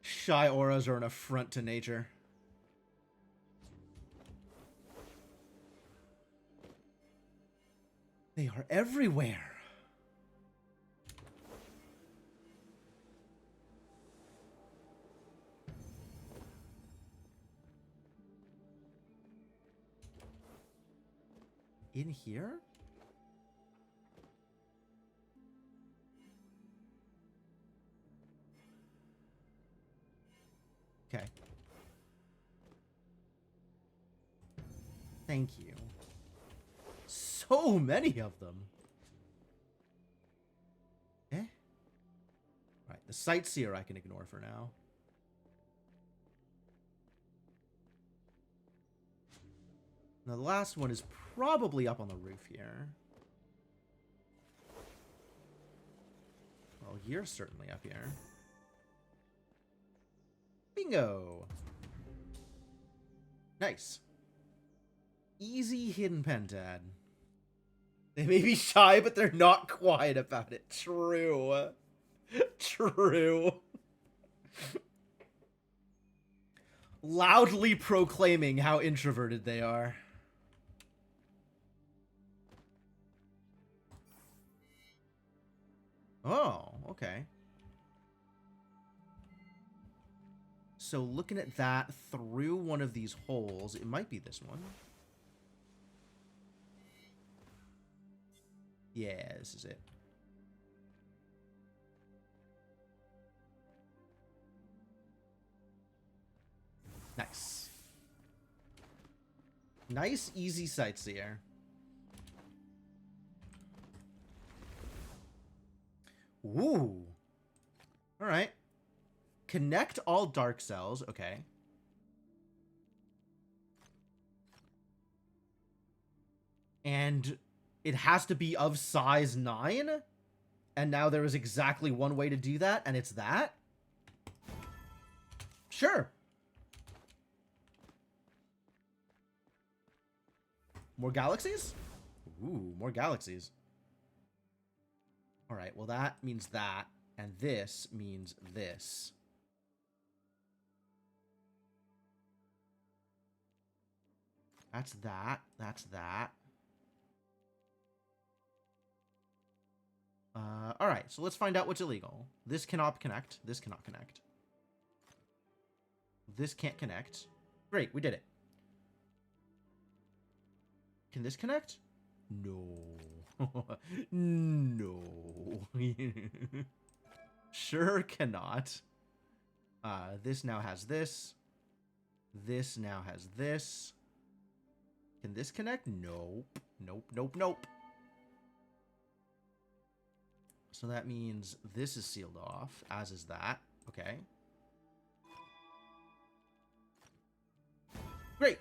Shy auras are an affront to nature. They are everywhere. In here? Okay. Thank you. So many of them. The Sightseer I can ignore for now. Now the last one is probably up on the roof here. Well, you're certainly up here. Bingo! Nice. Easy hidden pentad. They may be shy, but they're not quiet about it. True. True. Loudly proclaiming how introverted they are. Oh, okay. So looking at that through one of these holes, it might be this one. Yeah, this is it. Nice. Nice, easy Sightseer. Ooh. Alright. Connect all dark cells. Okay. And it has to be of size 9? And now there is exactly one way to do that, and it's that? Sure. More galaxies? Ooh, more galaxies. Alright, well that means that, and this means this. That's that. That's that. Alright, so let's find out what's illegal. This cannot connect. This cannot connect. This can't connect. Great, we did it. Can this connect? No. No. Sure cannot. This now has this. This now has this. Can this connect? Nope. Nope, nope, nope. So that means this is sealed off, as is that. Okay. Great.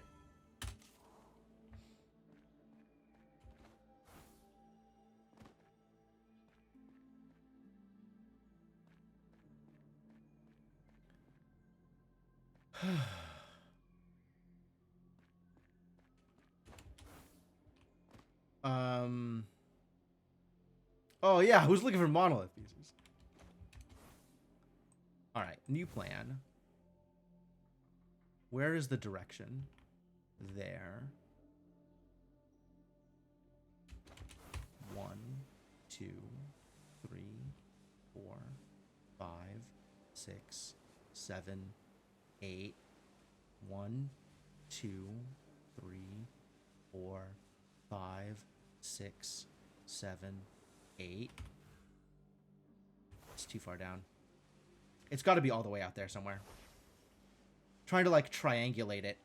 Oh yeah, who's looking for monolith pieces? Alright, new plan. Where is the direction? There. 1, 2, 3, 4, 5, 6, 7, 8. 1, 2, 3, 4, 5, 6, 7, 8. It's too far down. It's got to be all the way out there somewhere. Trying to like triangulate it.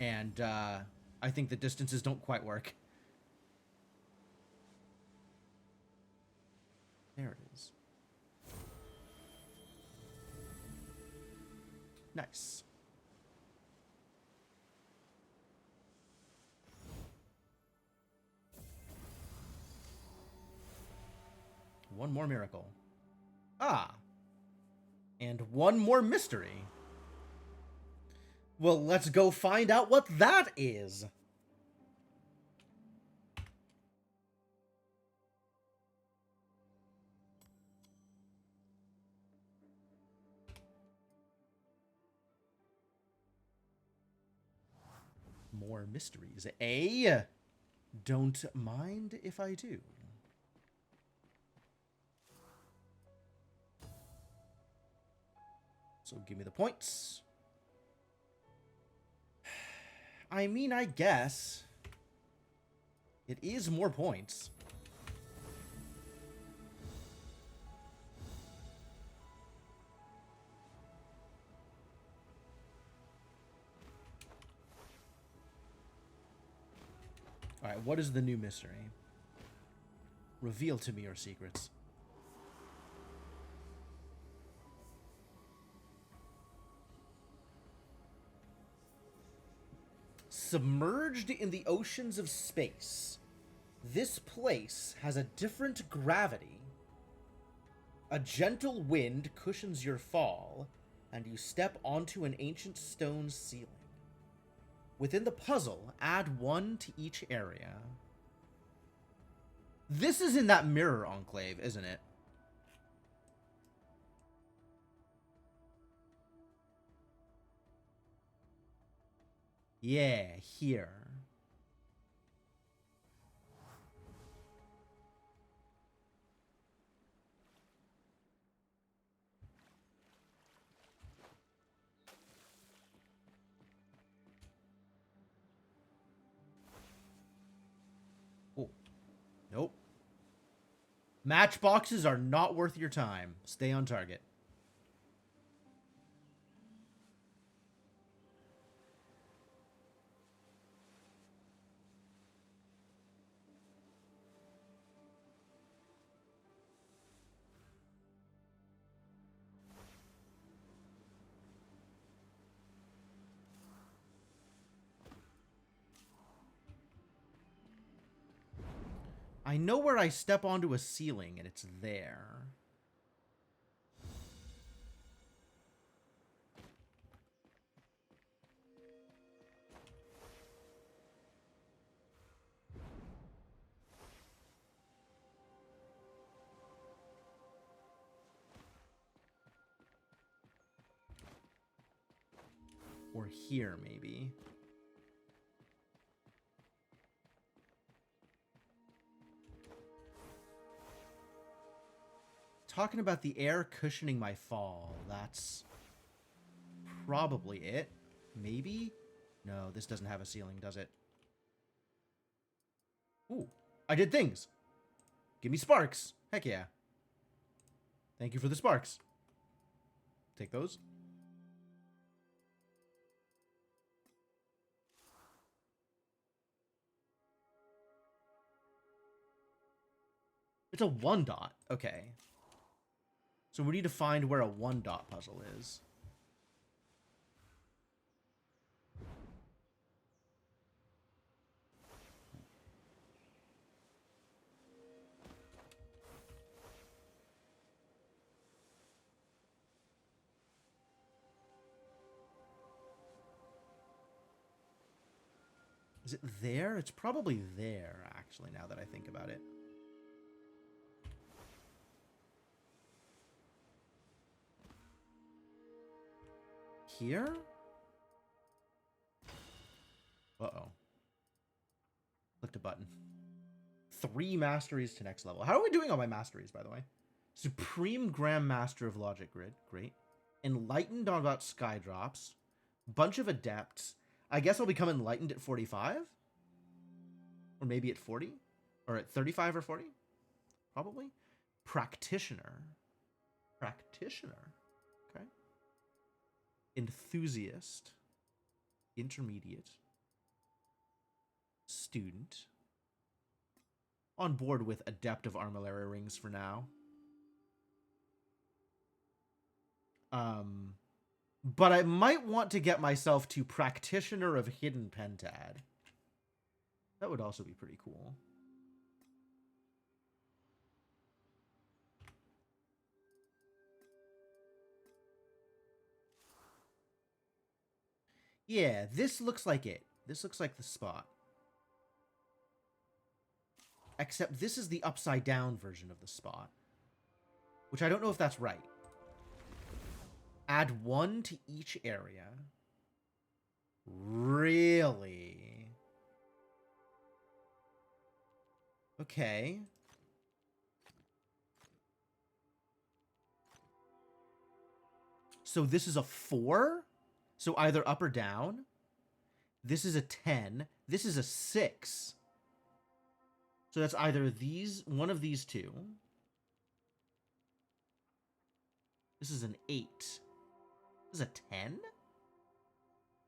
And I think the distances don't quite work. There it is. Nice. One more miracle. Ah. And one more mystery. Well, let's go find out what that is. More mysteries, eh? Don't mind if I do. So give me the points. I mean, I guess it is more points. All right, what is the new mystery? Reveal to me your secrets. Submerged in the oceans of space, this place has a different gravity. A gentle wind cushions your fall, and you step onto an ancient stone ceiling. Within the puzzle, add 1 to each area. This is in that mirror enclave, isn't it? Yeah, here. Oh, nope. Matchboxes are not worth your time. Stay on target. I know where I step onto a ceiling, and it's there. Or here, maybe. Talking about the air cushioning my fall. That's probably it. Maybe? No, this doesn't have a ceiling, does it? Ooh, I did things. Give me sparks. Heck yeah. Thank you for the sparks. Take those. It's a 1 dot. Okay. So we need to find where a 1 dot puzzle is. Is it there? It's probably there, actually, now that I think about it. Here? Uh-oh. Clicked a button. 3 masteries to next level. How are we doing on my masteries, by the way? Supreme Grandmaster of Logic Grid. Great. Enlightened on about Skydrops. Bunch of Adepts. I guess I'll become Enlightened at 45? Or maybe at 40? Or at 35 or 40? Probably. Practitioner. Practitioner. Okay. Enthusiast. Intermediate. Student. On board with Adept of Armillary Rings for now. But I might want to get myself to Practitioner of Hidden Pentad. That would also be pretty cool. Yeah, this looks like it. This looks like the spot. Except this is the upside down version of the spot. Which I don't know if that's right. Add 1 to each area. Really? Okay. So this is a 4? So either up or down? This is a 10. This is a 6. So that's either these, one of these two. This is an 8. This is a 10?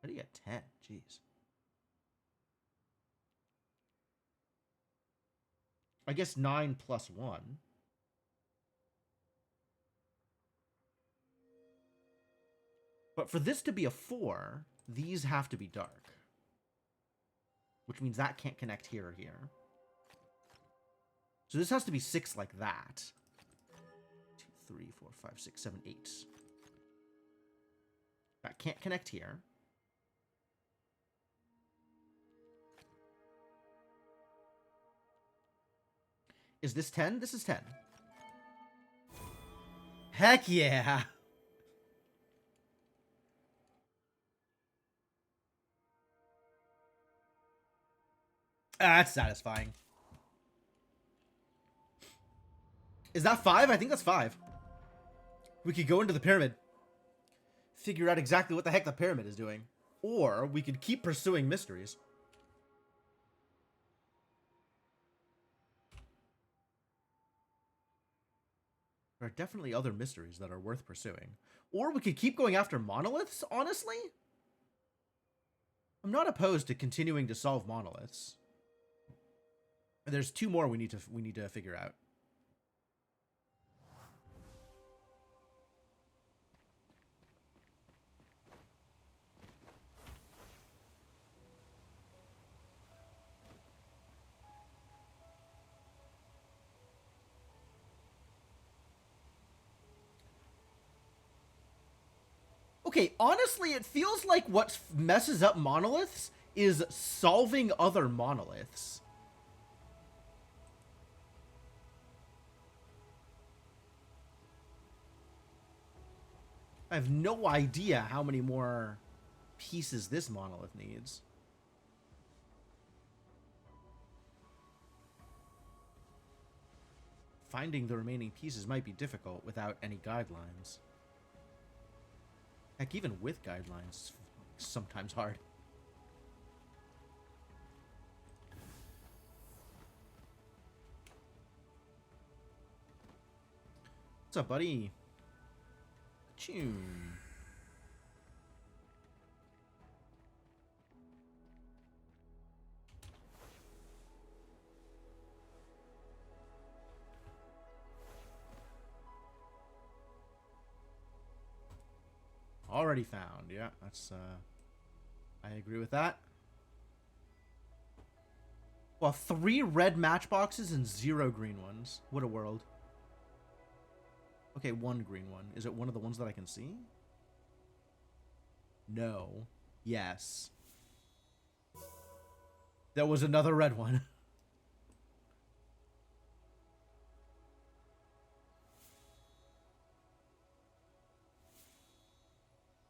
How do you get 10? Jeez. I guess 9 plus 1. But for this to be a 4, these have to be dark. which means that can't connect here or here. So this has to be 6 like that. 2, 3, 4, 5, 6, 7, 8. That can't connect here. Is this 10? This is 10. Heck yeah! That's satisfying. Is that 5? I think that's 5. We could go into the pyramid. Figure out exactly what the heck the pyramid is doing. Or we could keep pursuing mysteries. There are definitely other mysteries that are worth pursuing. Or we could keep going after monoliths, honestly? I'm not opposed to continuing to solve monoliths. There's 2 more we need to figure out. Okay, honestly, it feels like what messes up monoliths is solving other monoliths. I have no idea how many more pieces this monolith needs. Finding the remaining pieces might be difficult without any guidelines. Heck, even with guidelines, it's sometimes hard. What's up, buddy? Tune. Already found. Yeah, that's, I agree with that. Well, 3 red matchboxes and 0 green ones. What a world. Okay, 1 green one. Is it one of the ones that I can see? No. Yes. There was another red one.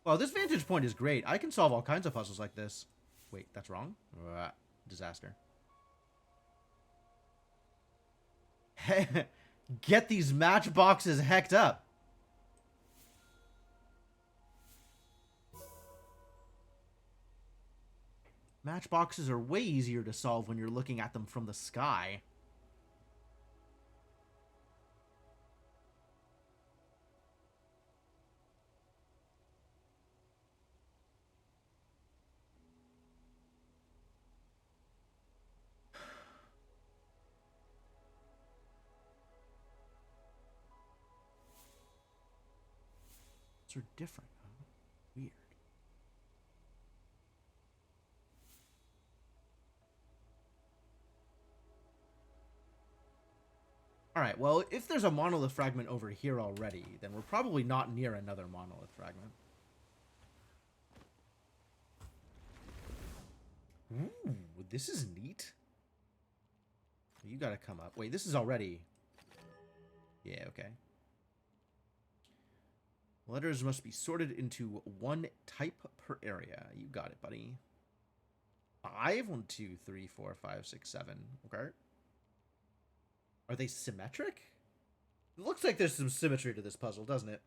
Well, this vantage point is great. I can solve all kinds of puzzles like this. Wait, that's wrong? Disaster. Get these matchboxes hecked up. Matchboxes are way easier to solve when you're looking at them from the sky. These are different, huh? Weird. Alright, well, if there's a monolith fragment over here already, then we're probably not near another monolith fragment. Ooh, this is neat. You gotta come up. Wait, this is already... Yeah, okay. Letters must be sorted into 1 type per area. You got it, buddy. 5? 1, 2, 3, 4, 5, 6, 7. Okay. Are they symmetric? It looks like there's some symmetry to this puzzle, doesn't it?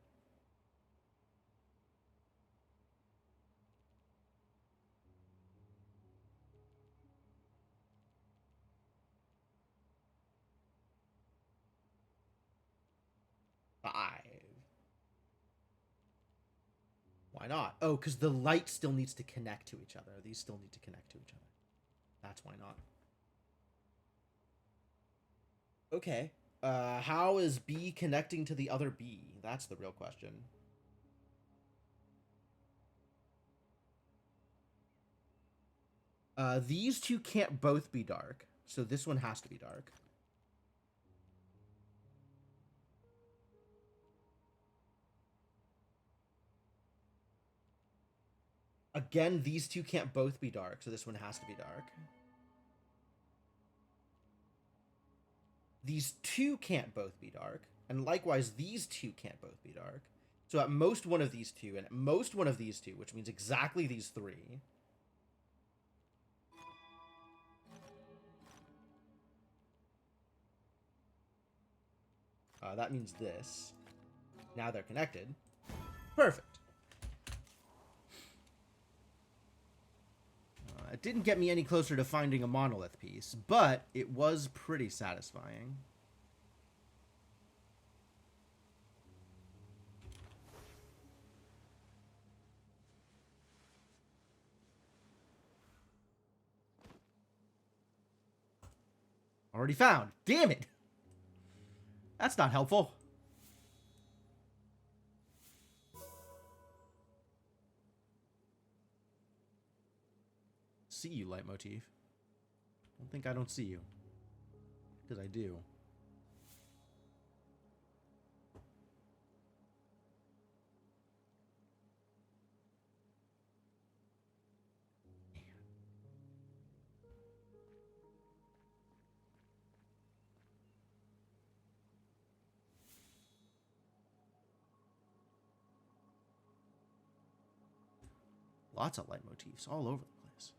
Why not? Oh, because the light still needs to connect to each other. These still need to connect to each other. That's why not. Okay. How is B connecting to the other B? That's the real question. These two can't both be dark, so this one has to be dark. Again, these two can't both be dark, so this one has to be dark. These two can't both be dark, and likewise, these two can't both be dark. So at most one of these two, and at most one of these two, which means exactly these three. That means this. Now they're connected. Perfect. It didn't get me any closer to finding a monolith piece, but it was pretty satisfying. Already found. Damn it! That's not helpful. See you, leitmotif. Don't think I don't see you. Because I do. Lots of leitmotifs all over the place.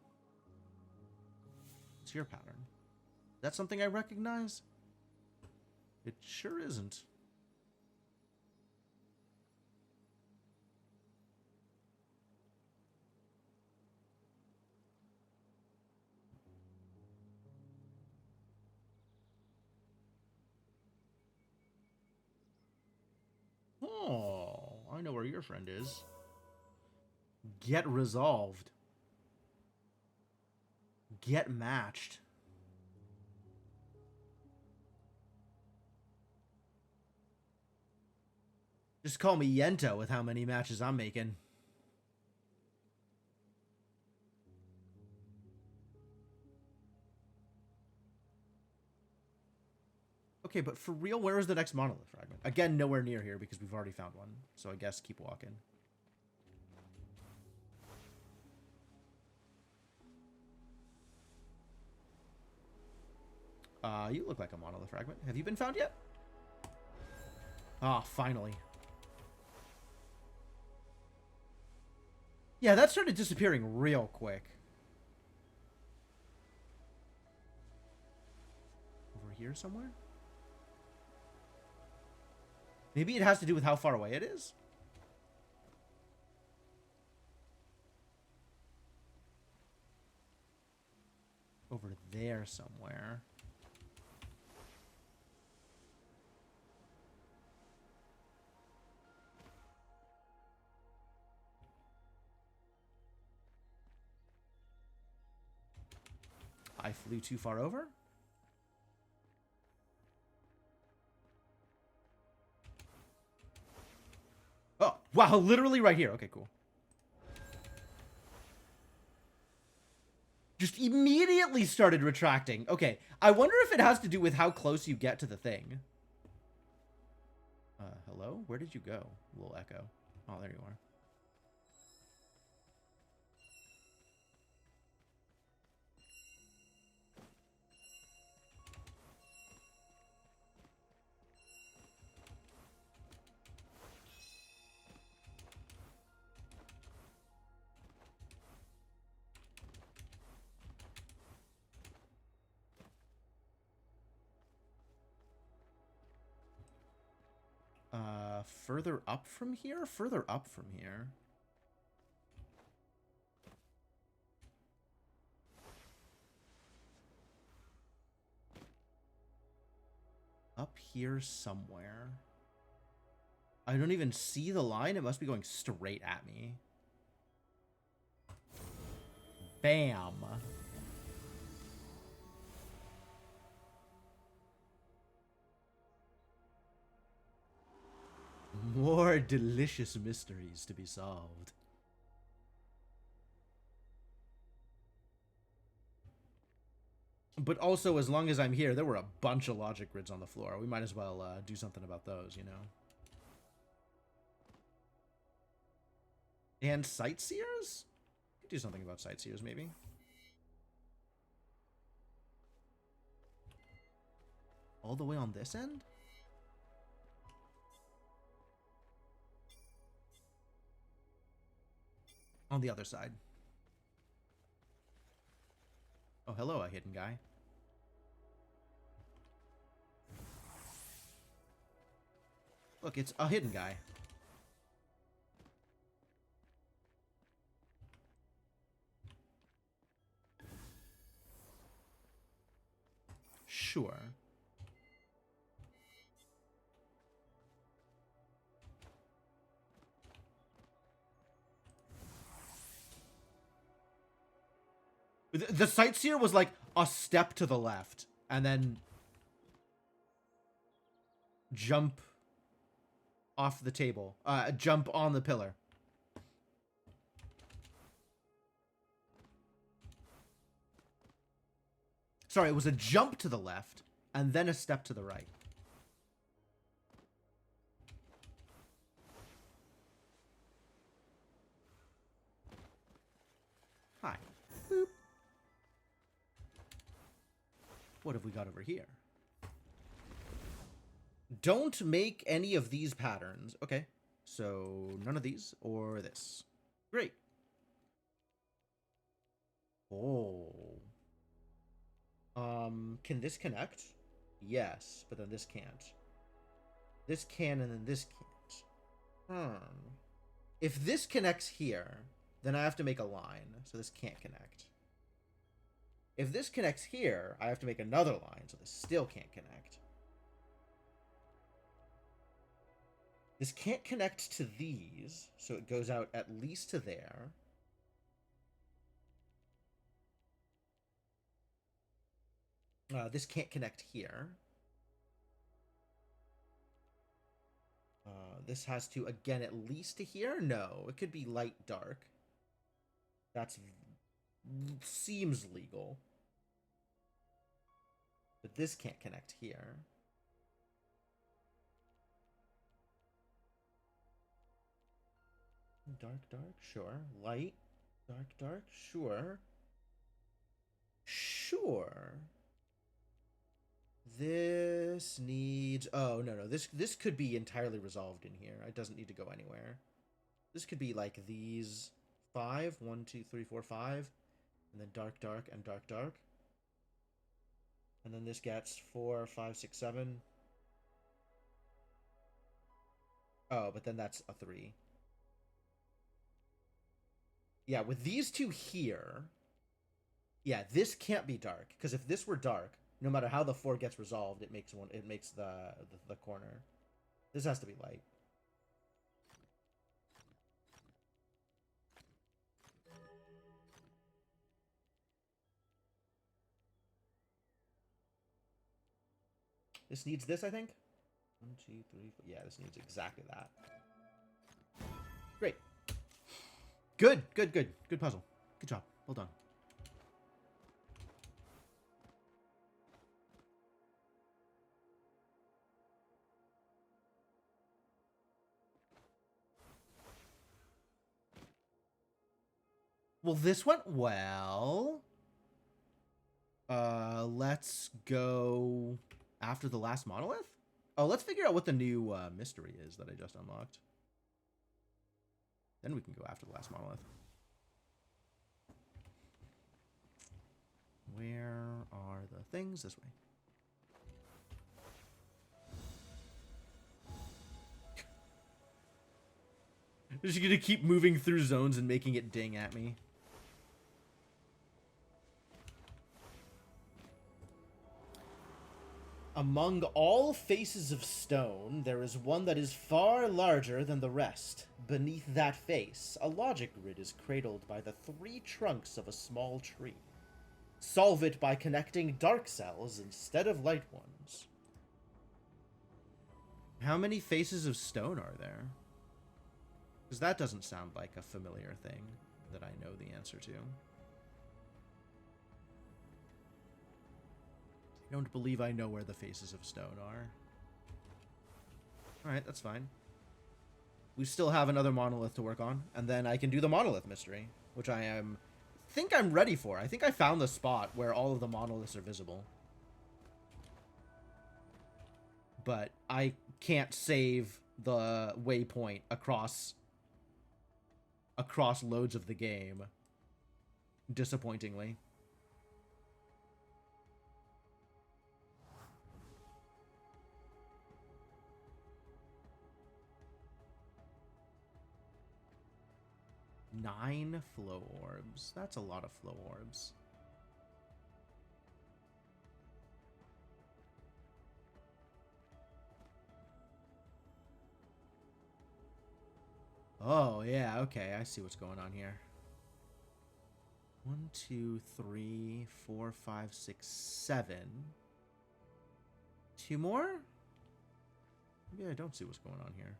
What's your pattern? Is that something I recognize? It sure isn't. Oh, I know where your friend is. Get resolved. Get matched. Just call me Yento with how many matches I'm making. Okay, but for real, where is the next monolith fragment? Again, nowhere near here because we've already found one. So I guess keep walking. You look like a monolith fragment. Have you been found yet? Ah, finally. Yeah, that started disappearing real quick. Over here somewhere? Maybe it has to do with how far away it is? Over there somewhere. I flew too far over? Oh, wow, literally right here. Okay, cool. Just immediately started retracting. Okay, I wonder if it has to do with how close you get to the thing. Hello? Where did you go? Little echo. Oh, there you are. Further up from here? Further up from here. Up here somewhere. I don't even see the line. It must be going straight at me. Bam. More delicious mysteries to be solved. But also, as long as I'm here, there were a bunch of logic grids on the floor. We might as well do something about those, you know? And sightseers? Could do something about sightseers, maybe. All the way on this end? On the other side. Oh, hello, a hidden guy. Look, it's a hidden guy. Sure. The sightseer was like a step to the left, and then jump off the table. Jump on the pillar. Sorry, it was a jump to the left, and then a step to the right. Hi. Boop. What have we got over here? Don't make any of these patterns. Okay. So none of these or this. Great. Oh. Can this connect? Yes, but then this can't. This can and then this can't. If this connects here, then I have to make a line, so this can't connect. If this connects here, I have to make another line, so this still can't connect. This can't connect to these, so it goes out at least to there. This can't connect here. This has to, again, at least to here? No, it could be light, dark. That's seems legal. But this can't connect here. Dark, dark, sure. Light, dark, dark, sure. Sure. This needs... Oh, no. This could be entirely resolved in here. It doesn't need to go anywhere. This could be like these 5. 1, 2, 3, 4, 5. And then dark, dark, and dark, dark. And then this gets 4, 5, 6, 7. Oh, but then that's a 3. Yeah, with these two here... Yeah, this can't be dark. Because if this were dark, no matter how the 4 gets resolved, it makes the corner. This has to be light. This needs this, I think. 1, 2, 3, 4. Yeah, this needs exactly that. Great. Good. Good puzzle. Good job. Well done. Well, this went well. Let's go after the last monolith? Oh, let's figure out what the new mystery is that I just unlocked. Then we can go after the last monolith. Where are the things? This way. Just gonna keep moving through zones and making it ding at me. Among all faces of stone, there is one that is far larger than the rest. Beneath that face, a logic grid is cradled by the 3 trunks of a small tree. Solve it by connecting dark cells instead of light ones. How many faces of stone are there? Because that doesn't sound like a familiar thing that I know the answer to. I don't believe I know where the faces of stone are. Alright, that's fine. We still have another monolith to work on, and then I can do the monolith mystery, which think I'm ready for. I think I found the spot where all of the monoliths are visible. But I can't save the waypoint across loads of the game, disappointingly. Nine flow orbs. That's a lot of flow orbs. Oh, yeah, okay. I see what's going on here. 1, 2, 3, 4, 5, 6, 7. 2 more? Maybe I don't see what's going on here.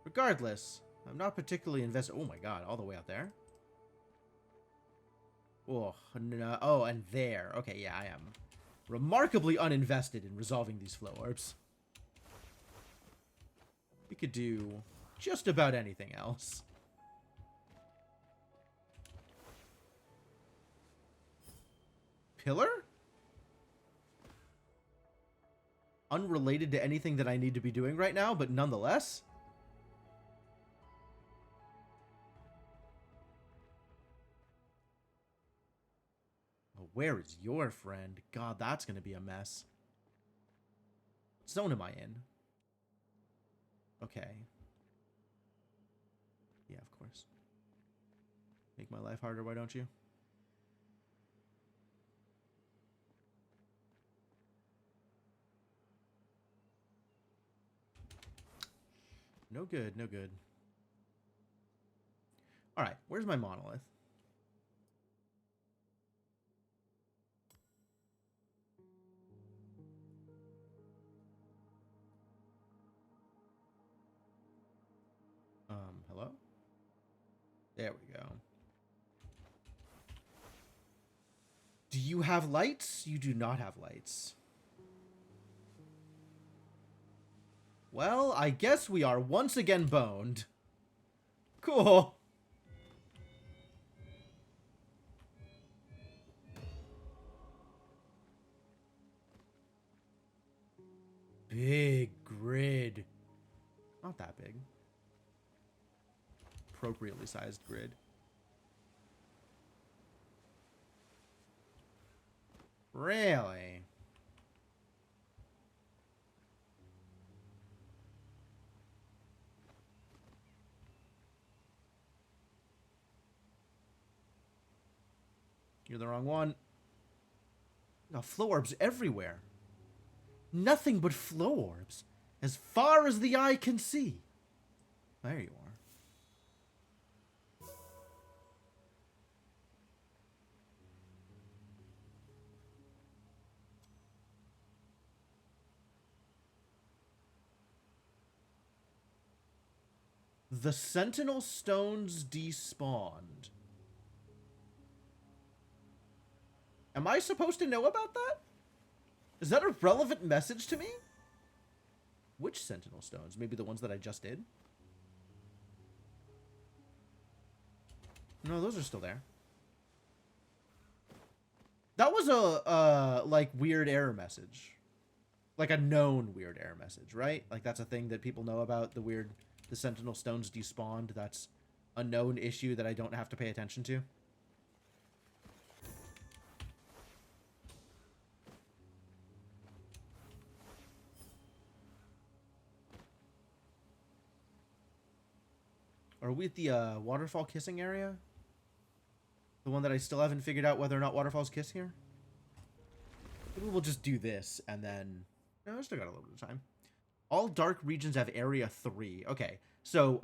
Regardless, I'm not particularly invested. Oh my god, all the way out there? Oh, no. Oh, and there. Okay, yeah, I am remarkably uninvested in resolving these flow orbs. We could do just about anything else. Pillar? Unrelated to anything that I need to be doing right now, but nonetheless. Oh, where is your friend? God, that's going to be a mess. What zone am I in? Okay. Yeah, of course. Make my life harder, why don't you? No good, no good. Alright, where's my monolith? Hello? There we go. Do you have lights? You do not have lights. Well, I guess we are once again boned. Cool. Big grid. Not that big. Appropriately sized grid. Really? You're the wrong one. No, flow orbs everywhere. Nothing but flow orbs. As far as the eye can see. There you are. The Sentinel Stones despawned. Am I supposed to know about that? Is that a relevant message to me? Which Sentinel Stones? Maybe the ones that I just did? No, those are still there. That was a, like, weird error message. Like a known weird error message, right? Like, that's a thing that people know about, the Sentinel Stones despawned. That's a known issue that I don't have to pay attention to. Are we at the waterfall kissing area? The one that I still haven't figured out whether or not waterfalls kiss here? Maybe we'll just do this and then... No, I still got a little bit of time. All dark regions have area 3. Okay, so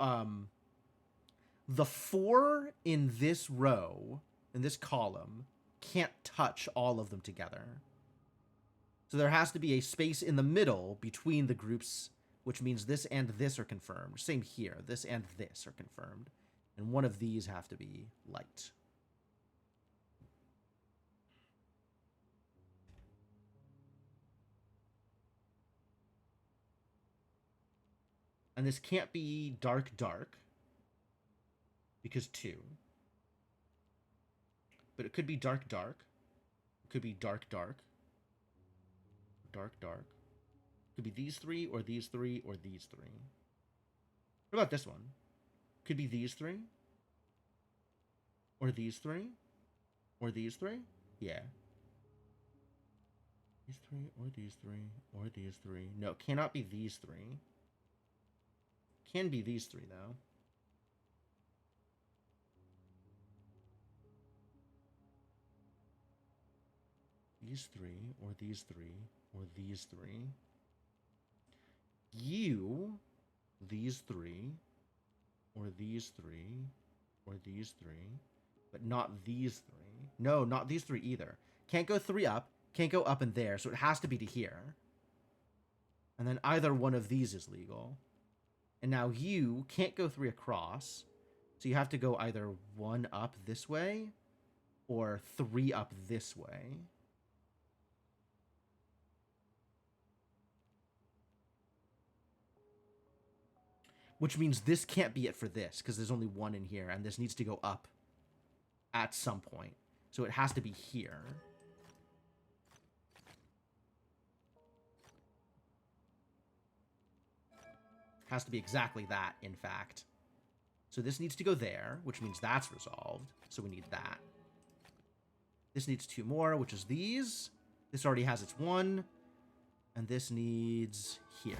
the 4 in this row, in this column, can't touch all of them together. So there has to be a space in the middle between the groups, which means this and this are confirmed. Same here. This and this are confirmed. And one of these have to be light. And this can't be dark, dark. Because 2. But it could be dark, dark. It could be dark, dark. Dark, dark. It could be these 3, or these 3, or these 3. What about this one? Could be these 3. Or these 3. Or these 3. Yeah. These 3, or these 3, or these 3. No, cannot be these 3. Can be these 3, though. These 3, or these 3, or these 3. You, these 3, or these 3, or these 3, but not these 3. No, not these 3 either. Can't go 3 up, can't go up and there, so it has to be to here. And then either one of these is legal. And now you can't go 3 across, so you have to go either 1 up this way, or 3 up this way. Which means this can't be it for this, because there's only 1 in here, and this needs to go up at some point. So it has to be here. Has to be exactly that, in fact. So this needs to go there, which means that's resolved. So we need that. This needs 2 more, which is these. This already has its 1. And this needs here.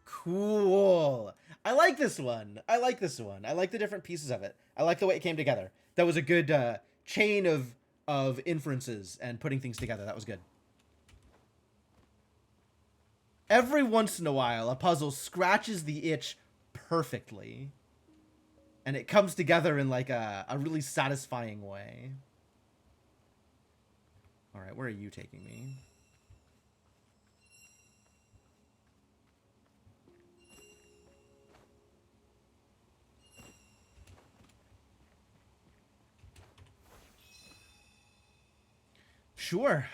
Cool. I like this one. I like this one. I like the different pieces of it. I like the way it came together. That was a good chain of inferences and putting things together. That was good. Every once in a while, a puzzle scratches the itch perfectly. And it comes together in like a really satisfying way. All right, where are you taking me? Sure.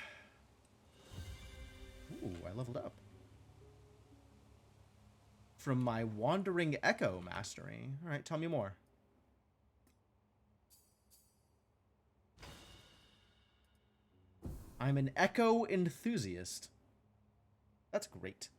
Ooh, I leveled up. From my Wandering Echo mastery. All right, tell me more. I'm an echo enthusiast. That's great.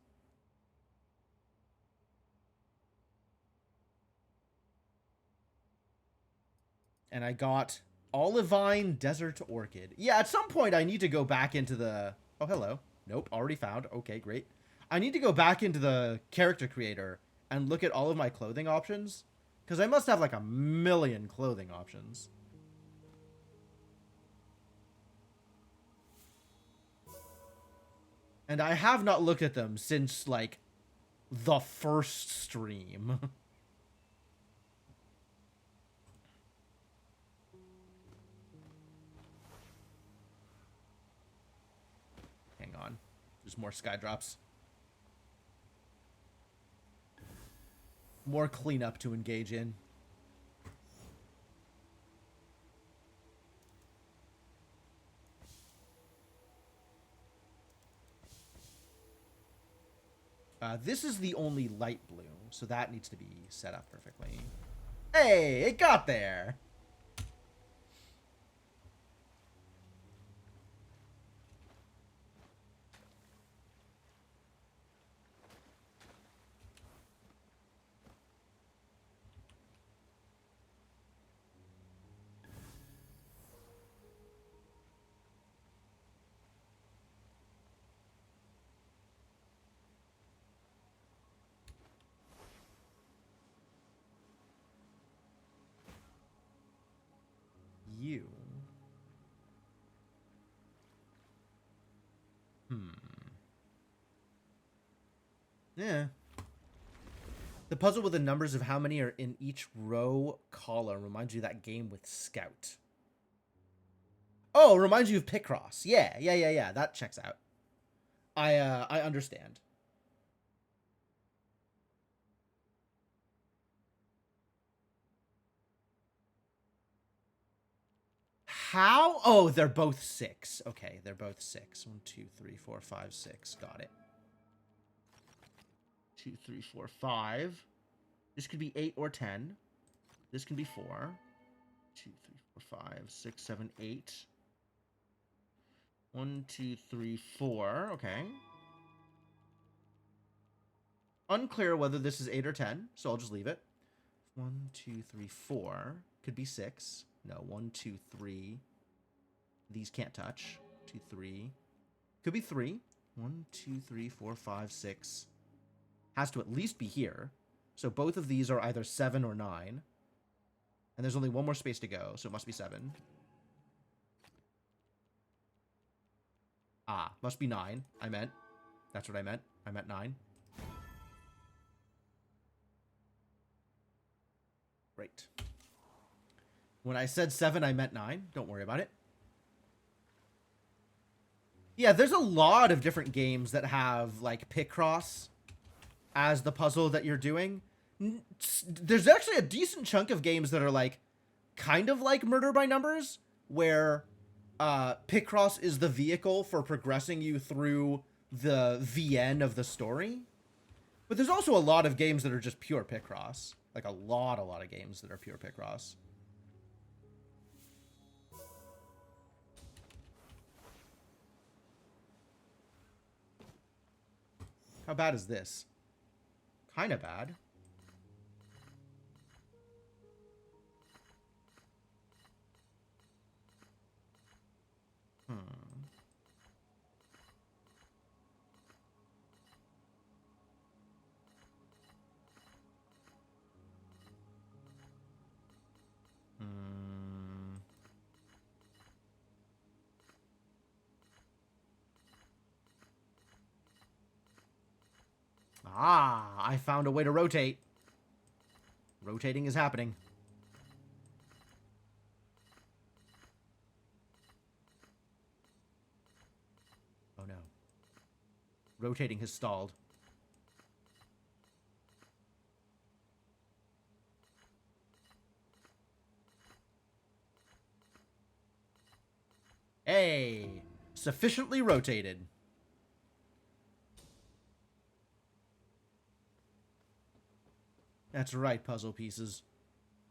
And I got Olivine Desert Orchid. Yeah, at some point I need to go back into the... Oh, hello. Nope, already found. Okay, great. I need to go back into the character creator and look at all of my clothing options. Because I must have like a million clothing options. And I have not looked at them since, like, the first stream. Hang on. There's more sky drops. More cleanup to engage in. This is the only light blue, so that needs to be set up perfectly. Hey, it got there! You. Yeah. The puzzle with the numbers of how many are in each row column reminds you of that game with Scout. Oh, reminds you of Picross. Yeah. That checks out. I understand. How? Oh, they're both 6. Okay, they're both 6. 1, 2, 3, 4, 5, 6. Got it. 2, 3, 4, 5. This could be 8 or 10. This can be 4. 2, 3, 4, 5, 6, 7, 8. 1, 2, 3, 4. Okay. Unclear whether this is 8 or 10, so I'll just leave it. 1, 2, 3, 4. Could be 6. No, 1, 2, 3. These can't touch. 2, 3. Could be 3. 1, 2, 3, 4, 5, 6. Has to at least be here. So both of these are either 7 or 9. And there's only one more space to go, so it must be 7. Ah, must be 9. I meant. That's what I meant. I meant 9. Great. When I said 7, I meant 9. Don't worry about it. Yeah, there's a lot of different games that have, like, Picross as the puzzle that you're doing. There's actually a decent chunk of games that are, like, kind of like Murder by Numbers, where Picross is the vehicle for progressing you through the VN of the story. But there's also a lot of games that are just pure Picross. Like, a lot of games that are pure Picross. How bad is this? Kind of bad. Ah, I found a way to rotate. Rotating is happening. Oh no. Rotating has stalled. Hey, sufficiently rotated. That's right, puzzle pieces.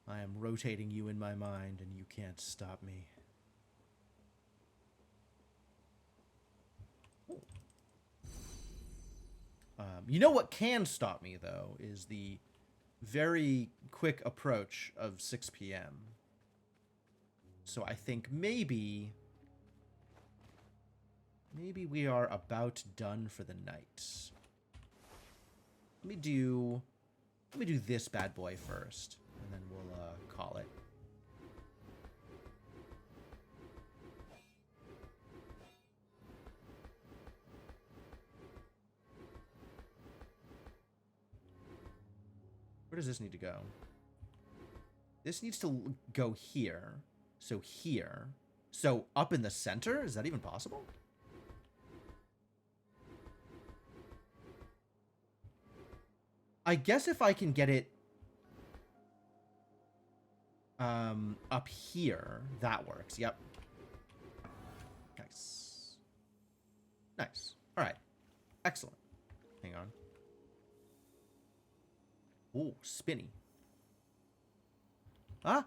I am rotating you in my mind, and you can't stop me. You know what can stop me, though, is the very quick approach of 6 p.m. So I think maybe we are about done for the night. Let me do this bad boy first, and then we'll call it. Where does this need to go? This needs to go here. So here. So up in the center? Is that even possible? I guess if I can get it up here, that works. Yep. Nice. Nice. All right. Excellent. Hang on. Ooh, spinny. Ah!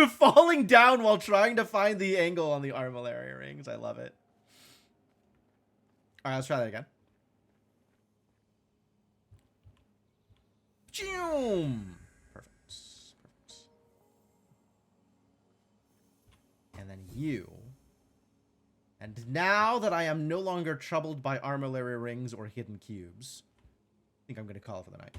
Falling down while trying to find the angle on the armillary rings. I love it. All right, let's try that again. Choom! Perfect. And then you. And now that I am no longer troubled by armillary rings or hidden cubes, I think I'm going to call it for the night.